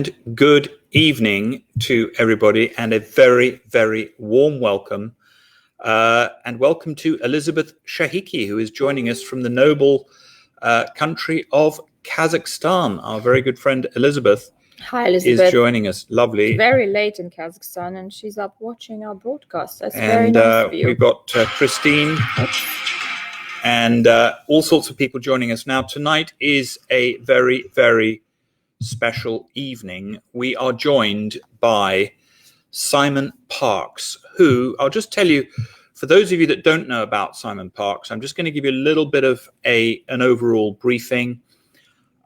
and good evening to everybody, and a very, very warm welcome. And welcome to Elizabeth Shahiki, who is joining us from the noble country of Kazakhstan. Our very good friend Elizabeth. Hi, Elizabeth. Is joining us. Lovely. It's very late in Kazakhstan, and she's up watching our broadcast. That's very nice of you. We've got Christine and all sorts of people joining us. Now, tonight is a very, very special evening. We are joined by Simon Parkes, who, I'll just tell you, for those of you that don't know about Simon Parkes, I'm just going to give you a little bit of an overall briefing.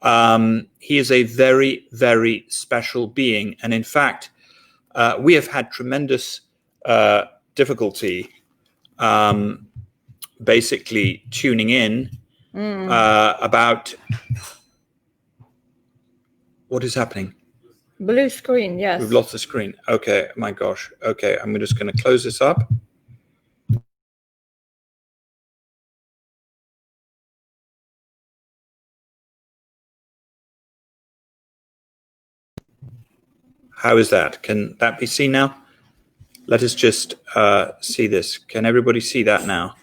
He is a very, very special being. And in fact, we have had tremendous difficulty basically tuning in about what is happening. Blue screen, yes. We've lost the screen. Okay, my gosh. Okay, I'm just going to close this up. How is that? Can that be seen now? Let us just see this. Can everybody see that now?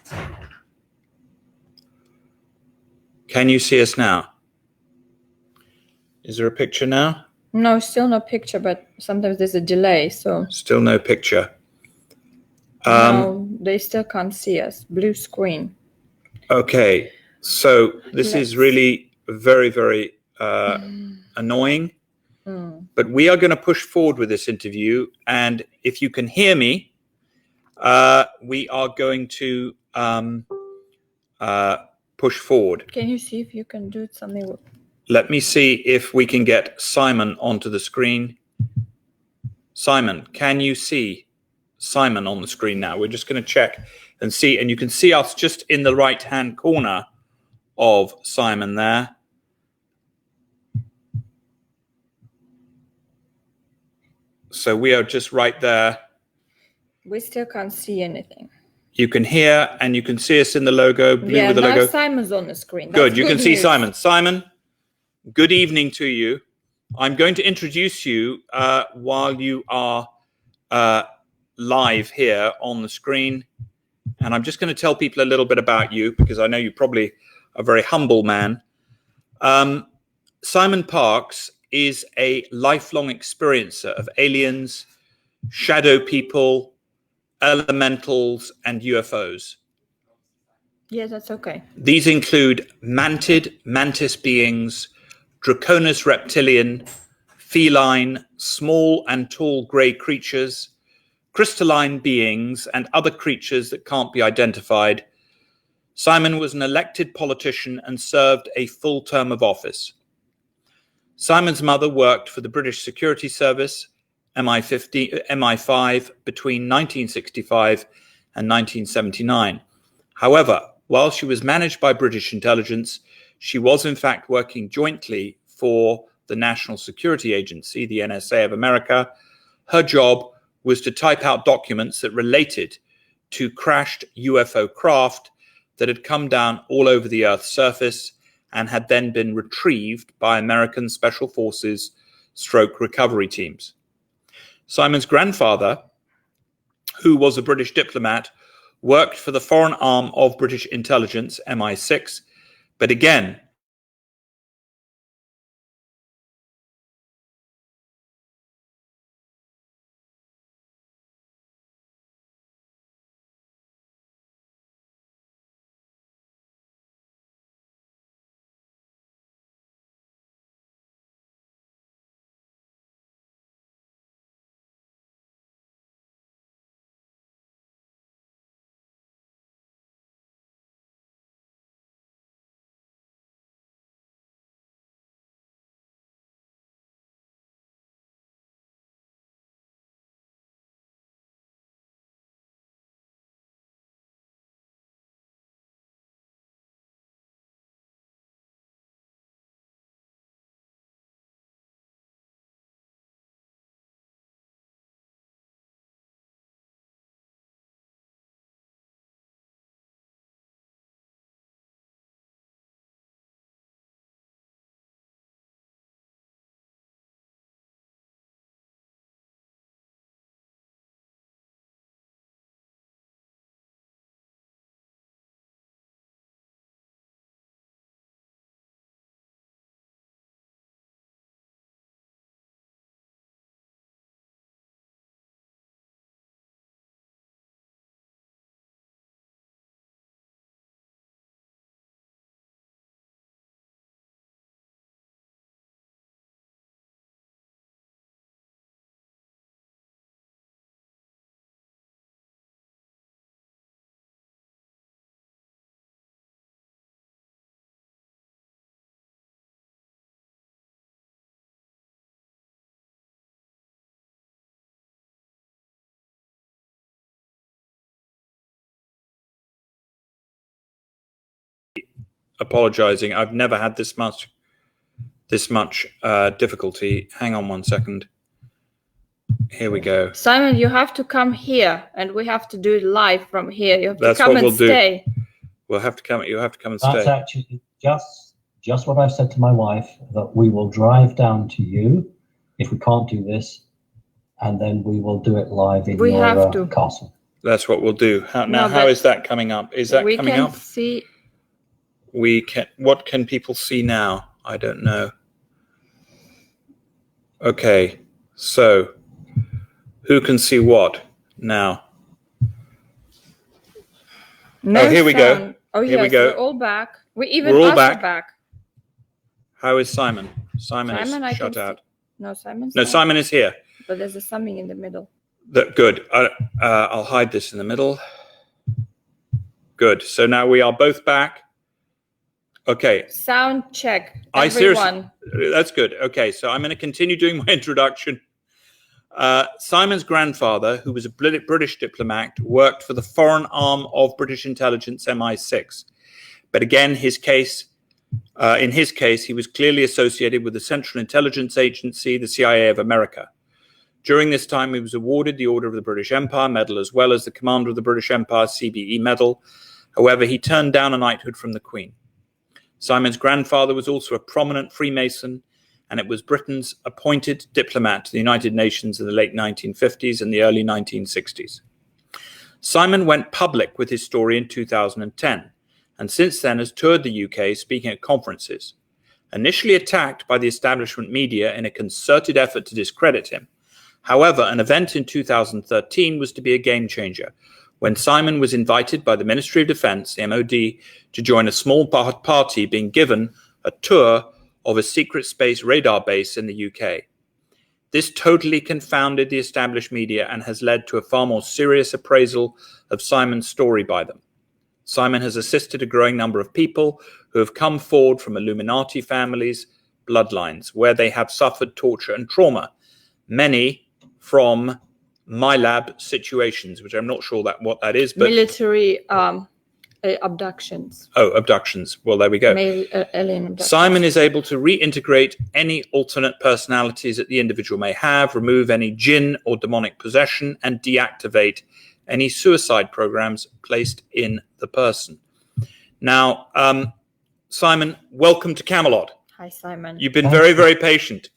Can you see us now? Is there a picture now? No, still no picture, but sometimes there's a delay, so... Still no picture. No, they still can't see us. Blue screen. Okay, so this is really very, very annoying. But we are going to push forward with this interview, and if you can hear me, we are going to push forward. Can you see if you can do something? Let me see if we can get Simon onto the screen. Simon, can you see Simon on the screen now? We're just going to check and see, and you can see us just in the right-hand corner of Simon there. So we are just right there. We still can't see anything. You can hear and you can see us in the logo, blue with the logo. Yeah, now Simon's on the screen. Good, you can see Simon. Simon, good evening to you. I'm going to introduce you while you are live here on the screen. And I'm just going to tell people a little bit about you, because I know you're probably a very humble man. Simon Parkes is a lifelong experiencer of aliens, shadow people, elementals, and UFOs. Yes, that's okay. These include mantid, mantis beings, draconis reptilian, feline, small and tall grey creatures, crystalline beings, and other creatures that can't be identified. Simon was an elected politician and served a full term of office. Simon's mother worked for the British Security Service, MI5, between 1965 and 1979. However, while she was managed by British intelligence, she was in fact working jointly for the National Security Agency, the NSA of America. Her job was to type out documents that related to crashed UFO craft that had come down all over the Earth's surface and had then been retrieved by American Special Forces / recovery teams. Simon's grandfather, who was a British diplomat, worked for the foreign arm of British intelligence, MI6, but again, apologizing. I've never had this much difficulty. Hang on one second. Here we go. Simon, you have to come here, and we have to do it live from here. You have That's to come what and we'll stay. do. We'll have to come. You have to come and That's stay. actually just what I've said to my wife, that we will drive down to you if we can't do this, and then we will do it live in your castle. That's what we'll do. How is that coming up? Is that coming up? See. We can. What can people see now? I don't know. Okay, so who can see what now? No here we go. Oh, here yes, we go. We're all back. We're all back. How is Simon? Simon is shut out. No, Simon's No, Simon is here. But there's something in the middle. Good. I'll hide this in the middle. Good. So now we are both back. Okay. Sound check. Seriously, that's good. Okay, so I'm going to continue doing my introduction. Simon's grandfather, who was a British diplomat, worked for the foreign arm of British intelligence MI6. But again, in his case, he was clearly associated with the Central Intelligence Agency, the CIA of America. During this time, he was awarded the Order of the British Empire Medal, as well as the Commander of the British Empire CBE Medal. However, he turned down a knighthood from the Queen. Simon's grandfather was also a prominent Freemason, and it was Britain's appointed diplomat to the United Nations in the late 1950s and the early 1960s. Simon went public with his story in 2010, and since then has toured the UK speaking at conferences. Initially attacked by the establishment media in a concerted effort to discredit him, however, an event in 2013 was to be a game changer, when Simon was invited by the Ministry of Defence, the MOD, to join a small party being given a tour of a secret space radar base in the UK. This totally confounded the established media and has led to a far more serious appraisal of Simon's story by them. Simon has assisted a growing number of people who have come forward from Illuminati families, bloodlines, where they have suffered torture and trauma, many from MyLab situations, which I'm not sure what that is. But military abductions. Oh, abductions. Well, there we go. Alien abductions. Simon is able to reintegrate any alternate personalities that the individual may have, remove any jinn or demonic possession, and deactivate any suicide programs placed in the person. Now, Simon, welcome to Camelot. Hi, Simon. You've been very, very patient.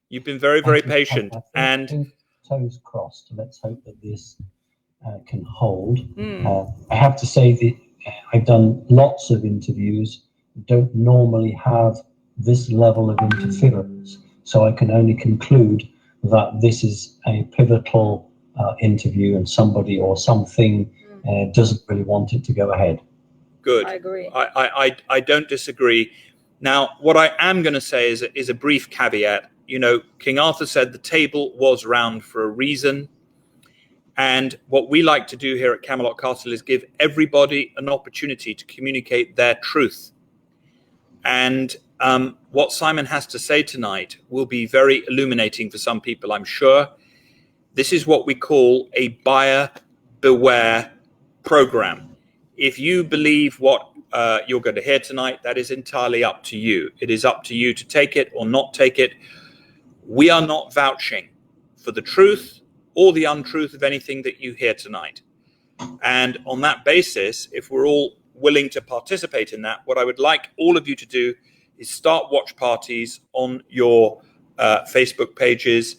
You've been very, very patient. And toes crossed. Let's hope that this can hold. I have to say that I've done lots of interviews, don't normally have this level of interference. So I can only conclude that this is a pivotal interview and somebody or something doesn't really want it to go ahead. Good. I agree. I don't disagree. Now, what I am going to say is a brief caveat. You know, King Arthur said the table was round for a reason. And what we like to do here at Camelot Castle is give everybody an opportunity to communicate their truth. And what Simon has to say tonight will be very illuminating for some people, I'm sure. This is what we call a buyer beware program. If you believe what you're going to hear tonight, that is entirely up to you. It is up to you to take it or not take it. We are not vouching for the truth or the untruth of anything that you hear tonight. And on that basis, if we're all willing to participate in that, what I would like all of you to do is start watch parties on your Facebook pages,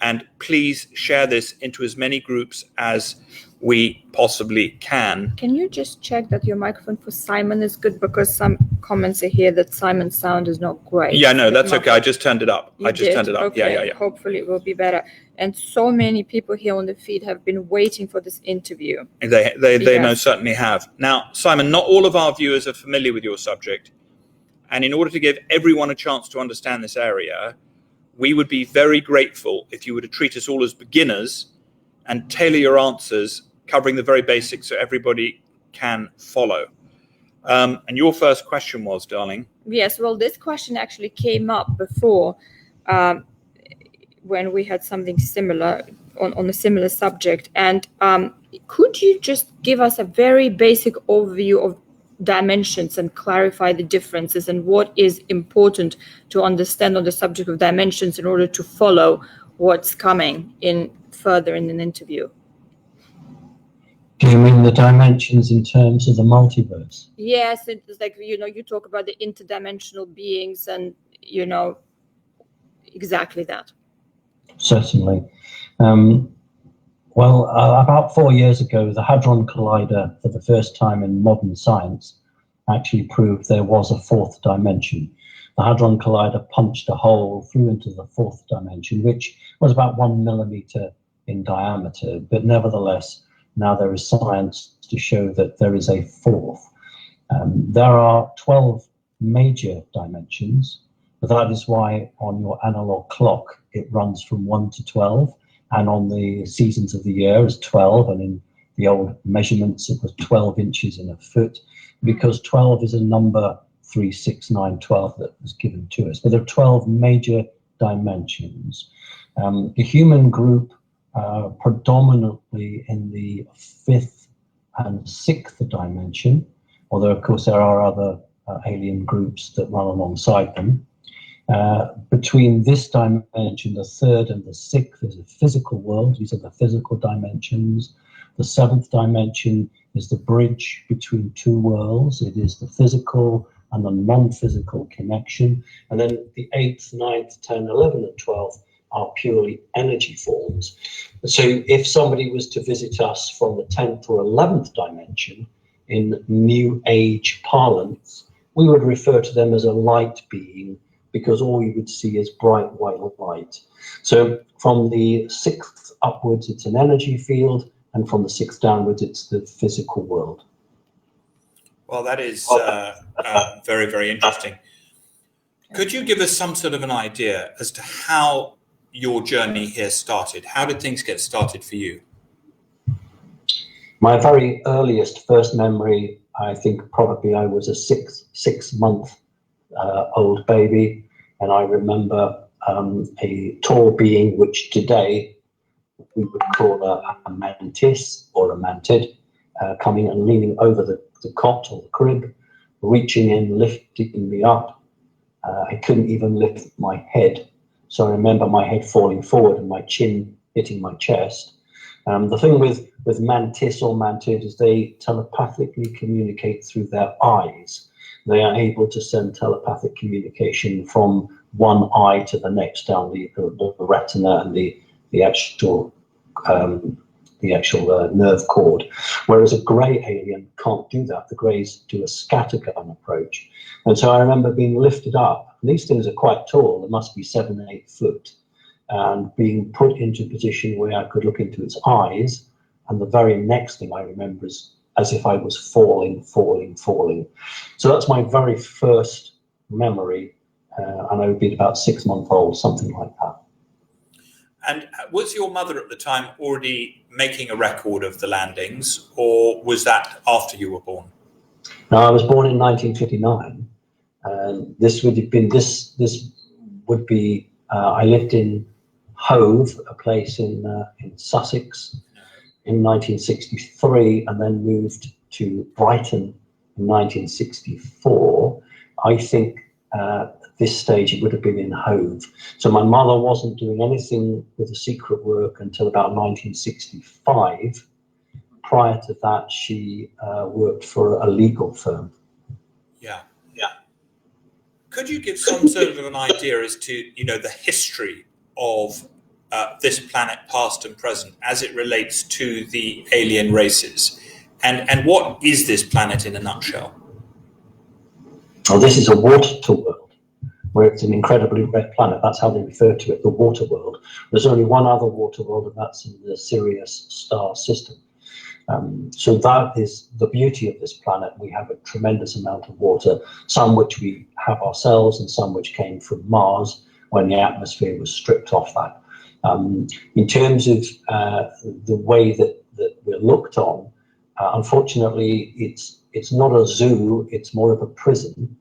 and please share this into as many groups as we possibly can. Can you just check that your microphone for Simon is good? Because some comments are here that Simon's sound is not great. Yeah, no, that's okay. I just turned it up. Turned it up. Okay. Yeah. Hopefully it will be better. And so many people here on the feed have been waiting for this interview. They most certainly have. Now, Simon, not all of our viewers are familiar with your subject. And in order to give everyone a chance to understand this area, we would be very grateful if you were to treat us all as beginners and tailor your answers, covering the very basics so everybody can follow. And your first question was, darling? Yes, well, this question actually came up before when we had something similar on a similar subject. And could you just give us a very basic overview of dimensions and clarify the differences and what is important to understand on the subject of dimensions in order to follow what's coming in further in an interview. Do you mean the dimensions in terms of the multiverse? Yes, it's like, you talk about the interdimensional beings and, exactly that. Certainly. About 4 years ago, the Hadron Collider, for the first time in modern science, actually proved there was a fourth dimension. The Hadron Collider punched a hole through into the fourth dimension, which was about 1 millimeter in diameter, but nevertheless, now there is science to show that there is a fourth. There are 12 major dimensions, but that is why on your analog clock, it runs from 1 to 12, and on the seasons of the year is 12, and in the old measurements, it was 12 inches in a foot, because 12 is a number 3, 6, 9, 12 that was given to us. But there are 12 major dimensions. The human group predominantly in the 5th and 6th dimension, although of course there are other alien groups that run alongside them. Between this dimension, the 3rd and the 6th, is a physical world. These are the physical dimensions. The 7th dimension is the bridge between two worlds. It is the physical and the non-physical connection. And then the 8th, 9th, 10, 11, and 12 are purely energy forms. So if somebody was to visit us from the 10th or 11th dimension in New Age parlance, we would refer to them as a light being, because all you would see is bright white light. So from the 6th upwards, it's an energy field, and from the 6th downwards, it's the physical world. Well, that is very, very interesting. Could you give us some sort of an idea as to how your journey here started? How did things get started for you? My very earliest first memory, I think probably I was a six-month old baby, and I remember a tall being, which today we would call a mantis or a mantid, coming and leaning over the cot or the crib, reaching in, lifting me up. I couldn't even lift my head, so I remember my head falling forward and my chin hitting my chest. The thing with mantis or mantid is they telepathically communicate through their eyes. They are able to send telepathic communication from one eye to the next down the retina and the actual nerve cord, whereas a grey alien can't do that. The greys do a scattergun approach. And so I remember being lifted up. These things are quite tall, they must be 7, 8 foot, and being put into a position where I could look into its eyes. And the very next thing I remember is as if I was falling. So that's my very first memory, and I would be about 6 months old, something like that. And was your mother at the time already making a record of the landings, or was that after you were born? No, I was born in 1959, and this would have been I lived in Hove, a place in Sussex, in 1963, and then moved to Brighton in 1964. I think at this stage it would have been in Hove. So my mother wasn't doing anything with the secret work until about 1965. Prior to that, she worked for a legal firm. Yeah. Could you give some sort of an idea as to, the history of this planet, past and present, as it relates to the alien races? And what is this planet in a nutshell? Well, this is a water world, where it's an incredibly red planet. That's how they refer to it, the water world. There's only one other water world, and that's in the Sirius star system. So that is the beauty of this planet. We have a tremendous amount of water, some which we have ourselves and some which came from Mars when the atmosphere was stripped off that. In terms of the way that we're looked on, unfortunately, it's not a zoo, it's more of a prison.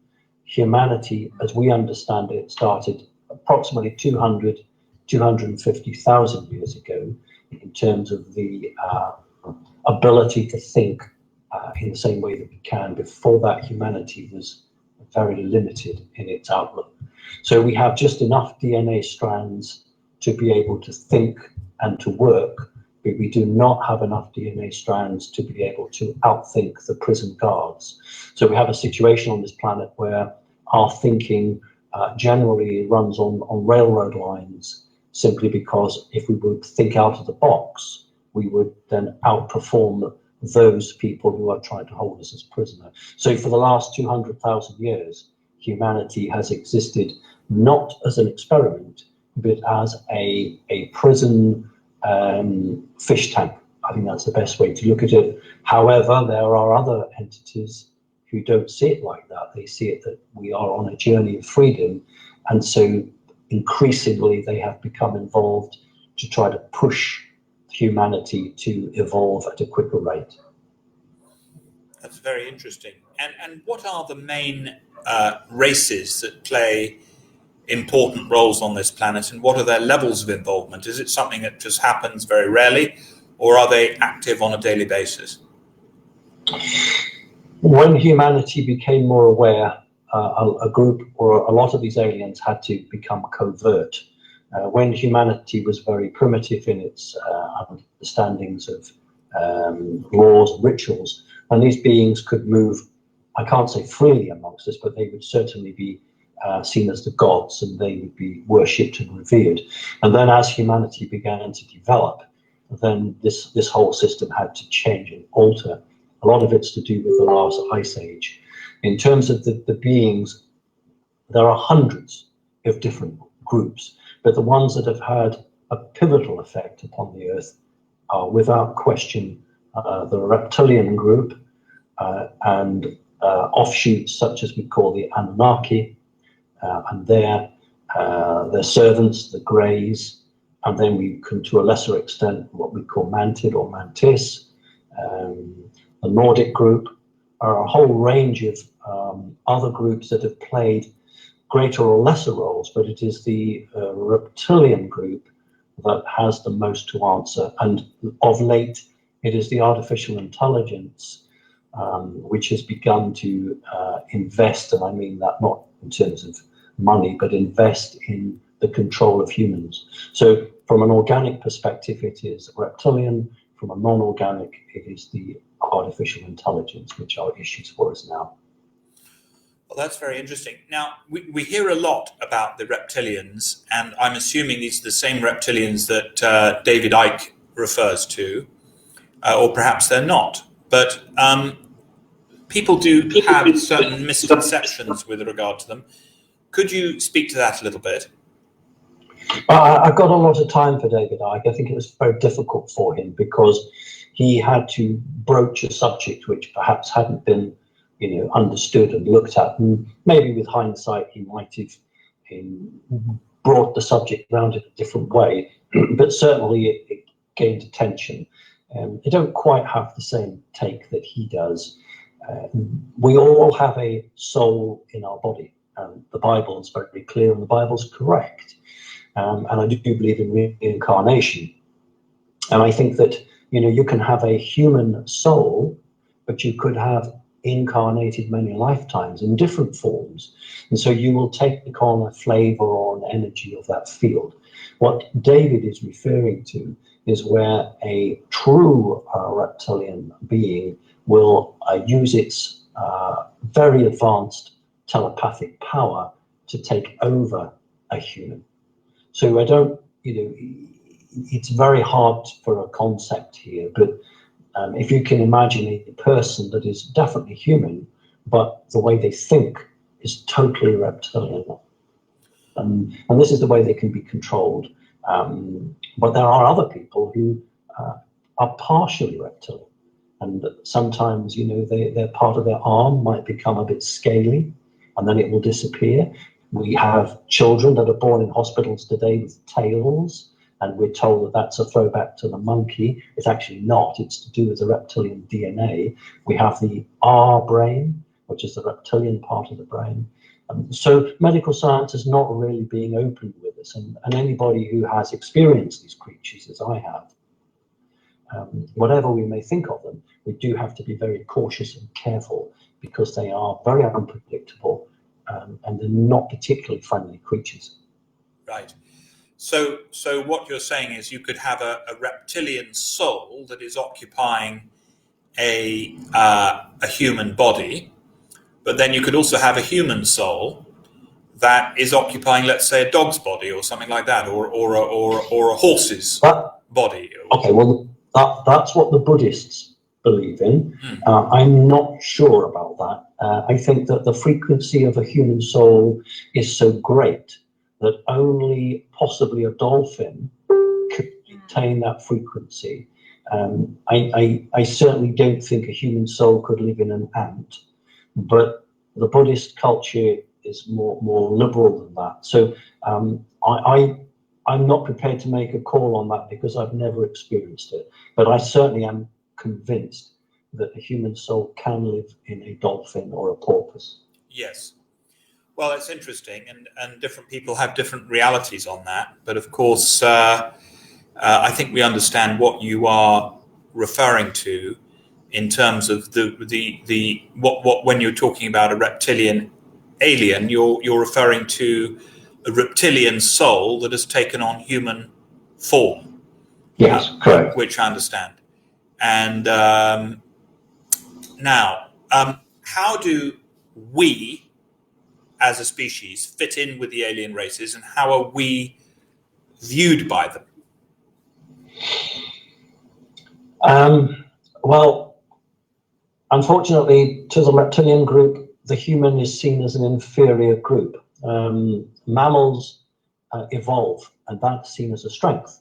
Humanity, as we understand it, started approximately 250,000 years ago in terms of the ability to think in the same way that we can. Before that, humanity was very limited in its outlook. So we have just enough DNA strands to be able to think and to work, but we do not have enough DNA strands to be able to outthink the prison guards. So we have a situation on this planet where our thinking generally runs on railroad lines, simply because if we would think out of the box, we would then outperform those people who are trying to hold us as prisoner. So for the last 200,000 years, humanity has existed not as an experiment, but as a prison fish tank. I think that's the best way to look at it. However, there are other entities who don't see it like that. They see it that we are on a journey of freedom, and so increasingly they have become involved to try to push humanity to evolve at a quicker rate. That's very interesting. And what are the main races that play important roles on this planet, and what are their levels of involvement? Is it something that just happens very rarely, or are they active on a daily basis? When humanity became more aware, a group or a lot of these aliens had to become covert. When humanity was very primitive in its understandings of laws and rituals, and these beings could move, I can't say freely amongst us, but they would certainly be seen as the gods, and they would be worshipped and revered. And then as humanity began to develop, then this whole system had to change and alter. A lot of it's to do with the last ice age. In terms of the beings, there are hundreds of different groups, but the ones that have had a pivotal effect upon the Earth are without question the reptilian group and offshoots such as we call the Anunnaki, and their servants, the Greys, and then we can, to a lesser extent, what we call Mantid or Mantis, the Nordic group, are a whole range of other groups that have played greater or lesser roles, but it is the reptilian group that has the most to answer. And of late, it is the artificial intelligence which has begun to invest, and I mean that not in terms of money, but invest in the control of humans. So from an organic perspective, it is reptilian. From a non-organic, it is the artificial intelligence, which are issues for us now. Well, that's very interesting. Now, we hear a lot about the reptilians, and I'm assuming these are the same reptilians that David Icke refers to, or perhaps they're not. But people do have certain misconceptions with regard to them. Could you speak to that a little bit? I've got a lot of time for David Icke. I think it was very difficult for him because he had to broach a subject which perhaps hadn't been, understood and looked at. And maybe with hindsight, he might have brought the subject around in a different way. But certainly it gained attention. They don't quite have the same take that he does. We all have a soul in our body. The Bible is very clear, and the Bible's correct. And I do believe in reincarnation. And I think that, you can have a human soul, but you could have incarnated many lifetimes in different forms. And so you will take on a flavor or an energy of that field. What David is referring to is where a true reptilian being will use its very advanced telepathic power to take over a human. So I don't, it's very hard for a concept here, but if you can imagine a person that is definitely human, but the way they think is totally reptilian. And this is the way they can be controlled. But there are other people who are partially reptilian. And sometimes, their part of their arm might become a bit scaly, and then it will disappear. We have children that are born in hospitals today with tails, and we're told that that's a throwback to the monkey. It's actually not. It's to do with the reptilian DNA. We have the R brain, which is the reptilian part of the brain. So medical science is not really being open with us. And anybody who has experienced these creatures, as I have, whatever we may think of them, we do have to be very cautious and careful because they are very unpredictable and they're not particularly friendly creatures. Right. So what you're saying is you could have a reptilian soul that is occupying a human body, but then you could also have a human soul that is occupying, let's say, a dog's body or something like that, or a horse's body. Okay, well, that's what the Buddhists believe in. I'm not sure about that. I think that the frequency of a human soul is so great that only possibly a dolphin could attain that frequency. I certainly don't think a human soul could live in an ant, but the Buddhist culture is more liberal than that. So I'm not prepared to make a call on that because I've never experienced it, but I certainly am convinced that a human soul can live in a dolphin or a porpoise. Yes. Well, it's interesting, and different people have different realities on that. But of course, I think we understand what you are referring to in terms of what when you're talking about a reptilian alien, you're referring to a reptilian soul that has taken on human form. Yes, correct. Which I understand. And now, how do we, as a species, fit in with the alien races, and how are we viewed by them? Well, unfortunately, to the reptilian group, the human is seen as an inferior group. Mammals evolve, and that's seen as a strength.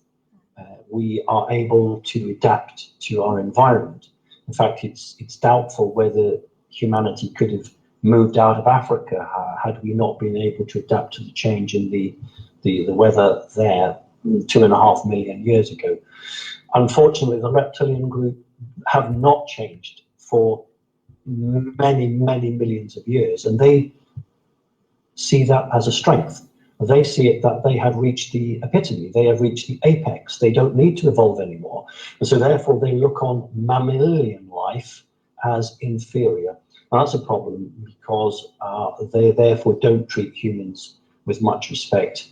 We are able to adapt to our environment. In fact, it's doubtful whether humanity could have moved out of Africa had we not been able to adapt to the change in the weather there 2.5 million years ago. Unfortunately, the reptilian group have not changed for many millions of years, and they see that as a strength. They see it that they have reached the epitome, they have reached the apex, they don't need to evolve anymore. And so therefore they look on mammalian life as inferior. And that's a problem because they therefore don't treat humans with much respect.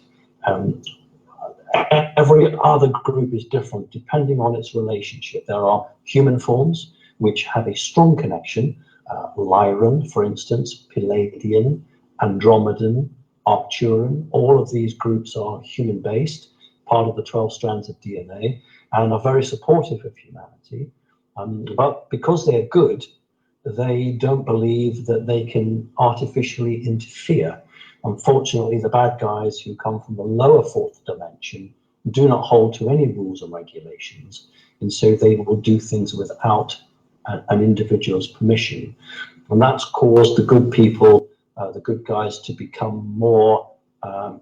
Every other group is different depending on its relationship. There are human forms which have a strong connection, Lyran, for instance, Palladian, Andromedan, Arcturan. All of these groups are human-based, part of the 12 strands of DNA, and are very supportive of humanity. But because they're good, they don't believe that they can artificially interfere. Unfortunately, the bad guys who come from the lower fourth dimension do not hold to any rules and regulations, and so they will do things without an individual's permission. And that's caused the good people, the good guys, to become more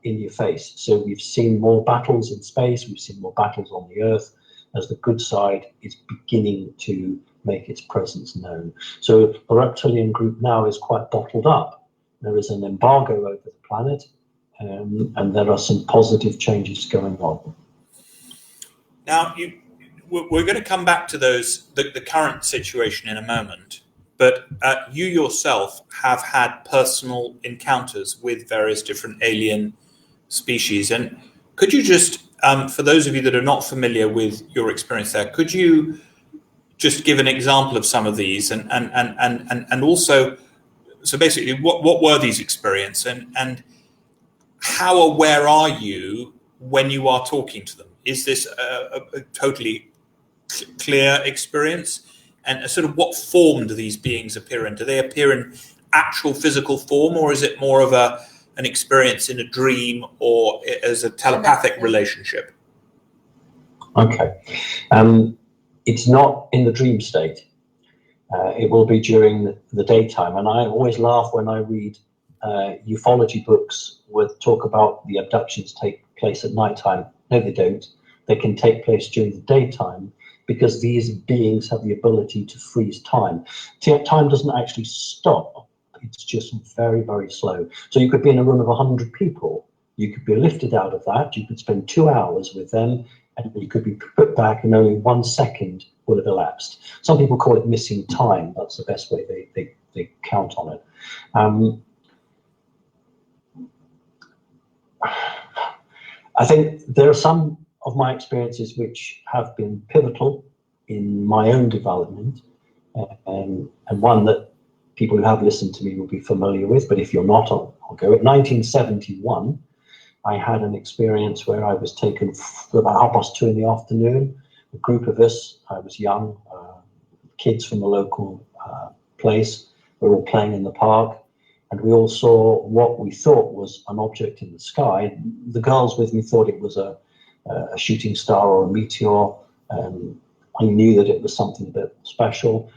in your face. So we've seen more battles in space, we've seen more battles on the Earth, as the good side is beginning to make its presence known. So the reptilian group now is quite bottled up. There is an embargo over the planet, and there are some positive changes going on. Now, we're going to come back to the current situation in a moment, but you yourself have had personal encounters with various different alien species. And could you just, for those of you that are not familiar with your experience there, could you just give an example of some of these and also, so basically, what were these experiences and how aware are you when you are talking to them? Is this a totally clear experience? And sort of what form do these beings appear in? Do they appear in actual physical form, or is it more of an experience in a dream or as a telepathic relationship? Okay. It's not in the dream state. It will be during the daytime. And I always laugh when I read ufology books with talk about the abductions take place at nighttime. No, they don't. They can take place during the daytime because these beings have the ability to freeze time. Time doesn't actually stop. It's just very, very slow. So you could be in a room of 100 people. You could be lifted out of that. You could spend 2 hours with them, and you could be put back and only 1 second would have elapsed. Some people call it missing time. That's the best way they count on it. I think there are some of my experiences which have been pivotal in my own development, and one that people who have listened to me will be familiar with, but if you're not, I'll go. In 1971, I had an experience where I was taken for about 2:30 in the afternoon. A group of us, I was young, kids from the local place, we were all playing in the park, and we all saw what we thought was an object in the sky. The girls with me thought it was a shooting star or a meteor. I knew that it was something a bit special.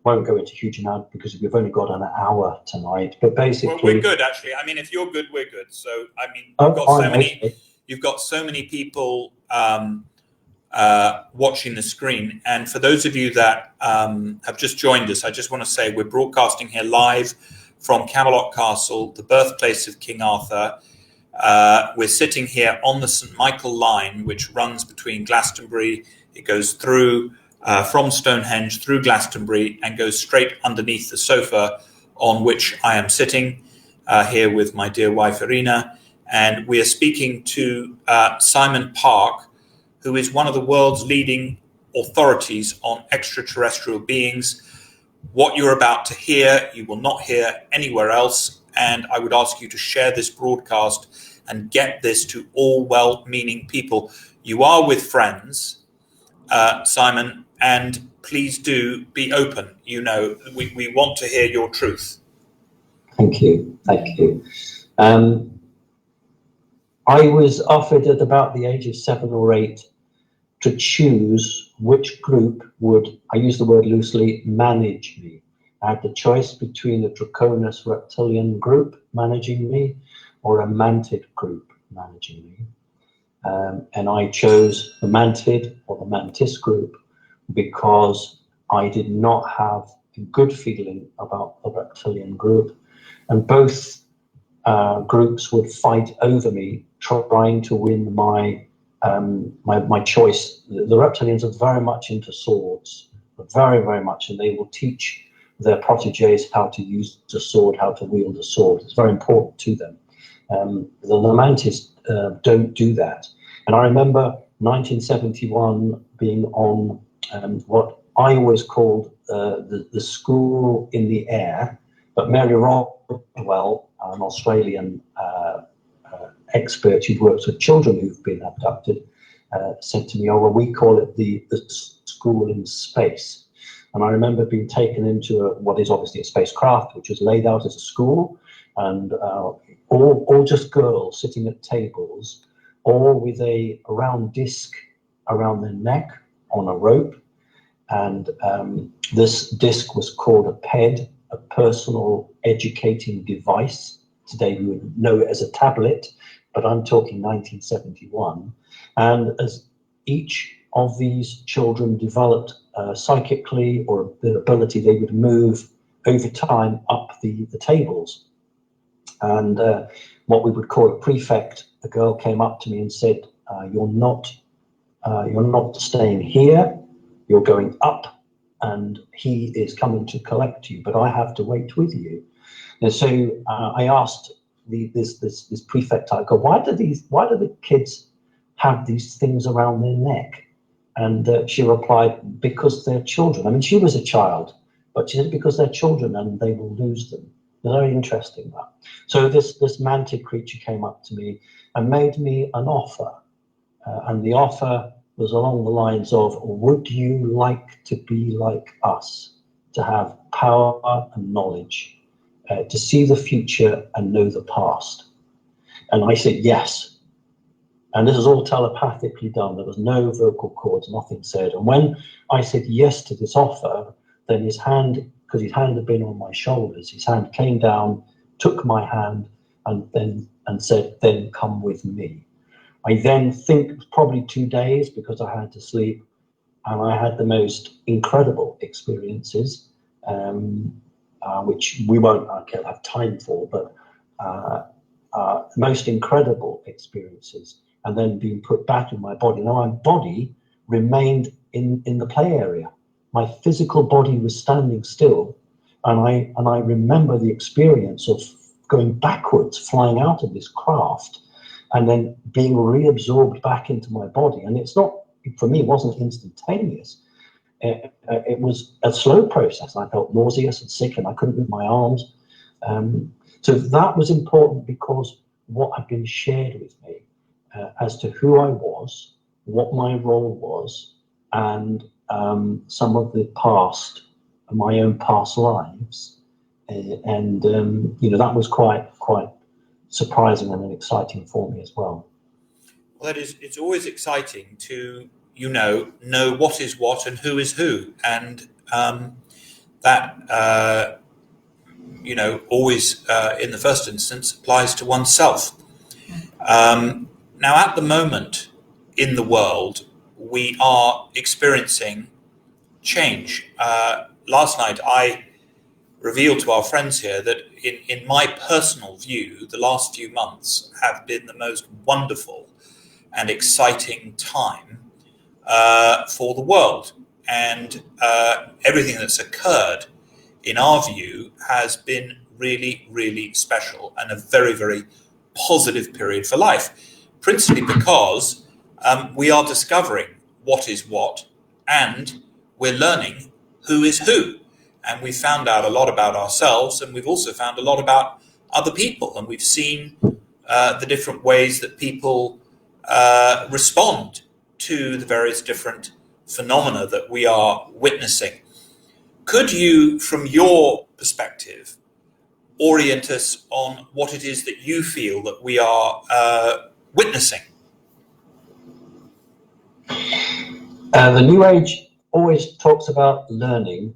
Won't go into huge amount because we've only got an hour tonight. But basically, well, we're good actually. I mean, if you're good, we're good. So I mean, you've got so many people watching the screen, and for those of you that have just joined us, I just want to say we're broadcasting here live from Camelot Castle, the birthplace of King Arthur. We're sitting here on the St. Michael line, which runs between Glastonbury. It goes through from Stonehenge through Glastonbury and goes straight underneath the sofa on which I am sitting here with my dear wife, Irina. And we are speaking to Simon Park, who is one of the world's leading authorities on extraterrestrial beings. What you're about to hear, you will not hear anywhere else. And I would ask you to share this broadcast and get this to all well-meaning people. You are with friends, Simon, and please do be open. You know, we want to hear your truth. Thank you. Thank you. I was offered at about the age of 7 or 8 to choose which group would, I use the word loosely, manage me. I had the choice between a Draconis reptilian group managing me or a mantid group managing me. And I chose the mantid or the mantis group because I did not have a good feeling about the reptilian group. And both groups would fight over me, trying to win my choice. The reptilians are very much into swords, very, very much, and they will teach their proteges how to use the sword, how to wield a sword. It's very important to them. The mantis don't do that. And I remember 1971 being on what I always called the school in the air, but Mary Rodwell, an Australian expert who works with children who've been abducted, said to me, oh, well, we call it the school in space. And I remember being taken into what is obviously a spacecraft, which was laid out as a school, and all just girls sitting at tables, all with a round disc around their neck on a rope. And this disc was called a PED, a personal educating device. Today we would know it as a tablet, but I'm talking 1971. And as each of these children developed psychically or the ability, they would move over time up the tables. And what we would call a prefect, a girl came up to me and said, you're not staying here, you're going up, and he is coming to collect you, but I have to wait with you. And so I asked this prefect, I go, why do the kids have these things around their neck? And she replied, because they're children. I mean, she was a child, but she said because they're children and they will lose them. Very interesting, that. So this mantid creature came up to me and made me an offer. And the offer was along the lines of, would you like to be like us, to have power and knowledge, to see the future and know the past? And I said, yes. And this is all telepathically done. There was no vocal cords, nothing said. And when I said yes to this offer, then his hand, because his hand had been on my shoulders, his hand came down, took my hand, and said, then come with me. I then think it was probably 2 days because I had to sleep, and I had the most incredible experiences, which we won't have time for, but most incredible experiences. and then being put back in my body. Now, my body remained in the play area. My physical body was standing still, and I remember the experience of going backwards, flying out of this craft, and then being reabsorbed back into my body. And it's not, for me, it wasn't instantaneous. It was a slow process. I felt nauseous and sick, and I couldn't move my arms. So that was important, because what had been shared with me as to who I was, what my role was, and some of the past, my own past lives, and that was quite surprising and exciting for me as well. Well, it's always exciting to know what is what and who is who, and that always in the first instance applies to oneself. Now, at the moment in the world, we are experiencing change. Last night, I revealed to our friends here that in my personal view, the last few months have been the most wonderful and exciting time for the world. And everything that's occurred, in our view, has been really, really special and a very, very positive period for life, principally because we are discovering what is what, and we're learning who is who. And we've found out a lot about ourselves, and we've also found a lot about other people, and we've seen the different ways that people respond to the various different phenomena that we are witnessing. Could you, from your perspective, orient us on what it is that you feel that we are witnessing? The New Age always talks about learning.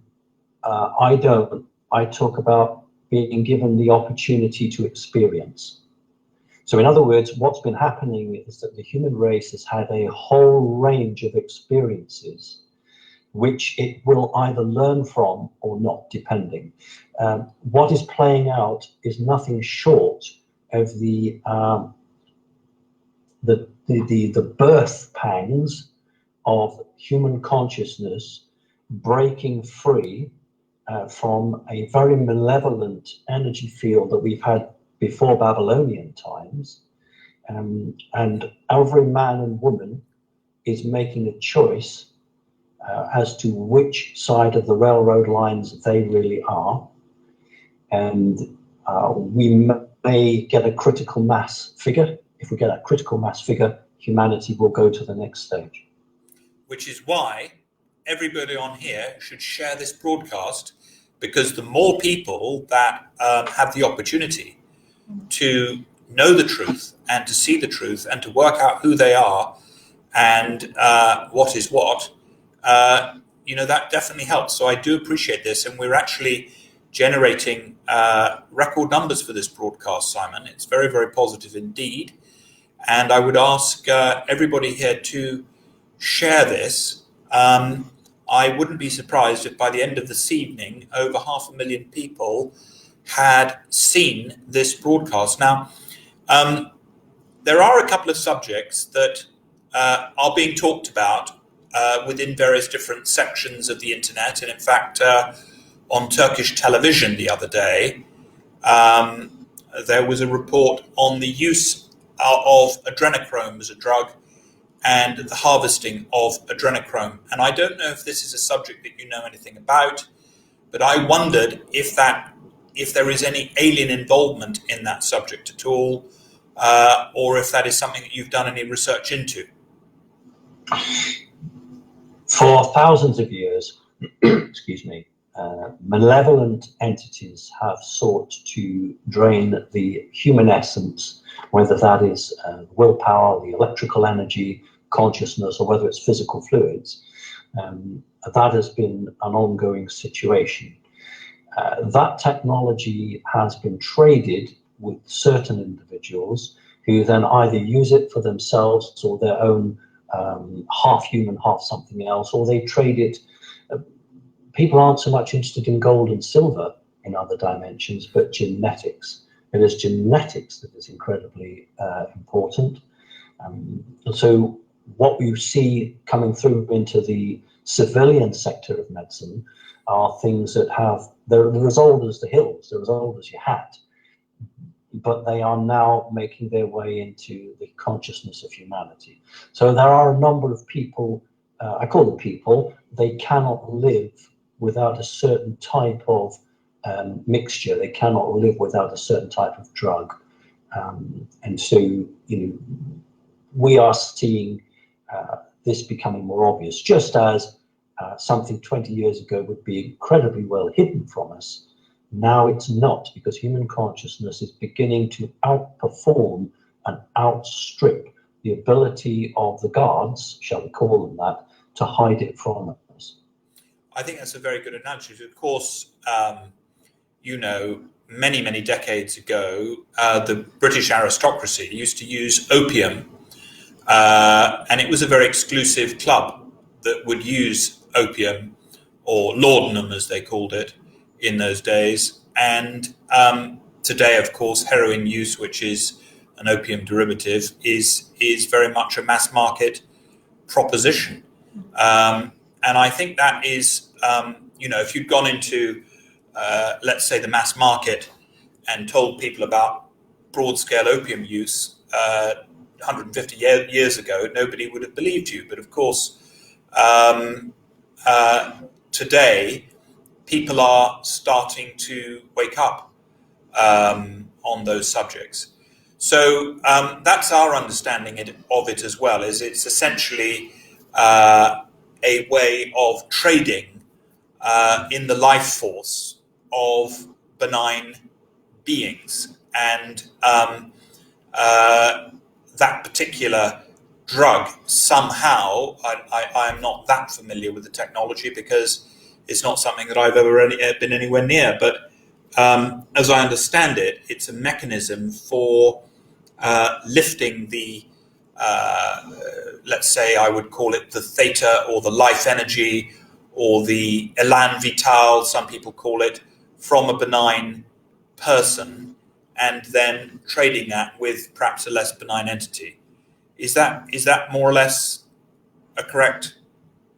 I don't. I talk about being given the opportunity to experience. So in other words, what's been happening is that the human race has had a whole range of experiences which it will either learn from or not, depending. What is playing out is nothing short of the birth pangs of human consciousness breaking free from a very malevolent energy field that we've had before Babylonian times, and every man and woman is making a choice as to which side of the railroad lines they really are, and we may get a critical mass figure. If we get a critical mass figure, humanity will go to the next stage. Which is why everybody on here should share this broadcast, because the more people that have the opportunity to know the truth and to see the truth and to work out who they are and what is what, that definitely helps. So I do appreciate this, and we're actually generating record numbers for this broadcast, Simon. It's very, very positive indeed. And I would ask everybody here to share this. I wouldn't be surprised if by the end of this evening, over 500,000 people had seen this broadcast. Now, there are a couple of subjects that are being talked about within various different sections of the internet. And in fact, on Turkish television the other day, there was a report on the use of adrenochrome as a drug and the harvesting of adrenochrome. And I don't know if this is a subject that you know anything about, but I wondered if there is any alien involvement in that subject at all, or if that is something that you've done any research into. For thousands of years, excuse me, malevolent entities have sought to drain the human essence, whether that is willpower, the electrical energy, consciousness, or whether it's physical fluids. That has been an ongoing situation. That technology has been traded with certain individuals who then either use it for themselves or their own half human, half something else, or they trade it. People aren't so much interested in gold and silver in other dimensions, but genetics. It is genetics that is incredibly important. So what we see coming through into the civilian sector of medicine are things that they're as old as the hills, they're as old as your hat, but they are now making their way into the consciousness of humanity. So there are a number of people, I call them people, they cannot live without a certain type of mixture, they cannot live without a certain type of drug. And so, we are seeing this becoming more obvious, just as something 20 years ago would be incredibly well hidden from us. Now it's not, because human consciousness is beginning to outperform and outstrip the ability of the gods, shall we call them that, to hide it from us. I think that's a very good analogy. Of course, many, many decades ago, the British aristocracy used to use opium, and it was a very exclusive club that would use opium, or laudanum as they called it in those days. And today, of course, heroin use, which is an opium derivative, is very much a mass market proposition. And I think that is, if you'd gone into, let's say, the mass market and told people about broad-scale opium use 150 years ago, nobody would have believed you. But of course, today, people are starting to wake up on those subjects. So that's our understanding of it as well, is it's essentially a way of trading in the life force of benign beings. And that particular drug, somehow, I'm not that familiar with the technology because it's not something that I've ever been anywhere near. But as I understand it, it's a mechanism for lifting the, let's say I would call it the theta, or the life energy, or the elan vital, some people call it, from a benign person, and then trading that with perhaps a less benign entity. Is that more or less a correct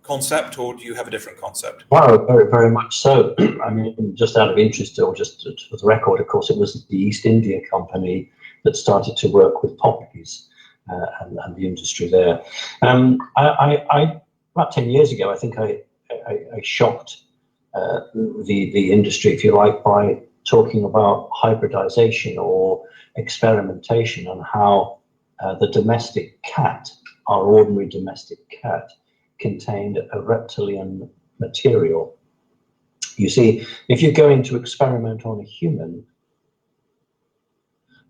concept, or do you have a different concept? Well, very, very much so. I mean, just out of interest, or just for the record, of course, it was the East India Company that started to work with poppies and the industry there. I about 10 years ago, I think I shocked the industry, if you like, by talking about hybridization or experimentation, and how the domestic cat, our ordinary domestic cat, contained a reptilian material. You see, if you're going to experiment on a human,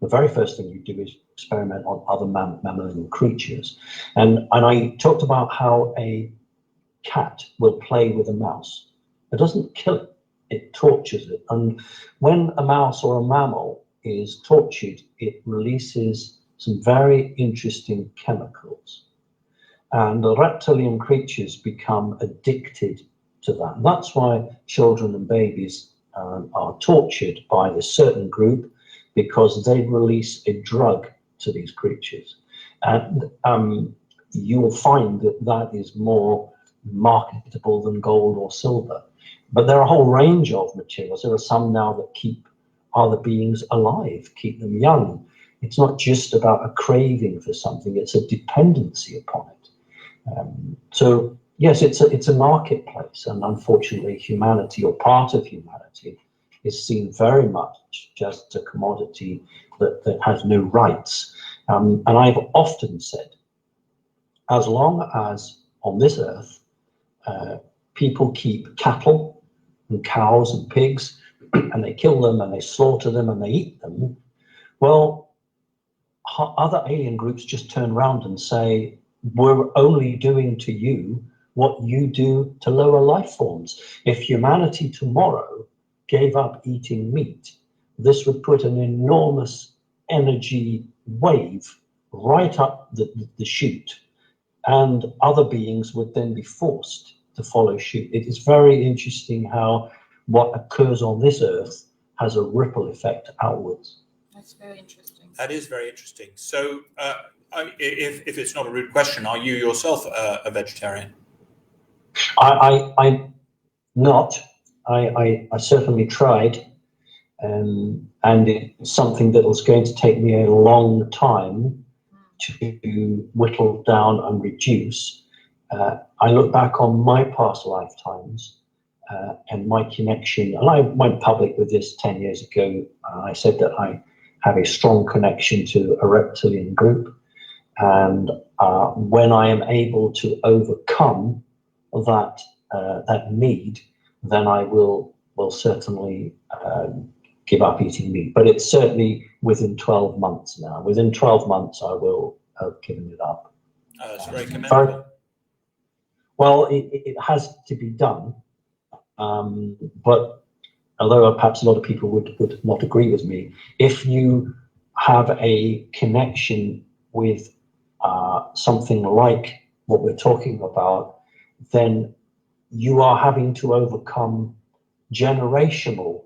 the very first thing you do is experiment on other mammalian creatures. And I talked about how a cat will play with a mouse. It doesn't kill it, it tortures it. And when a mouse or a mammal is tortured, it releases some very interesting chemicals. And the reptilian creatures become addicted to that. And that's why children and babies are tortured by this certain group, because they release a drug to these creatures. And you will find that that is more marketable than gold or silver. But there are a whole range of materials. There are some now that keep other beings alive, keep them young. It's not just about a craving for something, it's a dependency upon it. So yes, it's a marketplace, and unfortunately humanity, or part of humanity, is seen very much just a commodity that has no rights. And I've often said, as long as on this earth people keep cattle and cows and pigs, and they kill them and they slaughter them and they eat them, well, other alien groups just turn around and say, we're only doing to you what you do to lower life forms. If humanity tomorrow gave up eating meat, this would put an enormous energy wave right up the chute, and other beings would then be forced to follow suit. It is very interesting how what occurs on this earth has a ripple effect outwards. That's very interesting. That is very interesting. So If it's not a rude question, are you yourself a vegetarian? I'm not. I certainly tried, and it's something that was going to take me a long time to whittle down and reduce. I look back on my past lifetimes and my connection, and I went public with this 10 years ago. I said that I have a strong connection to a reptilian group, and when I am able to overcome that need, then I will certainly give up eating meat. But it's certainly within 12 months now. Within 12 months, I will have given it up. It's very commendable. Well, it has to be done. But although perhaps a lot of people would not agree with me, if you have a connection with something like what we're talking about, then you are having to overcome generational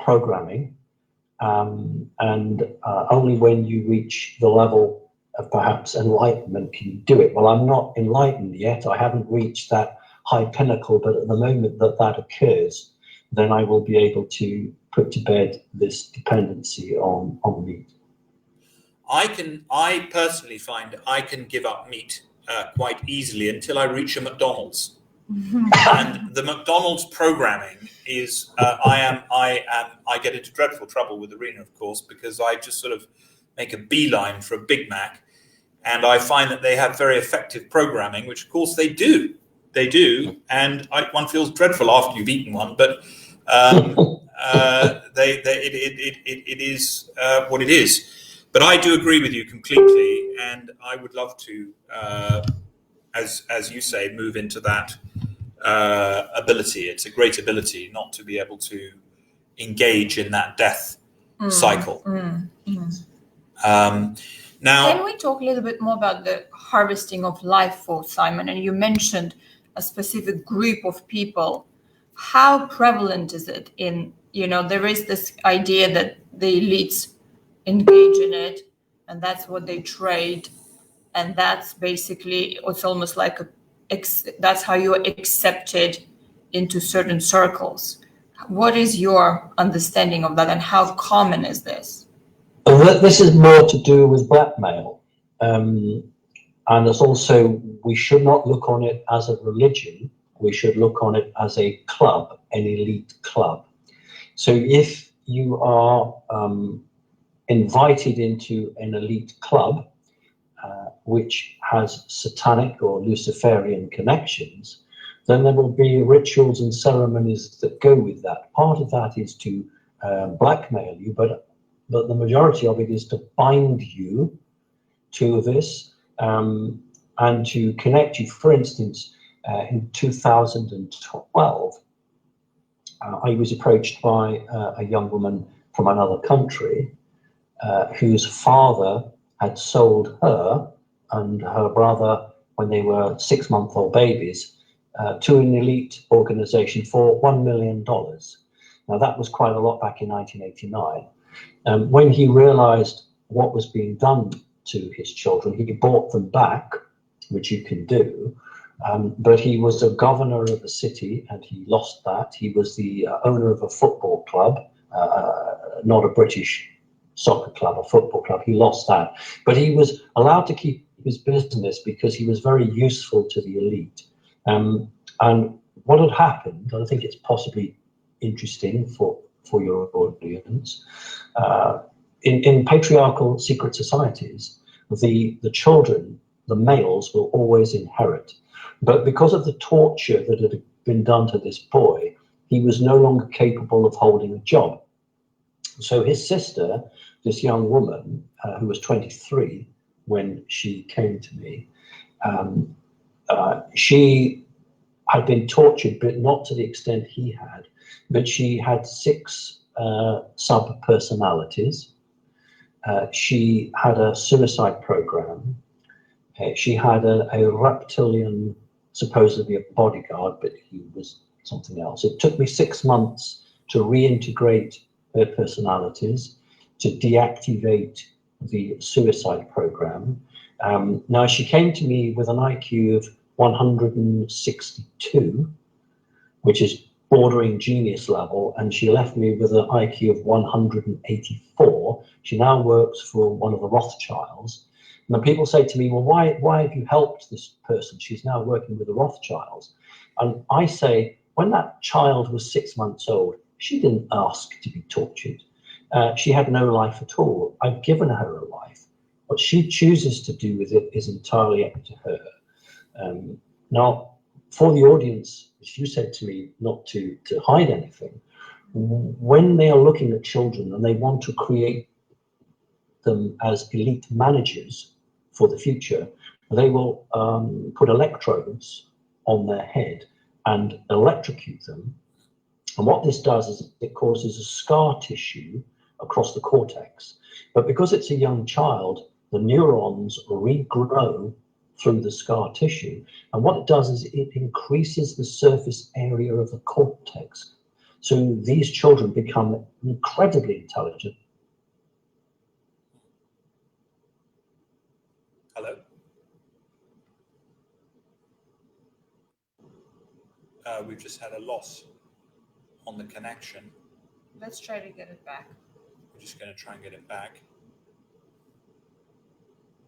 programming, and only when you reach the level of perhaps enlightenment can you do it. Well, I'm not enlightened yet. I haven't reached that high pinnacle, but at the moment that occurs, then I will be able to put to bed this dependency on meat. I personally find I can give up meat quite easily until I reach a McDonald's. And the McDonald's programming is I get into dreadful trouble with Arena, of course, because I just sort of make a beeline for a Big Mac, and I find that they have very effective programming, which of course they do, and one feels dreadful after you've eaten one, but it is what it is. But I do agree with you completely, and I would love to, as you say, move into that ability. It's a great ability not to be able to engage in that death cycle. Now, can we talk a little bit more about the harvesting of life force, Simon? And you mentioned a specific group of people. How prevalent is it in, there is this idea that the elites engage in it, and that's what they trade, and that's basically, it's almost like that's how you're accepted into certain circles. What is your understanding of that, and how common is this? This is more to do with blackmail, and it's also, we should not look on it as a religion. We should look on it as a club, an elite club. So if you are invited into an elite club, which has satanic or Luciferian connections, then there will be rituals and ceremonies that go with that. Part of that is to blackmail you, but the majority of it is to bind you to this and to connect you. For instance, in 2012, I was approached by a young woman from another country whose father had sold her and her brother, when they were 6-month-old babies, to an elite organization for $1 million. Now, that was quite a lot back in 1989. When he realized what was being done to his children, he bought them back, which you can do. But he was a governor of a city, and he lost that. He was the owner of a football club, not a British soccer club, a football club. He lost that. But he was allowed to keep his business because he was very useful to the elite. And what had happened, and I think it's possibly interesting for your audience, in patriarchal secret societies, the children, the males, will always inherit. But because of the torture that had been done to this boy, he was no longer capable of holding a job. So his sister, this young woman, who was 23 when she came to me, she had been tortured, but not to the extent he had. But she had 6 sub-personalities. She had a suicide program. She had a reptilian, supposedly a bodyguard, but he was something else. It took me 6 months to reintegrate her personalities, to deactivate the suicide program, Now, she came to me with an IQ of 162, which is bordering genius level, and she left me with an IQ of 184. She now works for one of the Rothschilds. And then people say to me, well, why have you helped this person? She's now working with the Rothschilds. And I say, when that child was 6 months old, she didn't ask to be tortured. She had no life at all. I've given her a life. What she chooses to do with it is entirely up to her. Now, for the audience, as you said to me, not to hide anything, when they are looking at children and they want to create them as elite managers for the future, they will put electrodes on their head and electrocute them. And what this does is it causes a scar tissue across the cortex. But because it's a young child, the neurons regrow through the scar tissue. And what it does is it increases the surface area of the cortex. So these children become incredibly intelligent. Hello. We've just had a loss on the connection. Let's try to get it back. We're just going to try and get it back.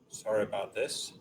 Sorry about this.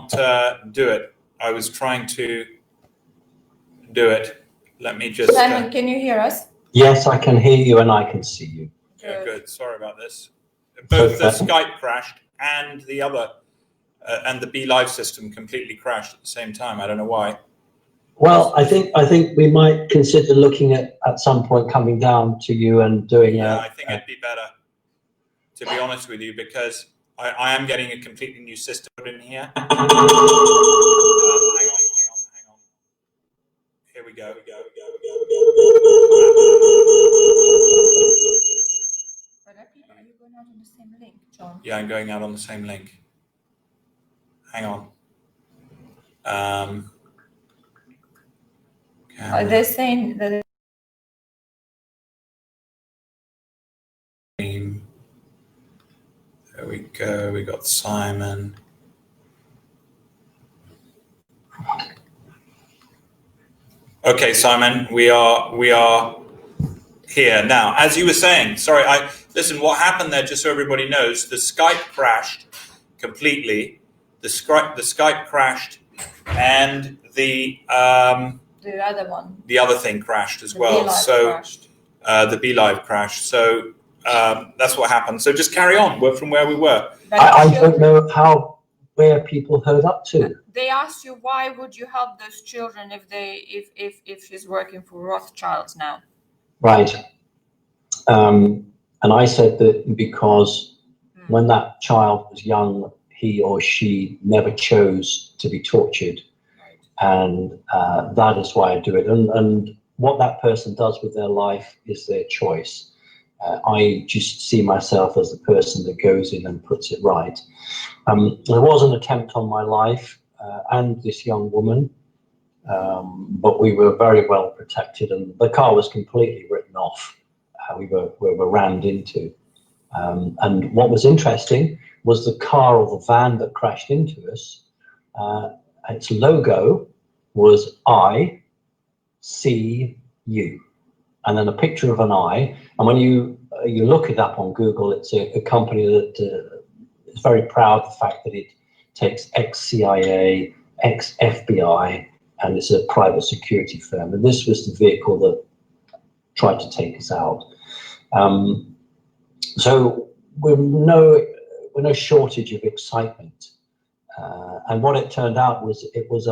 can't do it. I was trying to do it. Let me just... Simon, can you hear us? Yes, I can hear you and I can see you. Okay, good. Sorry about this. Both the Skype crashed and the other, and the Be Live system completely crashed at the same time. I don't know why. Well, I think we might consider looking at some point coming down to you and doing. Yeah, I think it'd be better, to be honest with you, because I am getting a completely new system in here. Hang on. Here we go. Are you going out on the same link, John? Yeah, I'm going out on the same link. Hang on. Are they saying that? There we go. We got Simon. Okay, Simon, we are here now. As you were saying, sorry, listen. What happened there? Just so everybody knows, the Skype crashed completely. The Skype crashed, and the other one. The other thing crashed as well. So the Be Live crashed. So that's what happened. So just carry on. We're from where we were. I don't know where people heard up to. They asked you, why would you help those children if she's working for Rothschilds now? Right. And I said that because when that child was young, he or she never chose to be tortured. And that is why I do it. And what that person does with their life is their choice. I just see myself as the person that goes in and puts it right. There was an attempt on my life and this young woman, but we were very well protected, and the car was completely written off. We were rammed into. And what was interesting was the car or the van that crashed into us, its logo was I see you, and then a picture of an eye. And when you look it up on Google, it's a company that is very proud of the fact that it takes ex-CIA, ex-FBI, and it's a private security firm. And this was the vehicle that tried to take us out. So we're no shortage of excitement. And what it turned out was it was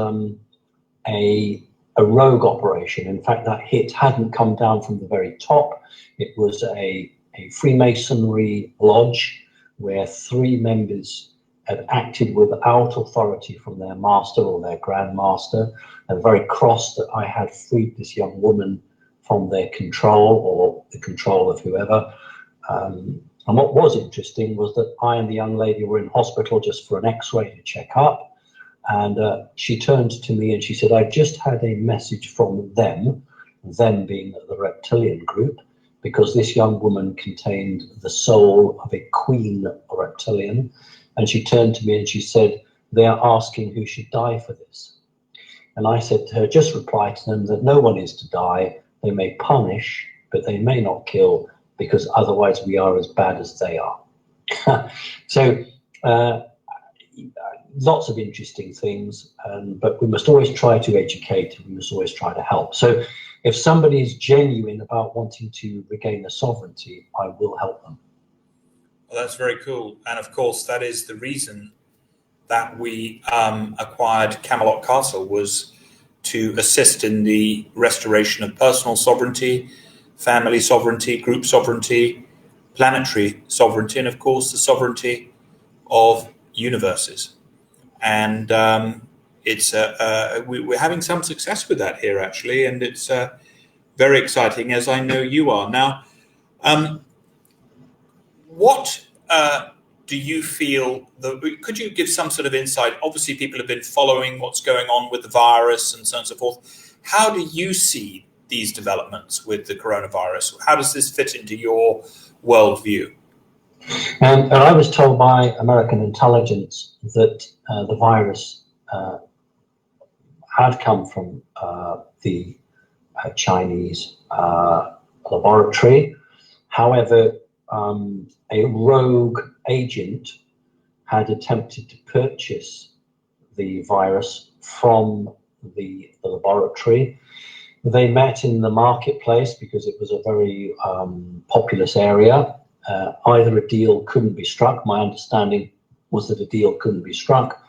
a rogue operation. In fact, that hit hadn't come down from the very top. It was a Freemasonry lodge where 3 members had acted without authority from their master or their grand master, and very cross that I had freed this young woman from their control or the control of whoever. And what was interesting was that I and the young lady were in hospital just for an x-ray to check up. And she turned to me and she said, "I just had a message from them being the reptilian group, because this young woman contained the soul of a queen reptilian." And she turned to me and she said, "They are asking who should die for this." And I said to her, "Just reply to them that no one is to die. They may punish, but they may not kill, because otherwise we are as bad as they are." So lots of interesting things, but we must always try to educate, we must always try to help. So if somebody is genuine about wanting to regain their sovereignty, I will help them. Well, that's very cool. And of course, that is the reason that we acquired Camelot Castle, was to assist in the restoration of personal sovereignty, family sovereignty, group sovereignty, planetary sovereignty, and of course, the sovereignty of universes. And we're having some success with that here, actually, and it's very exciting, as I know you are. Now, what do you feel, could you give some sort of insight? Obviously, people have been following what's going on with the virus and so on and so forth. How do you see these developments with the coronavirus? How does this fit into your worldview? And I was told by American intelligence that the virus had come from the Chinese laboratory. However, a rogue agent had attempted to purchase the virus from the laboratory. They met in the marketplace because it was a very populous area. Either a deal couldn't be struck. My understanding was that a deal couldn't be struck.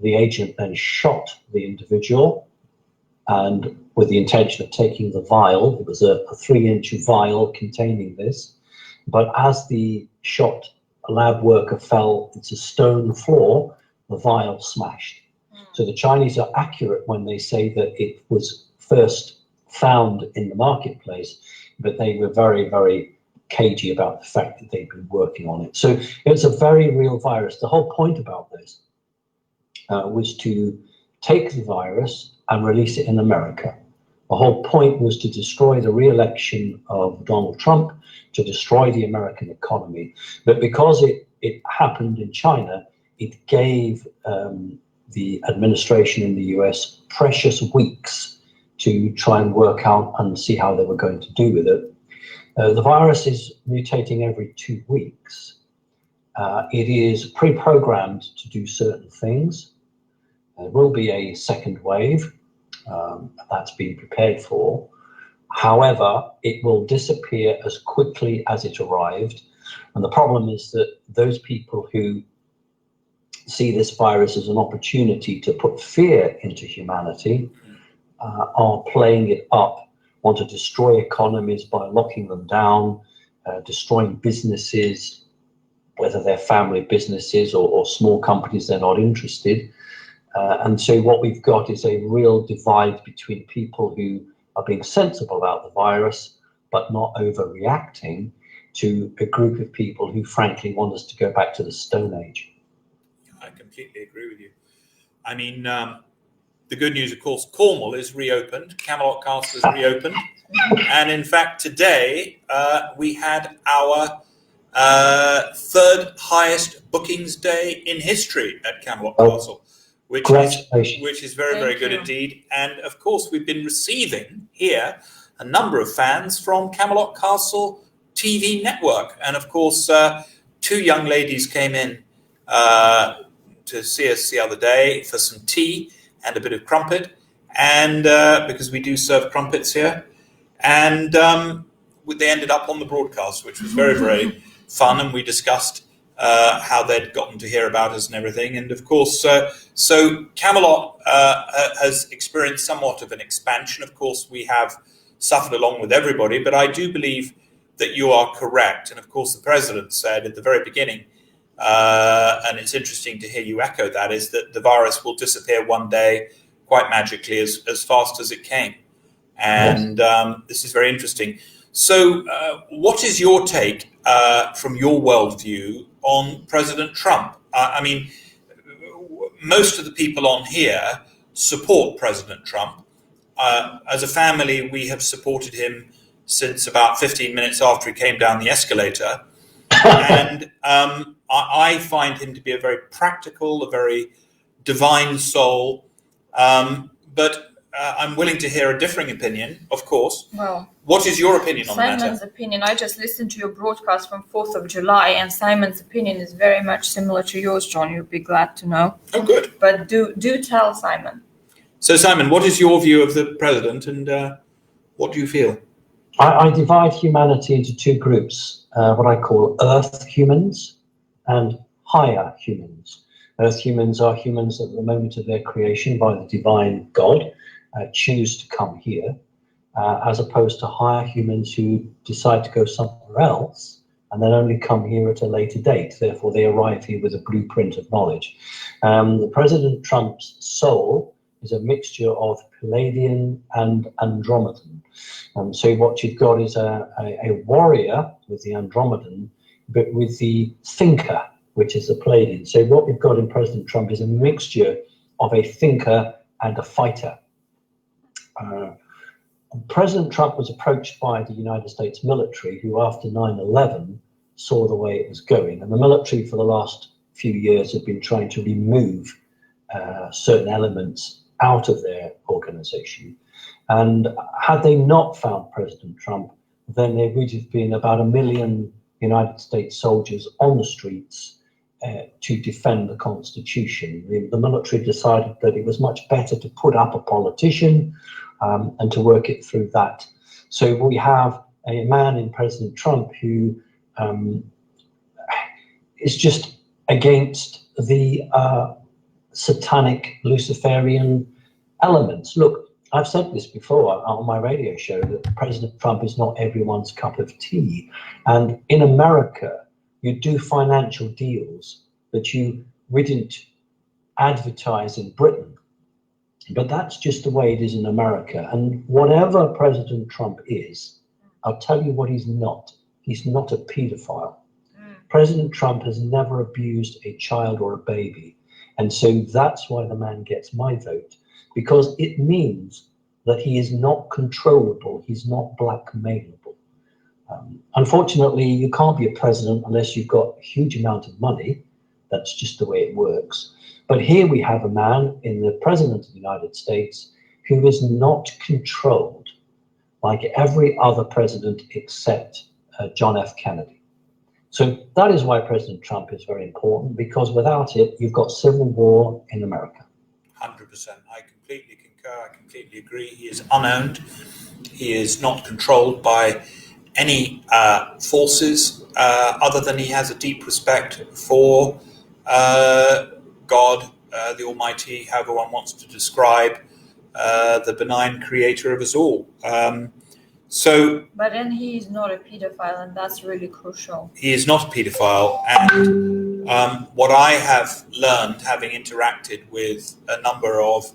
The agent then shot the individual, and with the intention of taking the vial. It was a 3-inch vial containing this. But as the shot lab worker fell into stone floor, the vial smashed. So the Chinese are accurate when they say that it was first found in the marketplace, but they were very, very cagey about the fact that they'd been working on it. So it was a very real virus. The whole point about this was to take the virus and release it in America. The whole point was to destroy the re-election of Donald Trump, to destroy the American economy. But because it happened in China, it gave the administration in the US precious weeks to try and work out and see how they were going to do with it. The virus is mutating every 2 weeks. It is pre-programmed to do certain things. There will be a second wave. That's being prepared for. However, it will disappear as quickly as it arrived. And the problem is that those people who see this virus as an opportunity to put fear into humanity are playing it up, want to destroy economies by locking them down, destroying businesses, whether they're family businesses or small companies, they're not interested. And so what we've got is a real divide between people who are being sensible about the virus, but not overreacting, to a group of people who frankly want us to go back to the Stone Age. I completely agree with you. I mean, the good news, of course, Cornwall is reopened. Camelot Castle is reopened. And in fact, today we had our third highest bookings day in history at Camelot Castle. Which is very, very good indeed. And of course, we've been receiving here a number of fans from Camelot Castle TV network. And of course, 2 young ladies came in to see us the other day for some tea and a bit of crumpet. And because we do serve crumpets here. And they ended up on the broadcast, which was very, very fun. And we discussed how they'd gotten to hear about us and everything. And of course, so Camelot has experienced somewhat of an expansion. Of course, we have suffered along with everybody, but I do believe that you are correct. And of course, the president said at the very beginning, and it's interesting to hear you echo that, is that the virus will disappear one day quite magically as fast as it came. And this is very interesting. So what is your take from your worldview on President Trump? I mean, most of the people on here support President Trump. As a family, we have supported him since about 15 minutes after he came down the escalator. And I find him to be a very practical, a very divine soul. But I'm willing to hear a differing opinion, of course. Well, what is your opinion on the matter? Simon's opinion, I just listened to your broadcast from 4th of July, and Simon's opinion is very much similar to yours, John. You'll be glad to know. Oh, good. But do tell Simon. So, Simon, what is your view of the president, and what do you feel? I divide humanity into 2 groups, what I call Earth humans and higher humans. Earth humans are humans at the moment of their creation by the divine God, choose to come here, as opposed to higher humans who decide to go somewhere else and then only come here at a later date. Therefore, they arrive here with a blueprint of knowledge. The President Trump's soul is a mixture of Palladian and Andromedan. So what you've got is a warrior with the Andromedan, but with the thinker, which is the Palladian. So what we've got in President Trump is a mixture of a thinker and a fighter. President Trump was approached by the United States military, who after 9/11 saw the way it was going. And the military for the last few years have been trying to remove certain elements out of their organization. And had they not found President Trump, then there would have been about 1 million United States soldiers on the streets to defend the Constitution. The military decided that it was much better to put up a politician and to work it through that. So we have a man in President Trump who is just against the satanic Luciferian elements. Look, I've said this before on my radio show that President Trump is not everyone's cup of tea. And in America, you do financial deals that we didn't advertise in Britain. But that's just the way it is in America. And whatever President Trump is, I'll tell you what he's not. He's not a pedophile. President Trump has never abused a child or a baby. And so that's why the man gets my vote, because it means that he is not controllable. He's not blackmailable. Unfortunately, you can't be a president unless you've got a huge amount of money. That's just the way it works. But here we have a man in the President of the United States who is not controlled like every other president except John F. Kennedy. So that is why President Trump is very important, because without it, you've got civil war in America. 100%. I completely concur. I completely agree. He is unowned. He is not controlled by any forces other than he has a deep respect for God, the Almighty, however one wants to describe the benign creator of us all. But then he is not a pedophile, and that's really crucial. He is not a pedophile, and what I have learned, having interacted with a number of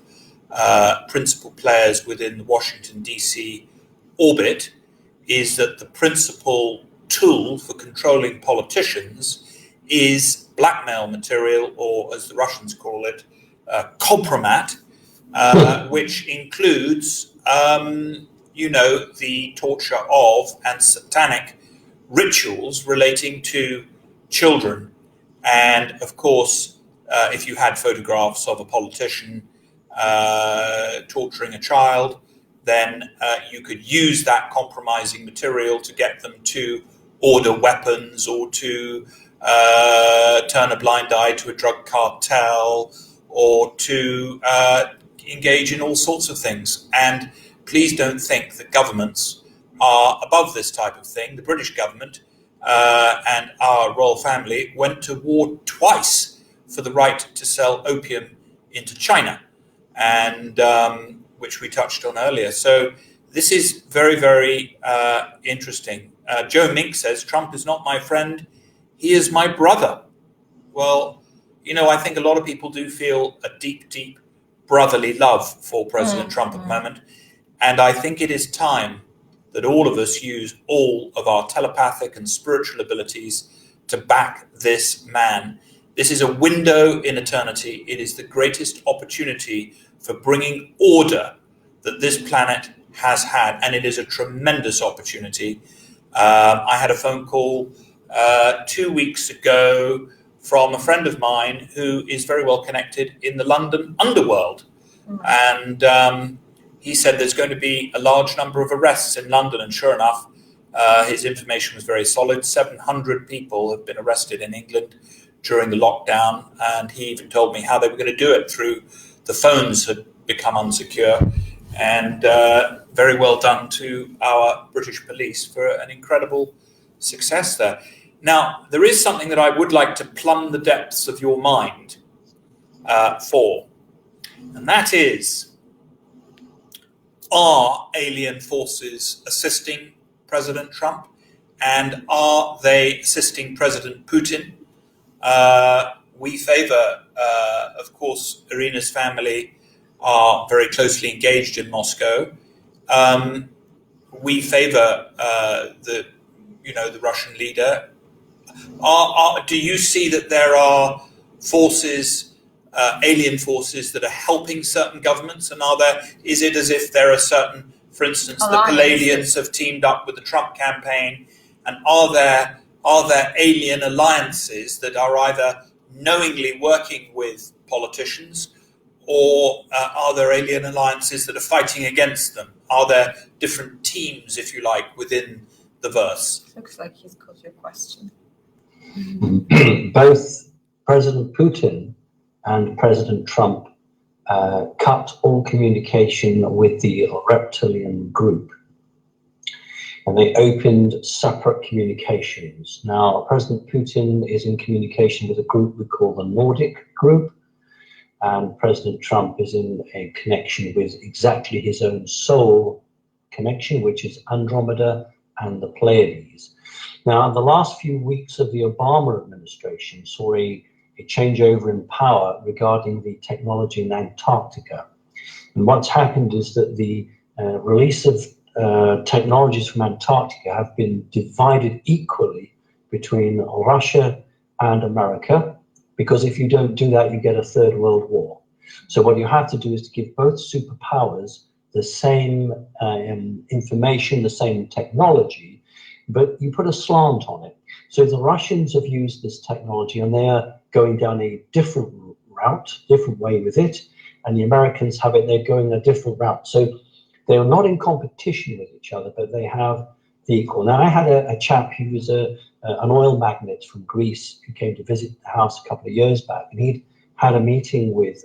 principal players within the Washington, D.C. orbit, is that the principal tool for controlling politicians is blackmail material, or as the Russians call it, kompromat, which includes the torture of and satanic rituals relating to children. And of course, if you had photographs of a politician torturing a child, then you could use that compromising material to get them to order weapons or to turn a blind eye to a drug cartel or to engage in all sorts of things. And please don't think that governments are above this type of thing. The British government and our royal family went to war twice for the right to sell opium into China, and which we touched on earlier. So this is very, very interesting. Joe Mink says, Trump is not my friend, he is my brother. Well, I think a lot of people do feel a deep, deep brotherly love for President Trump at the moment. And I think it is time that all of us use all of our telepathic and spiritual abilities to back this man. This is a window in eternity. It is the greatest opportunity for bringing order that this planet has had. And it is a tremendous opportunity. I had a phone call 2 weeks ago from a friend of mine who is very well connected in the London underworld. And he said there's going to be a large number of arrests in London. And sure enough, his information was very solid. 700 people have been arrested in England during the lockdown. And he even told me how they were going to do it through the phones had become unsecure. And very well done to our British police for an incredible success there. Now, there is something that I would like to plumb the depths of your mind for. And that is, are alien forces assisting President Trump? And are they assisting President Putin? We favor, of course, Irina's family are very closely engaged in Moscow. We favor the Russian leader. Do you see that there are forces, alien forces, that are helping certain governments? And is it as if there are certain, for instance, the Palladians have teamed up with the Trump campaign? And are there alien alliances that are either knowingly working with politicians, or are there alien alliances that are fighting against them? Are there different teams, if you like, within the verse? Looks like he's got your question. Both President Putin and President Trump cut all communication with the reptilian group, and they opened separate communications. Now, President Putin is in communication with a group we call the Nordic Group, and President Trump is in a connection with exactly his own soul connection, which is Andromeda and the Pleiades. Now, the last few weeks of the Obama administration saw a changeover in power regarding the technology in Antarctica. And what's happened is that the release of technologies from Antarctica have been divided equally between Russia and America, because if you don't do that, you get a third world war. So what you have to do is to give both superpowers the same information, the same technology, but you put a slant on it. So the Russians have used this technology and they are going down a different route, different way with it, and the Americans have it, they're going a different route. So they are not in competition with each other, but they have the equal. Now, I had a chap who was an oil magnate from Greece who came to visit the house a couple of years back, and he'd had a meeting with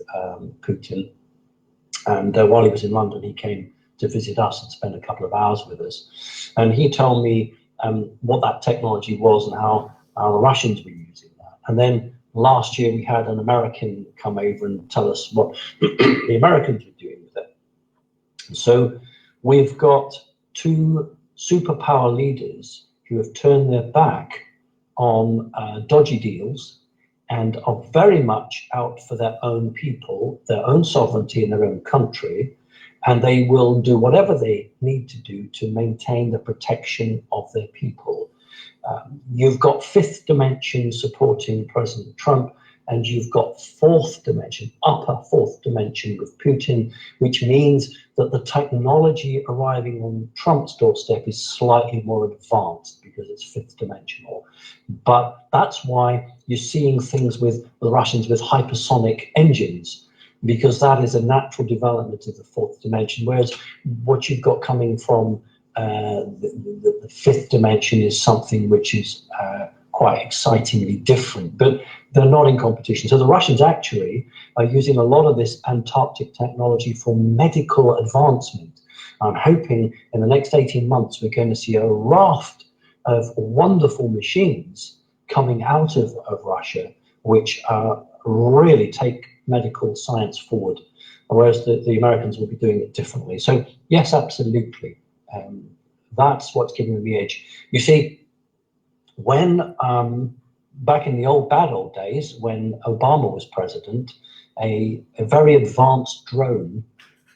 Putin, and while he was in London, he came to visit us and spend a couple of hours with us. And he told me what that technology was and how the Russians were using that. And then last year we had an American come over and tell us what the Americans were doing with it. So we've got two superpower leaders who have turned their back on dodgy deals and are very much out for their own people, their own sovereignty in their own country, and they will do whatever they need to do to maintain the protection of their people. You've got fifth dimension supporting President Trump, and you've got fourth dimension, upper fourth dimension with Putin, which means that the technology arriving on Trump's doorstep is slightly more advanced because it's fifth dimensional. But that's why you're seeing things with the Russians with hypersonic engines, because that is a natural development of the fourth dimension, whereas what you've got coming from the fifth dimension is something which is quite excitingly different, but they're not in competition. So the Russians actually are using a lot of this Antarctic technology for medical advancement. I'm hoping in the next 18 months we're going to see a raft of wonderful machines coming out of Russia, which really take medical science forward, whereas the Americans will be doing it differently. So yes, absolutely. That's what's giving them the edge. You see, when back in the bad old days, when Obama was president, a very advanced drone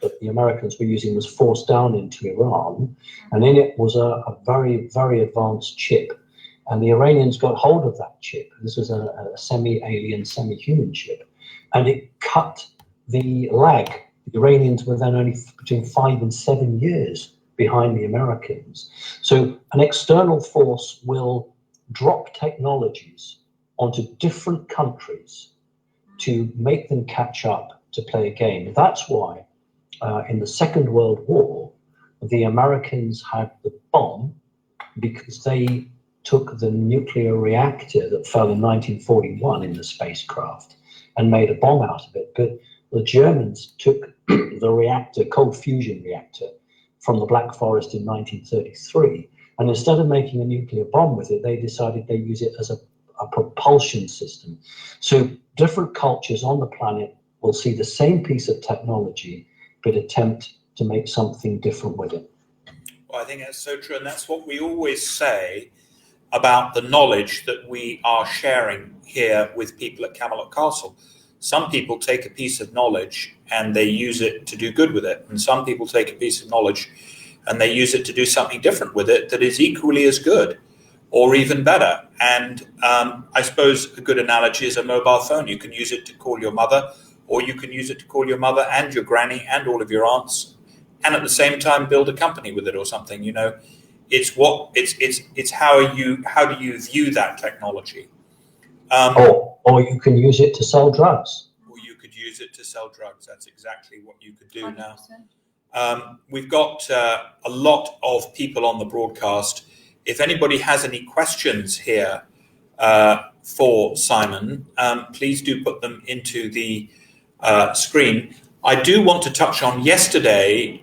that the Americans were using was forced down into Iran, and in it was a very, very advanced chip. And the Iranians got hold of that chip. This was a semi-alien, semi-human chip, and it cut the lag. The Iranians were then only between 5 and 7 years behind the Americans. So an external force will drop technologies onto different countries to make them catch up to play a game. That's why in the Second World War, the Americans had the bomb, because they took the nuclear reactor that fell in 1941 in the spacecraft and made a bomb out of it. But the Germans took the reactor, cold fusion reactor, from the Black Forest in 1933. And instead of making a nuclear bomb with it, they decided they'd use it as a propulsion system. So different cultures on the planet will see the same piece of technology, but attempt to make something different with it. Well, I think that's so true. And that's what we always say about the knowledge that we are sharing here with people at Camelot Castle. Some people take a piece of knowledge and they use it to do good with it. And some people take a piece of knowledge and they use it to do something different with it that is equally as good or even better. And I suppose a good analogy is a mobile phone. You can use it to call your mother, or you can use it to call your mother and your granny and all of your aunts, and at the same time build a company with it or something. You know, it's how do you view that technology? Or you can use it to sell drugs. Or you could use it to sell drugs. That's exactly what you could do 100%. now. We've got a lot of people on the broadcast. If anybody has any questions here for Simon, please do put them into the screen. I do want to touch on yesterday,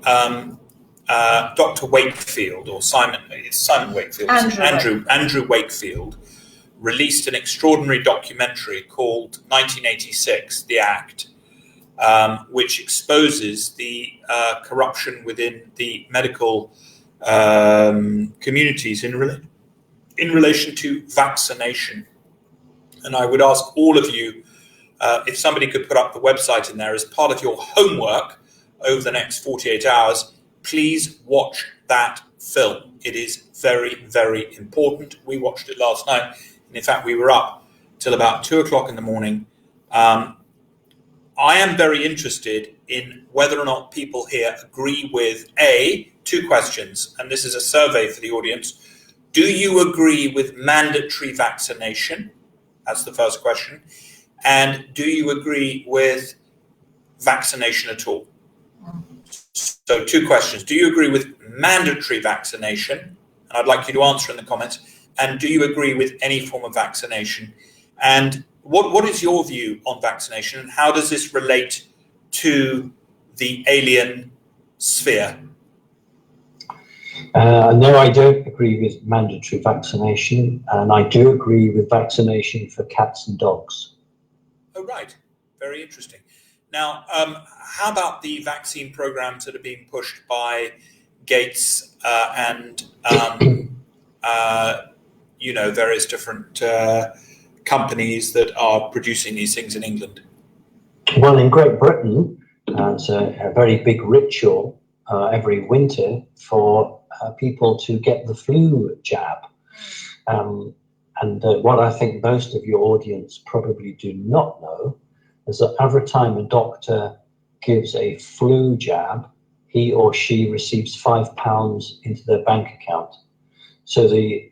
Dr. Wakefield, or Simon Wakefield, Andrew Wakefield, released an extraordinary documentary called 1986, The Act, which exposes the corruption within the medical communities in relation to vaccination. And I would ask all of you, if somebody could put up the website in there as part of your homework over the next 48 hours, please watch that film. It is very, very important. We watched it last night. And in fact, we were up till about 2 o'clock in the morning. I am very interested in whether or not people here agree with two questions, and this is a survey for the audience. Do you agree with mandatory vaccination? That's the first question. And do you agree with vaccination at all? So 2 questions. Do you agree with mandatory vaccination? And I'd like you to answer in the comments. And do you agree with any form of vaccination? And what is your view on vaccination, and how does this relate to the alien sphere? No, I don't agree with mandatory vaccination, and I do agree with vaccination for cats and dogs. Oh, right. Very interesting. Now, how about the vaccine programs that are being pushed by Gates and various different companies that are producing these things in England? Well, in Great Britain, it's a very big ritual every winter for people to get the flu jab. And what I think most of your audience probably do not know is that every time a doctor gives a flu jab, he or she receives £5 into their bank account. So the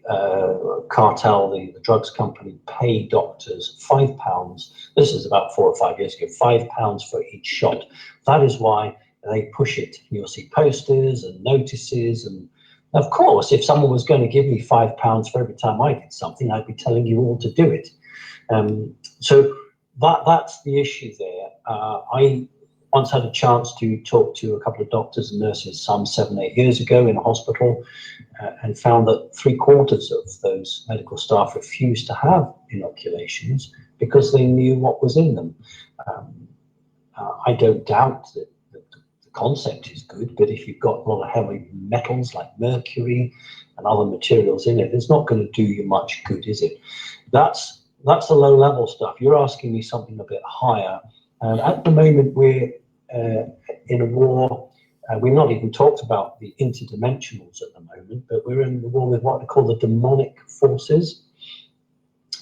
cartel, the drugs company, pay doctors £5. This is about 4 or 5 years ago, £5 for each shot. That is why they push it. You'll see posters and notices. And of course, if someone was going to give me £5 for every time I did something, I'd be telling you all to do it. So that's the issue there. I once had a chance to talk to a couple of doctors and nurses some 7 or 8 years ago in a hospital, and found that 3/4 of those medical staff refused to have inoculations because they knew what was in them. I don't doubt that the concept is good, but if you've got a lot of heavy metals like mercury and other materials in it, it's not going to do you much good, is it? That's the low level stuff. You're asking me something a bit higher. And at the moment, we're in a war. We've not even talked about the interdimensionals at the moment, but we're in the war with what they call the demonic forces.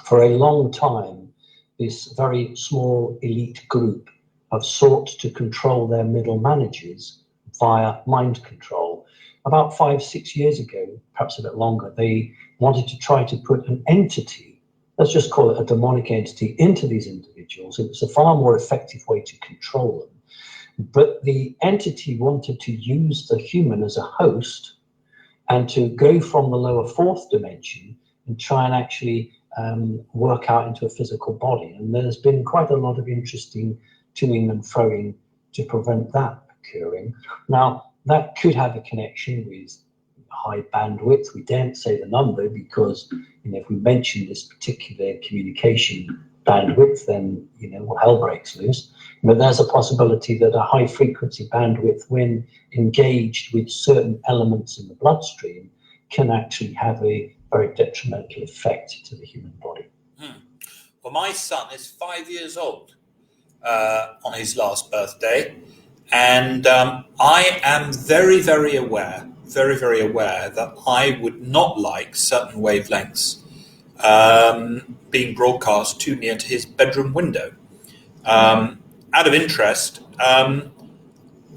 For a long time, this very small elite group have sought to control their middle managers via mind control. About 5 or 6 years ago, perhaps a bit longer, they wanted to try to put an entity, let's just call it a demonic entity, into these individuals. It was a far more effective way to control them. But the entity wanted to use the human as a host and to go from the lower 4th dimension and try and actually work out into a physical body. And there's been quite a lot of interesting toing and froing to prevent that occurring. Now, that could have a connection with high bandwidth. We daren't say the number because, if we mention this particular communication bandwidth, then, hell breaks loose. But there's a possibility that a high frequency bandwidth, when engaged with certain elements in the bloodstream, can actually have a very detrimental effect to the human body. Well, my son is 5 years old on his last birthday, and I am very, very aware that I would not like certain wavelengths being broadcast too near to his bedroom window. Out of interest,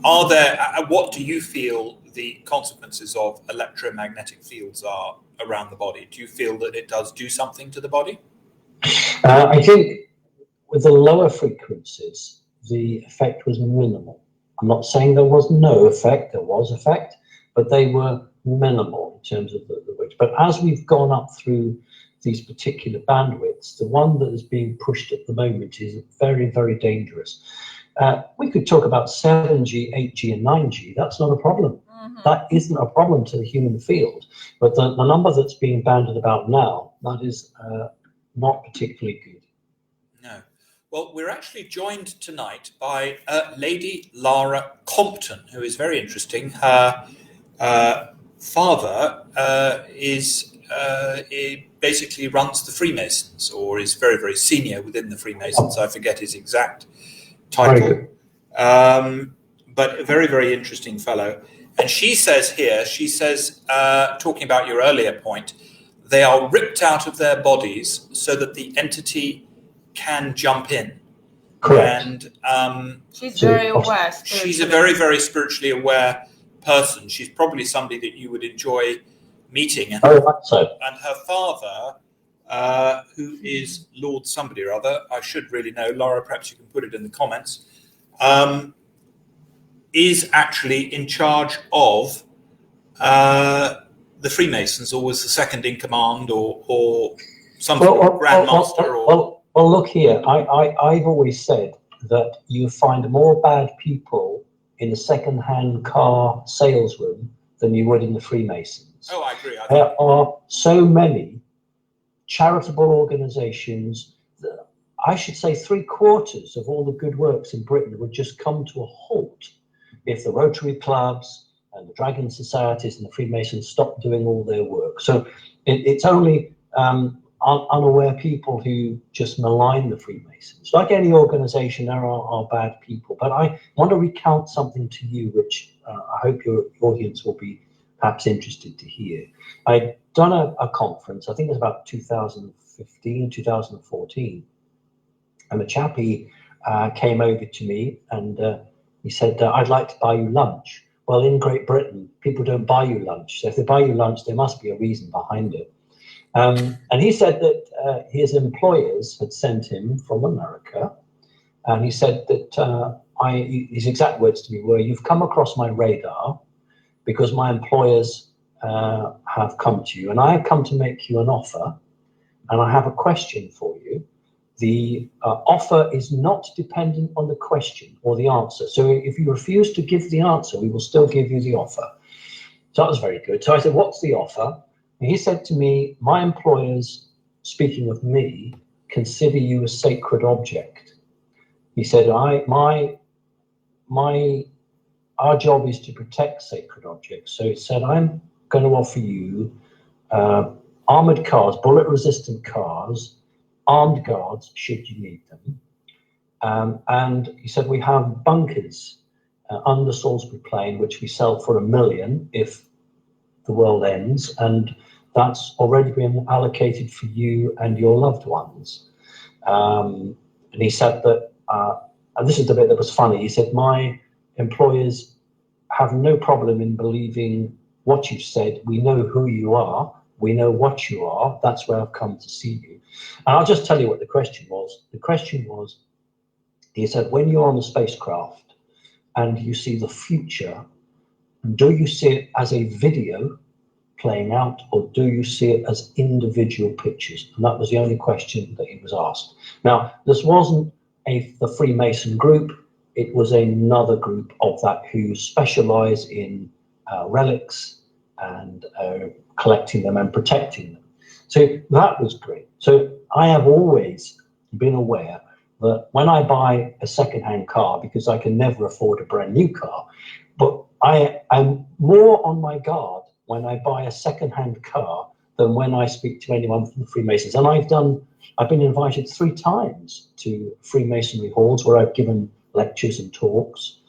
what do you feel the consequences of electromagnetic fields are around the body? Do you feel that it does do something to the body? I think with the lower frequencies, the effect was minimal. I'm not saying there was no effect, there was effect, but they were minimal in terms of the weight. But as we've gone up through these particular bandwidths. The one that is being pushed at the moment is very, very dangerous. We could talk about 7G, 8G, and 9G. That's not a problem. That isn't a problem to the human field. But the number that's being bandied about now, that is not particularly good. No. Well, we're actually joined tonight by Lady Lara Compton, who is very interesting. Her father he basically runs the Freemasons, or is very, very senior within the Freemasons. I forget his exact title. But a very, very interesting fellow. And she says here, talking about your earlier point, they are ripped out of their bodies so that the entity can jump in. Correct. And she's very aware. She's a very, very spiritually aware person. She's probably somebody that you would enjoy meeting. And, and her father, who is Lord somebody or other, I should really know. Laura, perhaps you can put it in the comments. Is actually in charge of the Freemasons, or was the second in command, or some sort of Grand Master. Well, look here. I've always said that you find more bad people in a second-hand car sales room than you would in the Freemasons. Oh, I agree. There are so many charitable organisations that, I should say, 3/4 of all the good works in Britain would just come to a halt if the Rotary clubs and the Dragon Societies and the Freemasons stopped doing all their work. So it's only unaware people who just malign the Freemasons. Like any organisation, there are bad people. But I want to recount something to you, which I hope your audience will be perhaps interested to hear. I'd done a conference, I think it was about 2015, 2014, and a chappie came over to me and he said, I'd like to buy you lunch. Well, in Great Britain, people don't buy you lunch. So if they buy you lunch, there must be a reason behind it. And he said that his employers had sent him from America. And he said that his exact words to me were, "You've come across my radar because my employers have come to you. And I have come to make you an offer. And I have a question for you. The offer is not dependent on the question or the answer. So if you refuse to give the answer, we will still give you the offer." So that was very good. So I said, "What's the offer?" And he said to me, "My employers, speaking of me, consider you a sacred object." He said, our job is to protect sacred objects. So he said, "I'm going to offer you armored cars, bullet-resistant cars, armed guards, should you need them." And he said, "We have bunkers under Salisbury Plain, which we sell for $1 million if the world ends. And that's already been allocated for you and your loved ones." And he said that, and this is the bit that was funny, he said, "My employers have no problem in believing what you've said. We know who you are. We know what you are. That's where I've come to see you." And I'll just tell you what the question was. The question was, he said, when you're on the spacecraft and you see the future, do you see it as a video playing out, or do you see it as individual pictures? And that was the only question that he was asked. Now, this wasn't the Freemason group. It was another group of that who specialize in relics and collecting them and protecting them. So that was great. So I have always been aware that when I buy a second-hand car, because I can never afford a brand new car, but I'm more on my guard when I buy a second-hand car than when I speak to anyone from the Freemasons. And I've been invited 3 times to Freemasonry halls where I've given lectures and talks,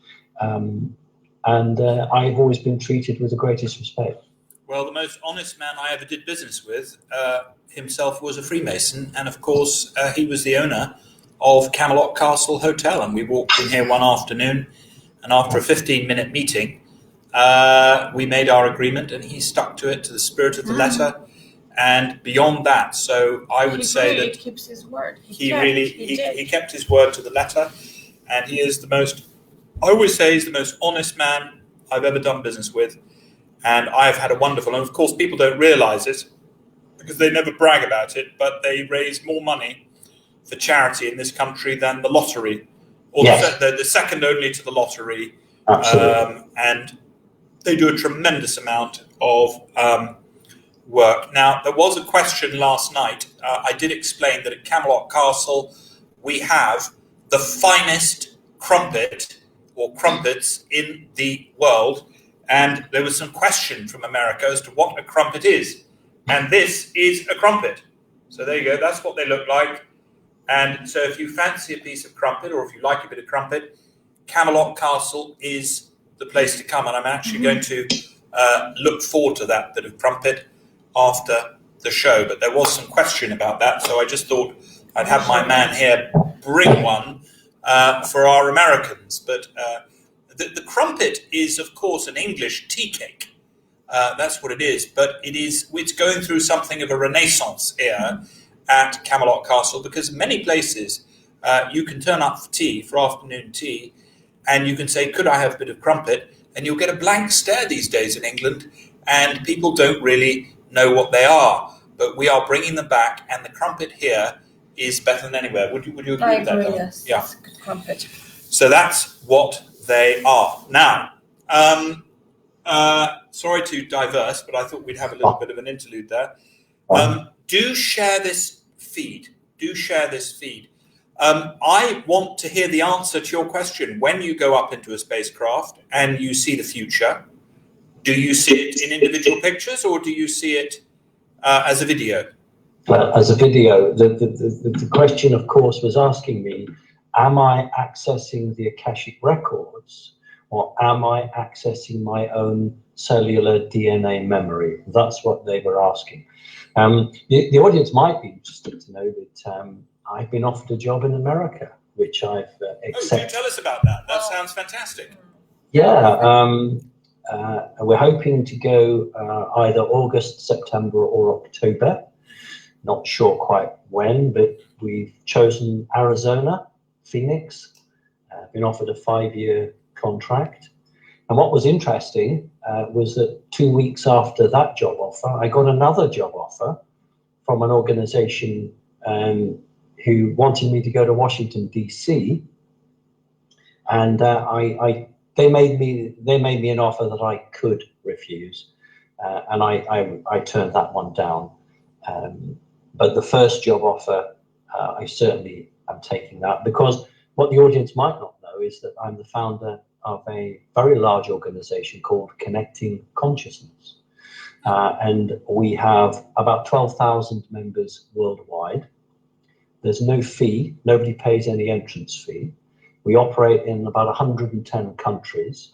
and I've always been treated with the greatest respect. Well, the most honest man I ever did business with himself was a Freemason, and of course he was the owner of Camelot Castle Hotel, and we walked in here one afternoon, and after a 15-minute meeting we made our agreement, and he stuck to it, to the spirit of the letter, and beyond that. So I would say that he keeps his word. He kept his word to the letter, and he is the most, I always say, he's the most honest man I've ever done business with. And I've had a wonderful, and of course people don't realize it, because they never brag about it, but they raise more money for charity in this country than the lottery, or Yes. the second only to the lottery. Absolutely. And they do a tremendous amount of work. Now, there was a question last night. I did explain that at Camelot Castle, we have the finest crumpet or crumpets in the world. And there was some question from America as to what a crumpet is. And this is a crumpet. So there you go. That's what they look like. And so if you fancy a piece of crumpet, or if you like a bit of crumpet, Camelot Castle is the place to come. And I'm actually going to look forward to that bit of crumpet after the show. But there was some question about that. So I just thought I'd have my man here bring one for our Americans. But the crumpet is, of course, an English tea cake. That's what it is. But it's going through something of a renaissance here at Camelot Castle, because many places you can turn up for tea, for afternoon tea, and you can say, could I have a bit of crumpet? And you'll get a blank stare these days in England, and people don't really know what they are. But we are bringing them back, and the crumpet here is better than anywhere. Would you agree with that? I agree, yes. Yeah. That's a good crumpet. So that's what they are. Now, sorry to diverse, but I thought we'd have a little bit of an interlude there. Do share this feed. Do share this feed. I want to hear the answer to your question. When you go up into a spacecraft and you see the future, do you see it in individual pictures, or do you see it as a video? As a video. The question, of course, was asking me, am I accessing the Akashic records, or am I accessing my own cellular DNA memory? That's what they were asking. The audience might be interested to know that I've been offered a job in America, which I've accepted. Oh, do tell us about that. That sounds fantastic. Yeah, we're hoping to go either August, September, or October. Not sure quite when, but we've chosen Arizona, Phoenix. Been offered a 5-year contract. And what was interesting was that 2 weeks after that job offer, I got another job offer from an organization who wanted me to go to Washington, D.C. And they made me an offer that I could refuse. And I turned that one down. But the first job offer, I certainly am taking that, because what the audience might not know is that I'm the founder of a very large organization called Connecting Consciousness. And we have about 12,000 members worldwide. There's no fee. Nobody pays any entrance fee. We operate in about 110 countries.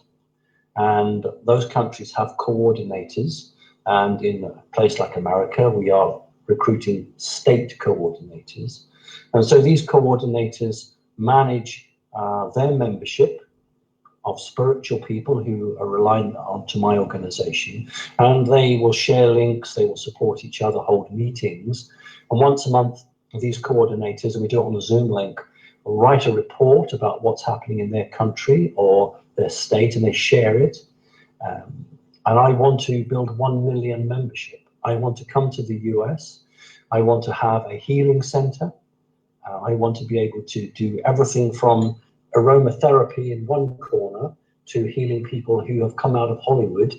And those countries have coordinators. And in a place like America, we are recruiting state coordinators. And so these coordinators manage their membership of spiritual people who are relying onto my organization, and they will share links, they will support each other, hold meetings, and once a month these coordinators, and we do it on a Zoom link, will write a report about what's happening in their country or their state, and they share it. And I want to build 1 million membership. I want to come to the US. I want to have a healing center. I want to be able to do everything from aromatherapy in one corner to healing people who have come out of Hollywood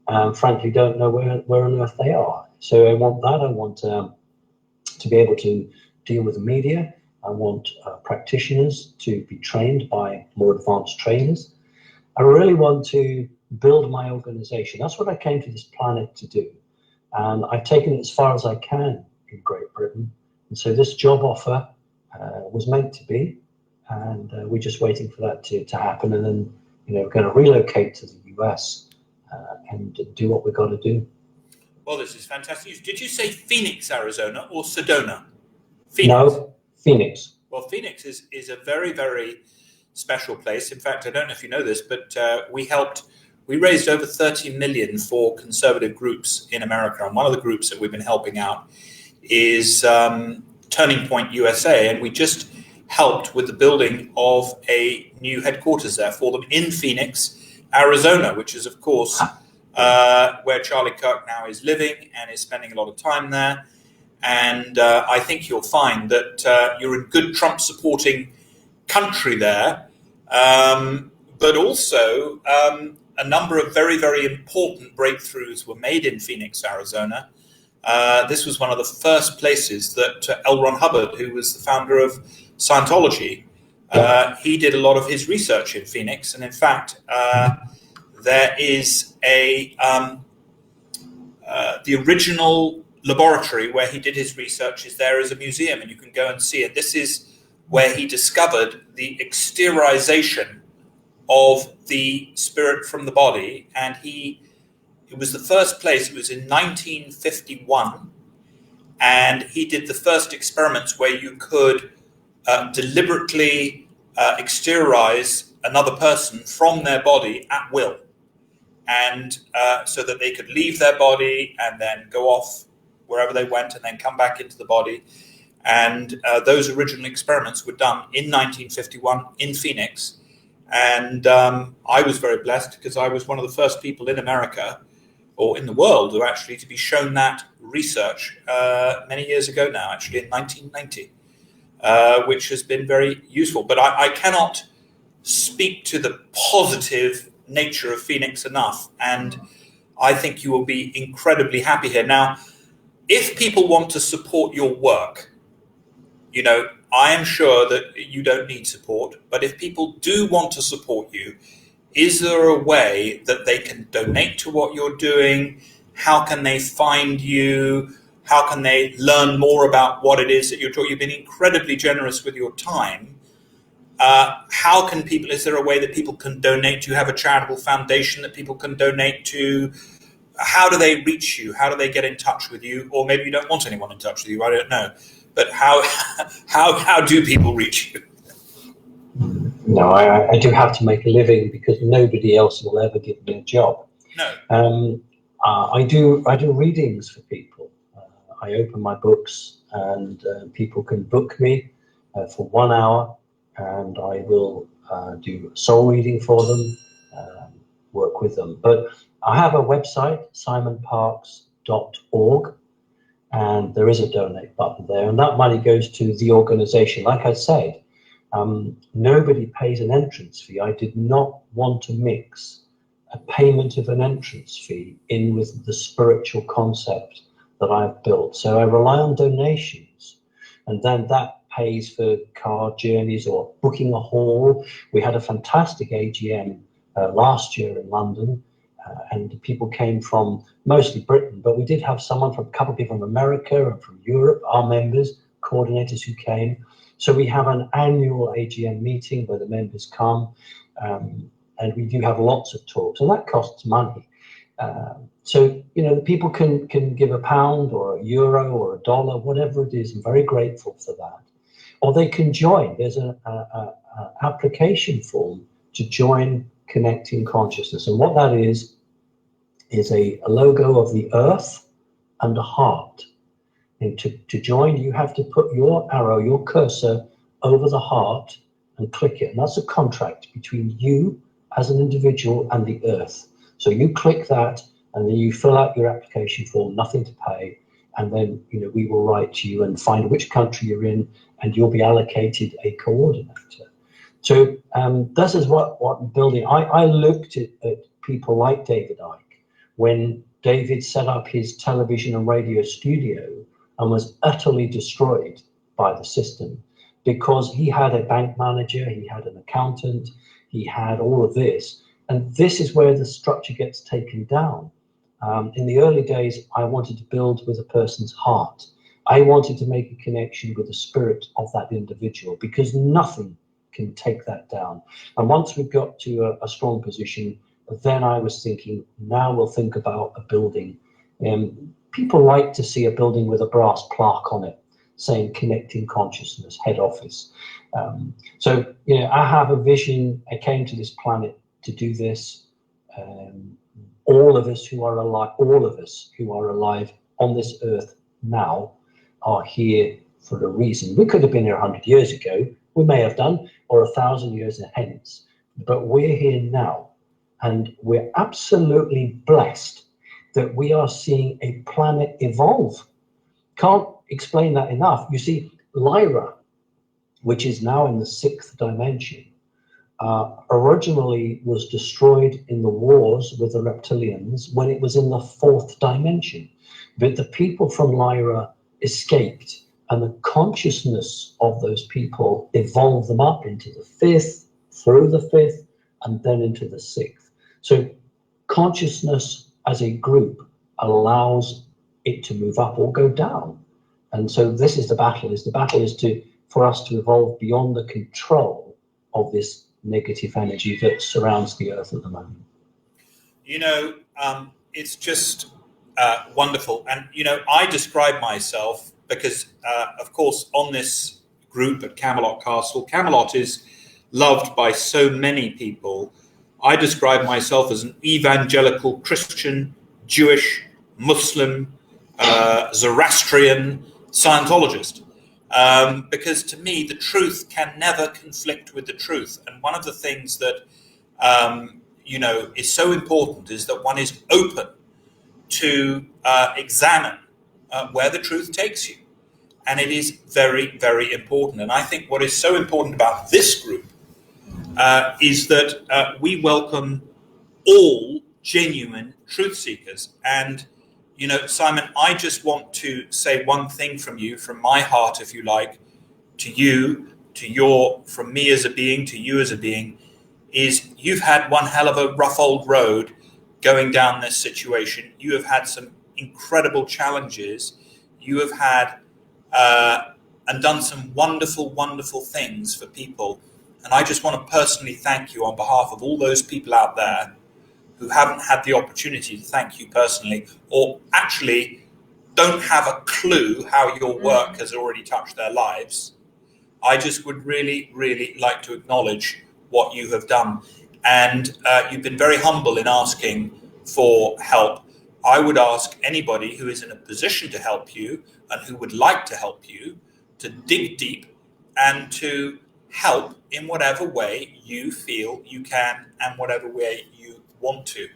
and frankly don't know where on earth they are. So I want that. I want to be able to deal with the media. I want practitioners to be trained by more advanced trainers. I really want to build my organization. That's what I came to this planet to do. And I've taken it as far as I can in Great Britain. And so this job offer was meant to be. And we're just waiting for that to happen. And then, we're going to relocate to the US and do what we've got to do. Well, this is fantastic. Did you say Phoenix, Arizona, or Sedona? Phoenix. No, Phoenix. Well, Phoenix is a very, very special place. In fact, I don't know if you know this, but we raised over 30 million for conservative groups in America. And one of the groups that we've been helping out is Turning Point USA. And we just helped with the building of a new headquarters there for them in Phoenix, Arizona, which is, of course, where Charlie Kirk now is living and is spending a lot of time there. And I think you'll find that you're in good Trump-supporting country there, but also a number of very, very important breakthroughs were made in Phoenix, Arizona. This was one of the first places that L. Ron Hubbard, who was the founder of Scientology, he did a lot of his research in Phoenix. And in fact, there is the original laboratory where he did his research is there as a museum, and you can go and see it. This is where he discovered the exteriorization of the spirit from the body, and it was the first place. It was in 1951, and he did the first experiments where you could deliberately exteriorize another person from their body at will, and so that they could leave their body and then go off wherever they went and then come back into the body. And those original experiments were done in 1951 in Phoenix. And I was very blessed because I was one of the first people in America or in the world who actually to be shown that research many years ago now, actually in 1990, which has been very useful. But I cannot speak to the positive nature of Phoenix enough. And I think you will be incredibly happy here. Now, if people want to support your work, you know, I am sure that you don't need support, but if people do want to support you, is there a way that they can donate to what you're doing? How can they find you? How can they learn more about what it is that you're doing? You've been incredibly generous with your time. How can people, is there a way that people can donate? Do you have a charitable foundation that people can donate to? How do they reach you? How do they get in touch with you? Or maybe you don't want anyone in touch with you, I don't know. But how do people reach you? No, I do have to make a living because nobody else will ever give me a job. No. I do readings for people. I open my books and people can book me for 1 hour, and I will do soul reading for them, work with them. But I have a website, simonparks.org. And there is a donate button there, and that money goes to the organization. Like I said, nobody pays an entrance fee. I did not want to mix a payment of an entrance fee in with the spiritual concept that I've built. So I rely on donations, and then that pays for car journeys or booking a hall. We had a fantastic AGM last year in London. And people came from mostly Britain, but we did have a couple of people from America and from Europe, our members, coordinators who came. So we have an annual AGM meeting where the members come, and we do have lots of talks, and that costs money. So, you know, people can give £1 or €1 or $1, whatever it is. I'm very grateful for that. Or they can join. There's an application form to join Connecting Consciousness, and what that is a logo of the earth and a heart. And to join, you have to put your arrow, your cursor over the heart and click it, and that's a contract between you as an individual and the earth. So you click that, and then you fill out your application form, nothing to pay, and then, you know, we will write to you and find which country you're in, and you'll be allocated a coordinator. So this is what I'm building. I looked at people like David Icke when David set up his television and radio studio and was utterly destroyed by the system because he had a bank manager, he had an accountant, he had all of this. And this is where the structure gets taken down. In the early days, I wanted to build with a person's heart. I wanted to make a connection with the spirit of that individual because nothing can take that down. And once we got to a strong position, then I was thinking, now we'll think about a building. People like to see a building with a brass plaque on it saying Connecting Consciousness, head office. So, you know, I have a vision. I came to this planet to do this. All of us who are alive on this earth now are here for a reason. We could have been here 100 years ago. We may have done, or 1,000 years hence, but we're here now. And we're absolutely blessed that we are seeing a planet evolve. Can't explain that enough. You see, Lyra, which is now in the 6th dimension, originally was destroyed in the wars with the reptilians when it was in the 4th dimension. But the people from Lyra escaped, and the consciousness of those people evolved them up into the 5th, through the 5th, and then into the 6th. So consciousness as a group allows it to move up or go down. And so this is the battle. The battle is for us to evolve beyond the control of this negative energy that surrounds the earth at the moment. You know, it's just wonderful. And, you know, I describe myself because, of course, on this group at Camelot Castle, Camelot is loved by so many people. I describe myself as an evangelical Christian, Jewish, Muslim, Zoroastrian Scientologist. Because to me, the truth can never conflict with the truth. And one of the things that, you know, is so important is that one is open to examine where the truth takes you. And it is very, very important. And I think what is so important about this group is that we welcome all genuine truth seekers. And you know, Simon, I just want to say one thing from you, from my heart, if you like, to you, from me as a being, to you as a being, is you've had one hell of a rough old road going down this situation. You have had some incredible challenges. You have had and done some wonderful, wonderful things for people. And I just want to personally thank you on behalf of all those people out there who haven't had the opportunity to thank you personally, or actually don't have a clue how your work has already touched their lives. I just would really, really like to acknowledge what you have done. And you've been very humble in asking for help. I would ask anybody who is in a position to help you and who would like to help you to dig deep and to help in whatever way you feel you can and whatever way you want to,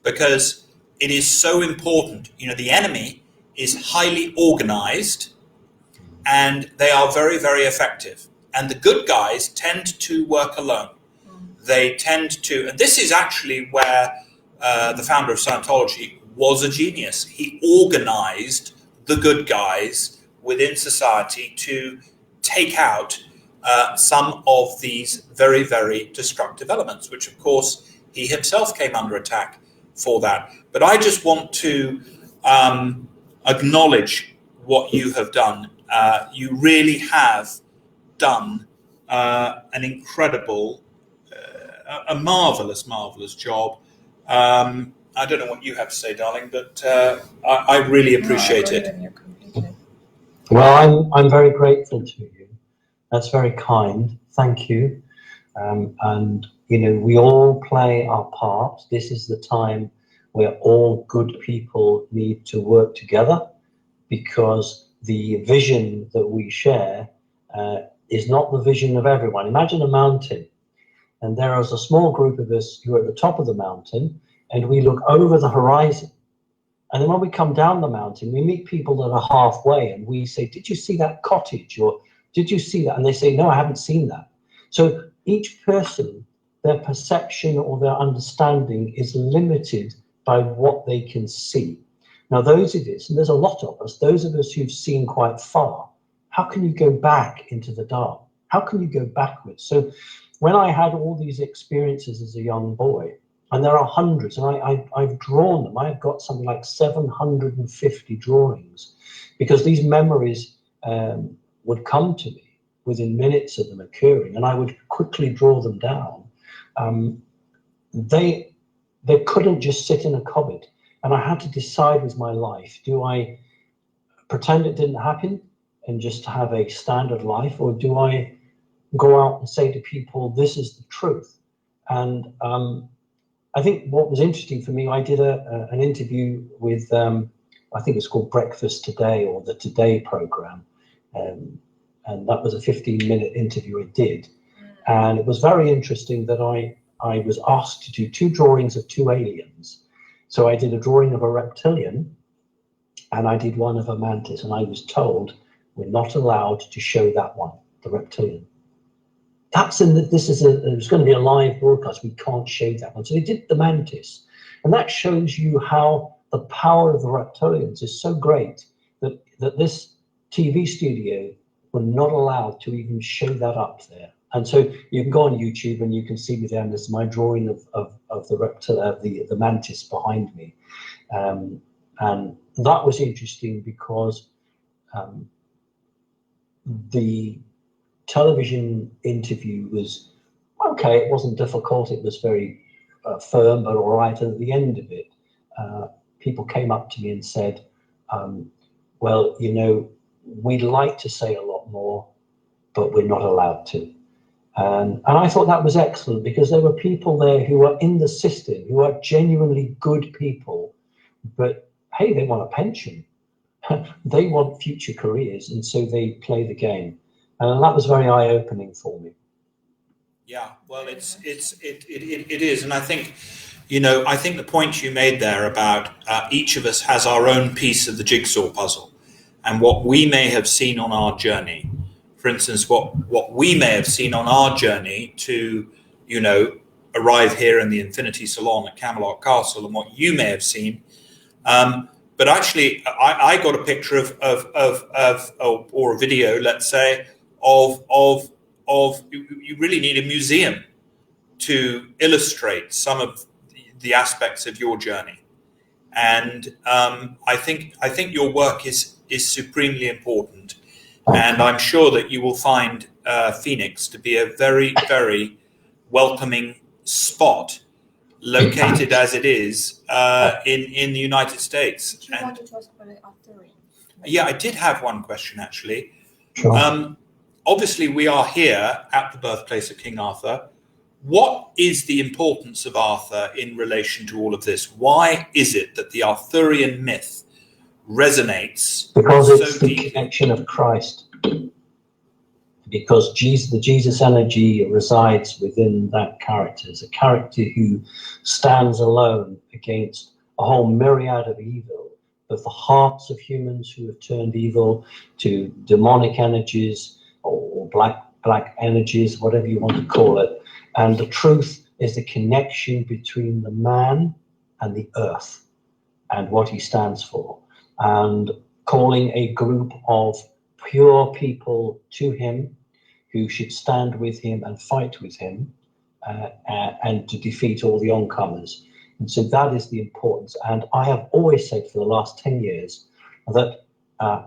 because it is so important. You know, the enemy is highly organized and they are very, very effective. And the good guys tend to work alone. They tend to, and this is actually where the founder of Scientology was a genius. He organized the good guys within society to take out some of these very, very destructive elements, which of course he himself came under attack for that. But I just want to acknowledge what you have done. You really have done an incredible, a marvelous, marvelous job. I don't know what you have to say, darling, but I really appreciate it. Well, I'm very grateful to you. That's very kind. Thank you. And you know, we all play our part. This is the time where all good people need to work together, because the vision that we share is not the vision of everyone. Imagine a mountain, and there is a small group of us who are at the top of the mountain, and we look over the horizon. And then when we come down the mountain, we meet people that are halfway, and we say, "Did you see that cottage?" Or "Did you see that?" And they say, "No, I haven't seen that." So each person, their perception or their understanding is limited by what they can see. Now, those of us, and there's a lot of us, those of us who've seen quite far, how can you go back into the dark? How can you go backwards? So when I had all these experiences as a young boy, and there are hundreds, and I've drawn them, I've got something like 750 drawings, because these memories would come to me within minutes of them occurring, and I would quickly draw them down. They couldn't just sit in a cupboard, and I had to decide with my life: do I pretend it didn't happen and just have a standard life, or do I go out and say to people, this is the truth? And I think what was interesting for me, I did an interview with, I think it's called Breakfast Today, or the Today program, and that was a 15-minute interview I did. And it was very interesting that I I was asked to do 2 drawings of 2 aliens. So I did a drawing of a reptilian and I did one of a mantis, and I was told we're not allowed to show that one, the reptilian. That's in the, it's going to be a live broadcast. We can't show that one. So they did the mantis, and that shows you how the power of the reptilians is so great that this TV studio were not allowed to even show that up there. And so you can go on YouTube and you can see me there. And there's my drawing of the mantis behind me, and that was interesting because the television interview was okay. It wasn't difficult. It was very firm, but all right. And at the end of it, people came up to me and said, well, you know, we'd like to say a lot more, but we're not allowed to. And I thought that was excellent, because there were people there who are in the system, who are genuinely good people, but hey, they want a pension. They want future careers, and so they play the game. And that was very eye-opening for me. Yeah, well, it is. And I think, you know, I think the point you made there about each of us has our own piece of the jigsaw puzzle, and what we may have seen on our journey. For instance, what we may have seen on our journey to, you know, arrive here in the Infinity Salon at Camelot Castle, and what you may have seen. But actually, I got a picture of or a video, let's say, of you really need a museum to illustrate some of the aspects of your journey. And I think your work is supremely important. And I'm sure that you will find Phoenix to be a very, very welcoming spot, located as it is in the United States. Do you want to talk about the Arthurian? Yeah, I did have one question, actually. Sure. Obviously, we are here at the birthplace of King Arthur. What is the importance of Arthur in relation to all of this? Why is it that the Arthurian myth resonates? Because it's so the connection of Christ. Because the Jesus energy resides within that character. It's a character who stands alone against a whole myriad of evil, of the hearts of humans who have turned evil, to demonic energies or black energies, whatever you want to call it. And the truth is the connection between the man and the earth and what he stands for. And calling a group of pure people to him who should stand with him and fight with him and to defeat all the oncomers. And so that is the importance. And I have always said for the last 10 years that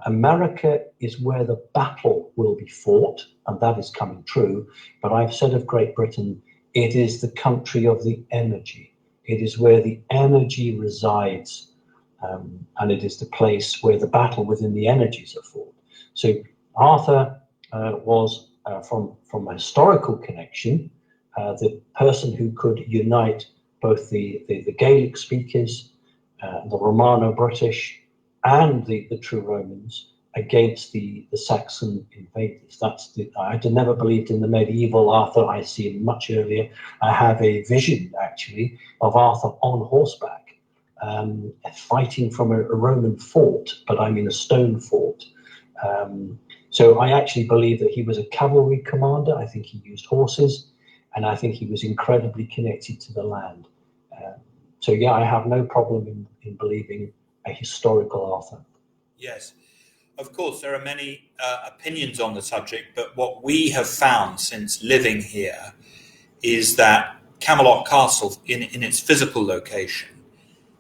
America is where the battle will be fought, and that is coming true. But I've said of Great Britain, it is the country of the energy. It is where the energy resides, and it is the place where the battle within the energies are fought. So Arthur was, from a historical connection, the person who could unite both the Gaelic speakers, the Romano-British, and the true Romans against the Saxon invaders. I'd never believed in the medieval Arthur. I see him much earlier. I have a vision, actually, of Arthur on horseback, fighting from a Roman fort, but I mean a stone fort. So I actually believe that he was a cavalry commander. I think he used horses, and I think he was incredibly connected to the land. So yeah, I have no problem in believing a historical Arthur. Yes, of course, there are many opinions on the subject, but what we have found since living here is that Camelot Castle, in its physical location,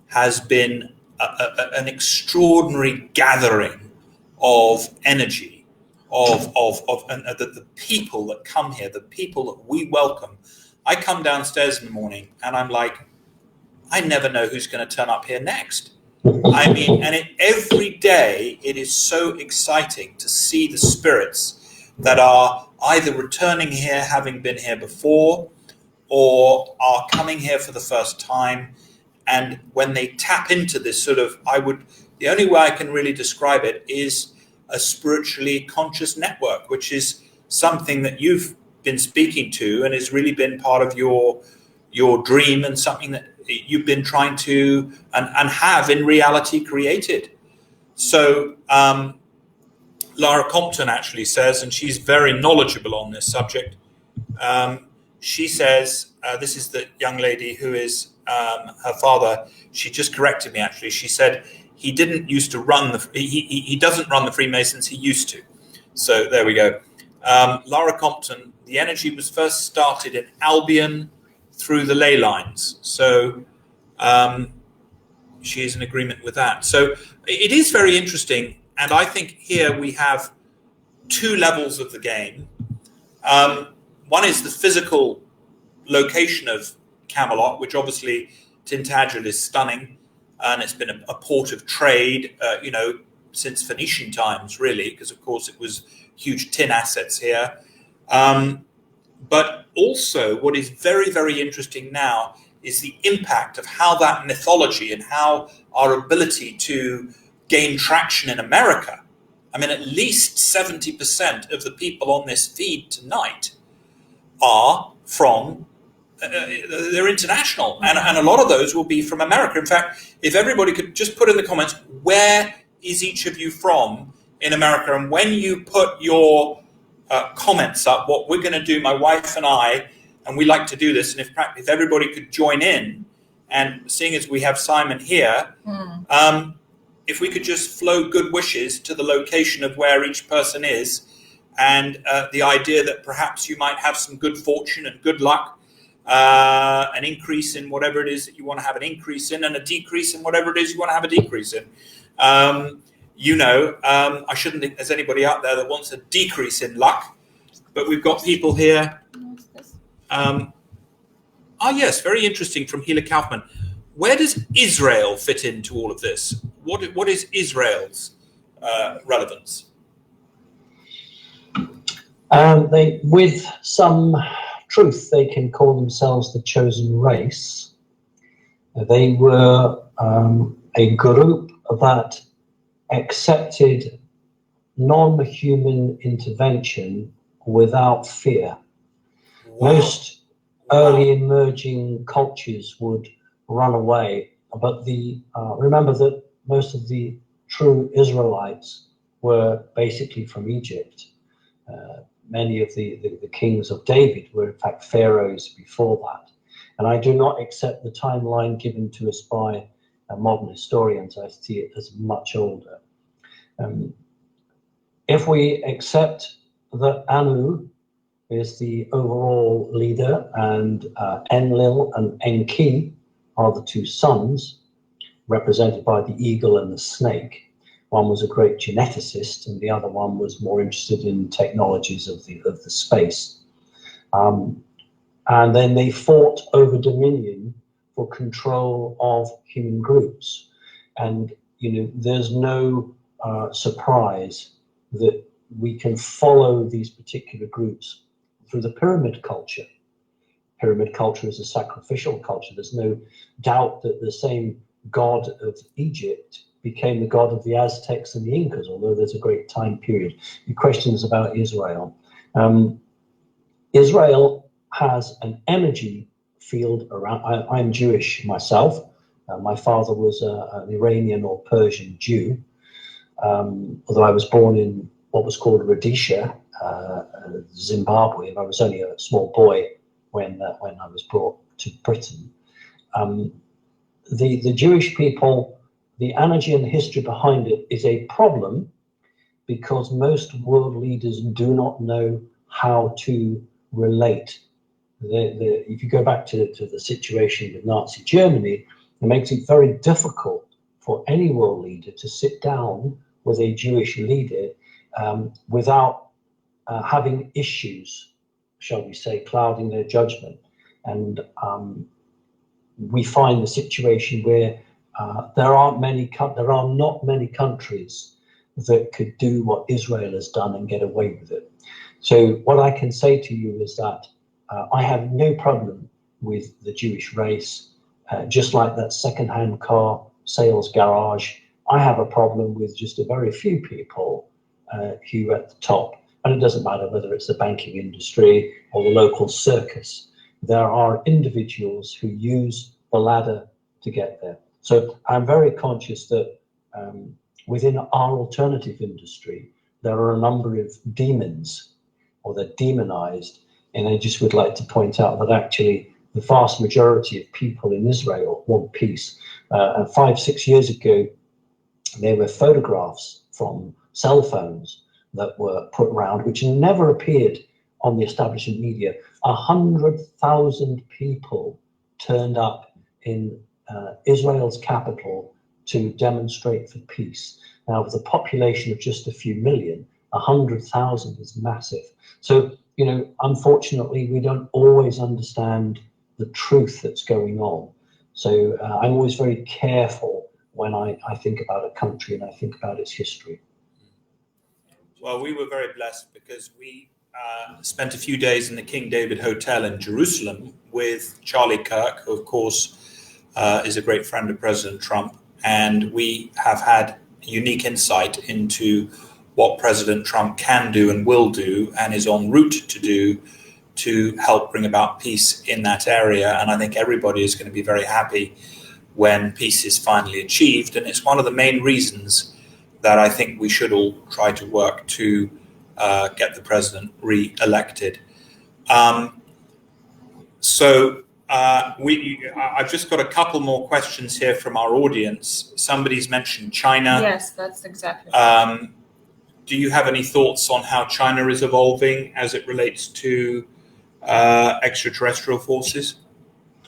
has been an extraordinary gathering of energy, and the people that come here, the people that we welcome. I come downstairs in the morning and I'm like, I never know who's going to turn up here next. I mean, and every day it is so exciting to see the spirits that are either returning here, having been here before, or are coming here for the first time. And when they tap into this sort of, the only way I can really describe it is a spiritually conscious network, which is something that you've been speaking to and has really been part of your your dream and something that you've been trying to and have in reality created. So Lara Compton actually says, and she's very knowledgeable on this subject, she says, this is the young lady who is her father, she just corrected me actually, she said he didn't used to run he doesn't run the Freemasons, he used to. So there we go. Lara Compton, the energy was first started in Albion through the ley lines. So she is in agreement with that. So it is very interesting. And I think here we have two levels of the game. One is the physical location of Camelot, which obviously Tintagel is stunning. And it's been a port of trade, since Phoenician times, really, because, of course, it was huge tin assets here. But also what is very, very interesting now is the impact of how that mythology and how our ability to gain traction in America. I mean, at least 70% of the people on this feed tonight are from, they're international, and a lot of those will be from America. In fact, if everybody could just put in the comments, where is each of you from in America? And when you put your comments up, what we're going to do, my wife and I, and we like to do this, and if everybody could join in, and seeing as we have Simon here, if we could just flow good wishes to the location of where each person is, and the idea that perhaps you might have some good fortune and good luck, an increase in whatever it is that you want to have an increase in, and a decrease in whatever it is you want to have a decrease in. I shouldn't think there's anybody out there that wants a decrease in luck, but we've got people here. Yes, very interesting from Gila Kaufman. Where does Israel fit into all of this? What is Israel's relevance? With some truth, they can call themselves the chosen race. They were a group that accepted non-human intervention without fear. Wow. Most early emerging cultures would run away, but remember that most of the true Israelites were basically from Egypt. Many of the kings of David were in fact pharaohs before that. And I do not accept the timeline given to us by modern historians. I see it as much older. If we accept that Anu is the overall leader, and Enlil and Enki are the two sons, represented by the eagle and the snake. One was a great geneticist, and the other one was more interested in technologies of the space. And then they fought over dominion for control of human groups. And there's no surprise that we can follow these particular groups through the pyramid culture. Pyramid culture is a sacrificial culture. There's no doubt that the same god of Egypt became the god of the Aztecs and the Incas, although there's a great time period. The question is about Israel. Israel has an energy field around. I'm Jewish myself. My father was an Iranian or Persian Jew, although I was born in what was called Rhodesia, Zimbabwe, and I was only a small boy when I was brought to Britain. The Jewish people, the energy and the history behind it is a problem because most world leaders do not know how to relate. If you go back to the situation with Nazi Germany, it makes it very difficult for any world leader to sit down with a Jewish leader without having issues, shall we say, clouding their judgment. And we find the situation where there are not many countries that could do what Israel has done and get away with it. So what I can say to you is that I have no problem with the Jewish race, just like that second-hand car sales garage. I have a problem with just a very few people who are at the top. And it doesn't matter whether it's the banking industry or the local circus. there are individuals who use the ladder to get there. So I'm very conscious that within our alternative industry, there are a number of demons, or they're demonized. And I just would like to point out that actually the vast majority of people in Israel want peace. And 5-6 years ago, there were photographs from cell phones that were put around, which never appeared on the establishment media. 100,000 people turned up in Israel's capital to demonstrate for peace. Now, with a population of just a few million, 100,000 is massive. So, you know, unfortunately, we don't always understand the truth that's going on. So I'm always very careful when I think about a country and I think about its history. Well, we were very blessed because we spent a few days in the King David Hotel in Jerusalem with Charlie Kirk, who, of course, is a great friend of President Trump. And we have had unique insight into what President Trump can do and will do and is en route to do to help bring about peace in that area. And I think everybody is going to be very happy when peace is finally achieved. And it's one of the main reasons that I think we should all try to work to get the president re-elected. I've just got a couple more questions here from our audience. Somebody's mentioned China. Yes, that's exactly. Do you have any thoughts on how China is evolving as it relates to extraterrestrial forces?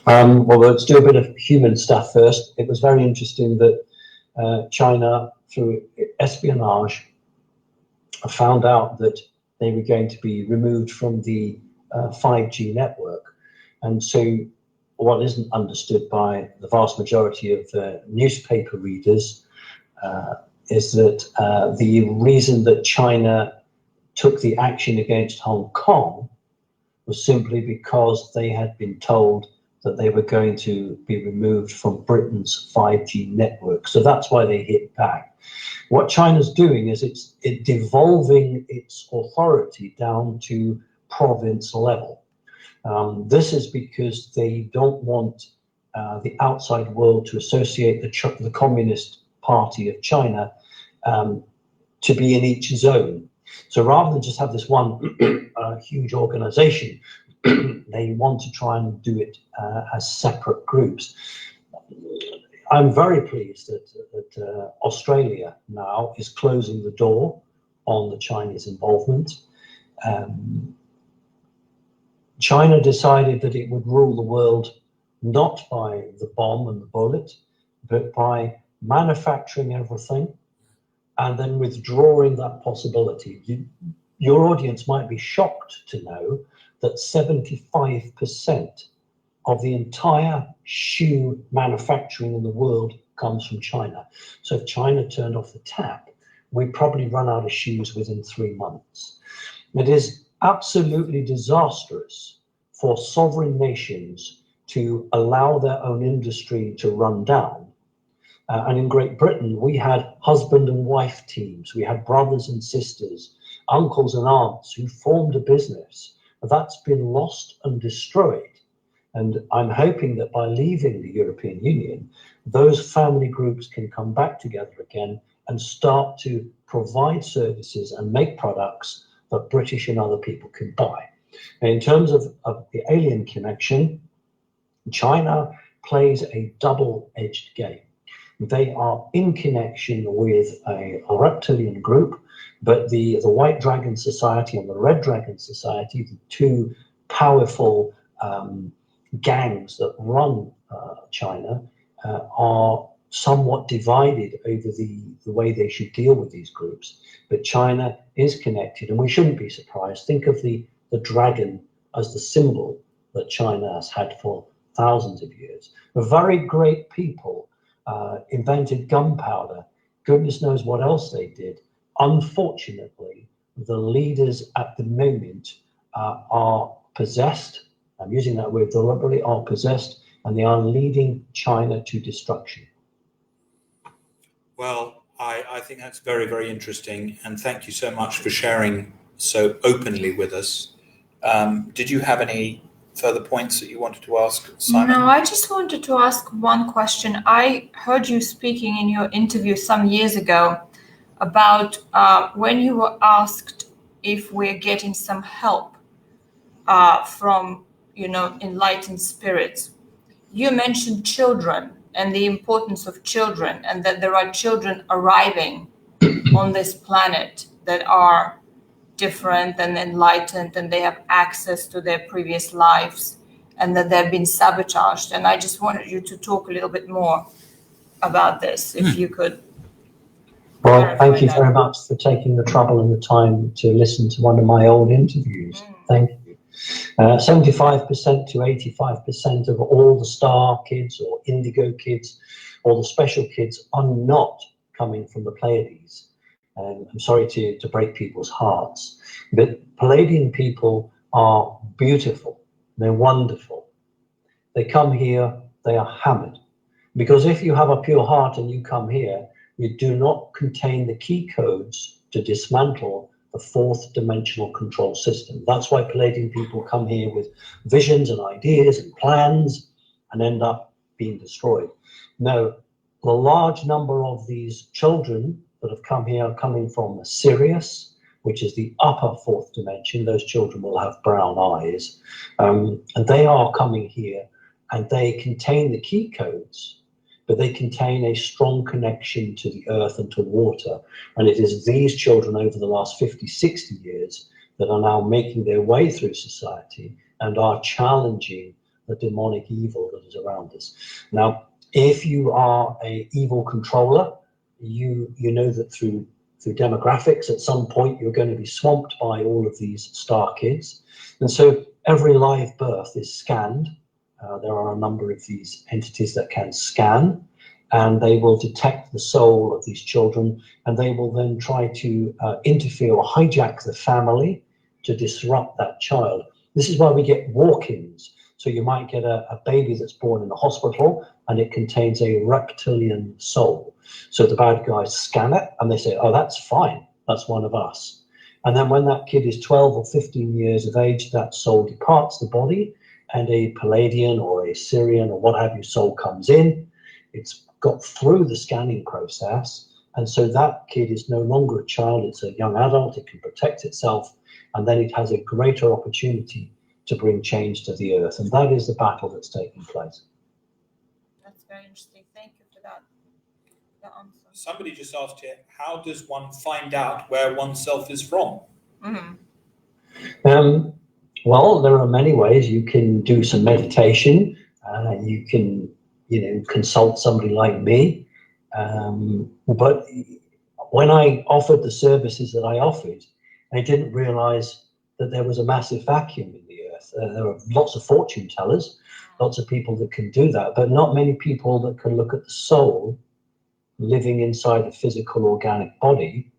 Well, let's do a bit of human stuff first. It was very interesting that China, through espionage, found out that they were going to be removed from the 5G network. And so what isn't understood by the vast majority of newspaper readers is that the reason that China took the action against Hong Kong was simply because they had been told that they were going to be removed from Britain's 5G network. So that's why they hit back. What China's doing is it's devolving its authority down to province level. This is because they don't want the outside world to associate the Communist Party of China to be in each zone. So rather than just have this one huge organization, they want to try and do it as separate groups. I'm very pleased that Australia now is closing the door on the Chinese involvement. China decided that it would rule the world not by the bomb and the bullet, but by manufacturing everything and then withdrawing that possibility. Your audience might be shocked to know that 75% of the entire shoe manufacturing in the world comes from China. So if China turned off the tap, we'd probably run out of shoes within 3 months. It is absolutely disastrous for sovereign nations to allow their own industry to run down. And in Great Britain, we had husband and wife teams. We had brothers and sisters, uncles and aunts who formed a business. That's been lost and destroyed. And I'm hoping that by leaving the European Union, those family groups can come back together again and start to provide services and make products that British and other people can buy. And in terms of the alien connection, China plays a double-edged game. They are in connection with a reptilian group, but the White Dragon Society and the Red Dragon Society, the two powerful gangs that run China, are somewhat divided over the way they should deal with these groups. But China is connected, and we shouldn't be surprised. Think of the dragon as the symbol that China has had for thousands of years. A very great people invented gunpowder. Goodness knows what else they did. Unfortunately, the leaders at the moment are possessed. I'm using that word deliberately, are possessed, and they are leading China to destruction. Well, I think that's very, very interesting. And thank you so much for sharing so openly with us. Did you have any further points that you wanted to ask Simon? No, I just wanted to ask one question. I heard you speaking in your interview some years ago about when you were asked if we're getting some help from, enlightened spirits. You mentioned children and the importance of children, and that there are children arriving on this planet that are different and enlightened, and they have access to their previous lives, and that they've been sabotaged. And I just wanted you to talk a little bit more about this, if you could. Well, thank you very much for taking the trouble and the time to listen to one of my old interviews. Thank you. 75% to 85% of all the star kids or indigo kids or the special kids are not coming from the Pleiades. I'm sorry to break people's hearts, but Palladian people are beautiful. They're wonderful. They come here, they are hammered. Because if you have a pure heart and you come here, you do not contain the key codes to dismantle the fourth dimensional control system. That's why Palladian people come here with visions and ideas and plans and end up being destroyed. Now, the large number of these children that have come here are coming from Sirius, which is the upper fourth dimension. Those children will have brown eyes. And they are coming here, and they contain the key codes, but they contain a strong connection to the earth and to water. And it is these children over the last 50, 60 years that are now making their way through society and are challenging the demonic evil that is around us. Now, if you are an evil controller, you know that through demographics, at some point you're going to be swamped by all of these star kids. And so every live birth is scanned. There are a number of these entities that can scan, and they will detect the soul of these children, and they will then try to interfere or hijack the family to disrupt that child. This is why we get walk-ins. So you might get a baby that's born in the hospital, and it contains a reptilian soul. So the bad guys scan it, and they say, oh, that's fine. That's one of us. And then when that kid is 12 or 15 years of age, that soul departs the body, and a Palladian or a Syrian or what have you soul comes in. It's got through the scanning process, and so that kid is no longer a child, it's a young adult, it can protect itself, and then it has a greater opportunity to bring change to the earth. And that is the battle that's taking place. That's very interesting. Thank you for that answer. Somebody just asked here, how does one find out where oneself is from? Well, there are many ways. You can do some meditation. You can, consult somebody like me. But when I offered the services that I offered, I didn't realize that there was a massive vacuum in the earth. There are lots of fortune tellers, lots of people that can do that, but not many people that can look at the soul living inside a physical organic body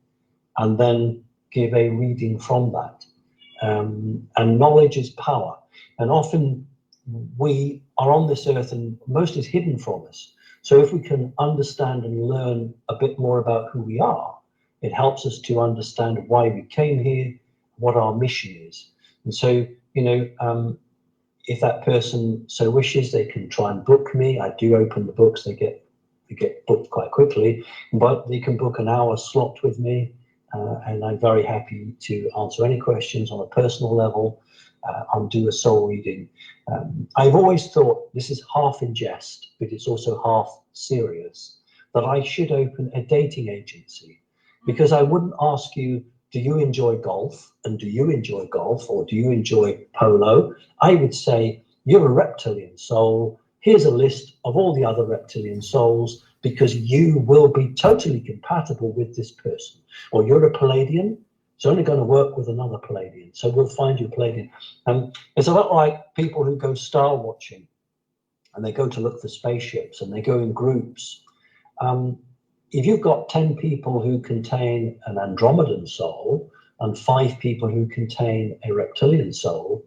and then give a reading from that. And knowledge is power. And often we are on this earth and most is hidden from us. So if we can understand and learn a bit more about who we are, it helps us to understand why we came here, what our mission is. And so, if that person so wishes, they can try and book me. I do open the books, they get booked quite quickly, but they can book an hour slot with me. And I'm very happy to answer any questions on a personal level and do a soul reading. I've always thought, this is half in jest, but it's also half serious, that I should open a dating agency, because I wouldn't ask you, do you enjoy golf? And do you enjoy golf? Or do you enjoy polo? I would say, you're a reptilian soul. Here's a list of all the other reptilian souls, because you will be totally compatible with this person. Or you're a Palladian, it's only going to work with another Palladian. So we'll find you a Palladian. It's a lot like people who go star watching and they go to look for spaceships and they go in groups. If you've got 10 people who contain an Andromedan soul and 5 people who contain a reptilian soul,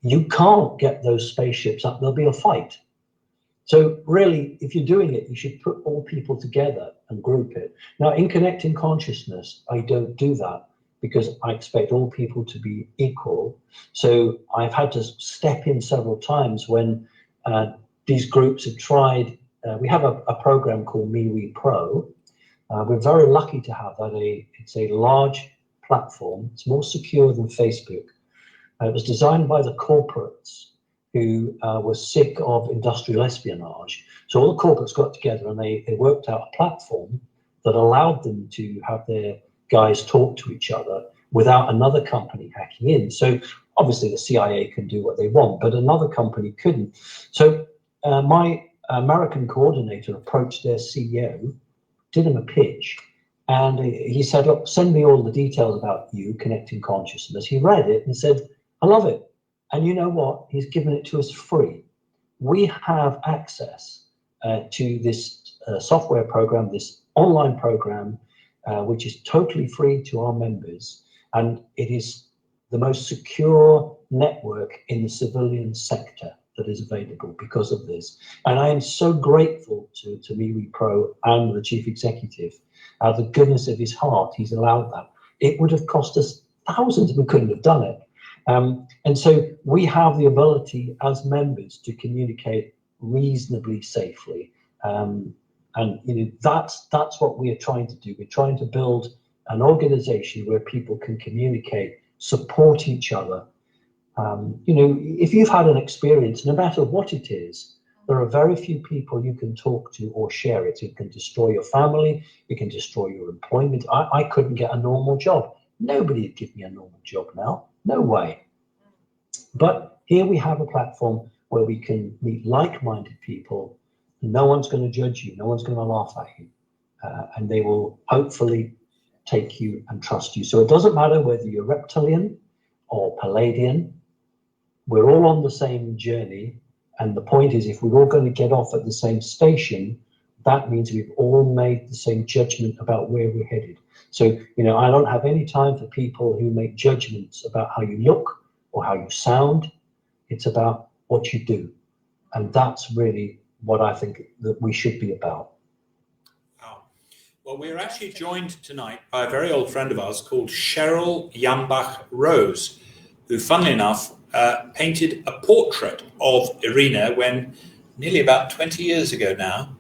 you can't get those spaceships up. There'll be a fight. So really, if you're doing it, you should put all people together and group it. Now, in connecting consciousness, I don't do that, because I expect all people to be equal. So I've had to step in several times when these groups have tried. We have a program called MeWe Pro. We're very lucky to have that. It's a large platform. It's more secure than Facebook. It was designed by the corporates who were sick of industrial espionage. So all the corporates got together and they worked out a platform that allowed them to have their guys talk to each other without another company hacking in. So obviously the CIA can do what they want, but another company couldn't. So my American coordinator approached their CEO, did him a pitch, and he said, look, send me all the details about you, Connecting Consciousness. He read it and said, I love it. And you know what? He's given it to us free. We have access to this software program, this online program, which is totally free to our members. And it is the most secure network in the civilian sector that is available because of this. And I am so grateful to MeWe Pro and the chief executive, the goodness of his heart, he's allowed that. It would have cost us thousands, we couldn't have done it. And so we have the ability as members to communicate reasonably safely. And you know, that's what we are trying to do. We're trying to build an organization where people can communicate, support each other. You know, if you've had an experience, no matter what it is, there are very few people you can talk to or share it. It can destroy your family, it can destroy your employment. I couldn't get a normal job. Nobody would give me a normal job now. No way. But here we have a platform where we can meet like-minded people. No one's going to judge you. No one's going to laugh at you. And they will hopefully take you and trust you. So it doesn't matter whether you're reptilian or Palladian. We're all on the same journey. And the point is, if we're all going to get off at the same station, that means we've all made the same judgment about where we're headed. So, you know, I don't have any time for people who make judgments about how you look or how you sound. It's about what you do. And that's really what I think that we should be about. Wow. Well, we're actually joined tonight by a very old friend of ours called Cheryl Yambach Rose, who, funnily enough, painted a portrait of Irina when nearly about 20 years ago now.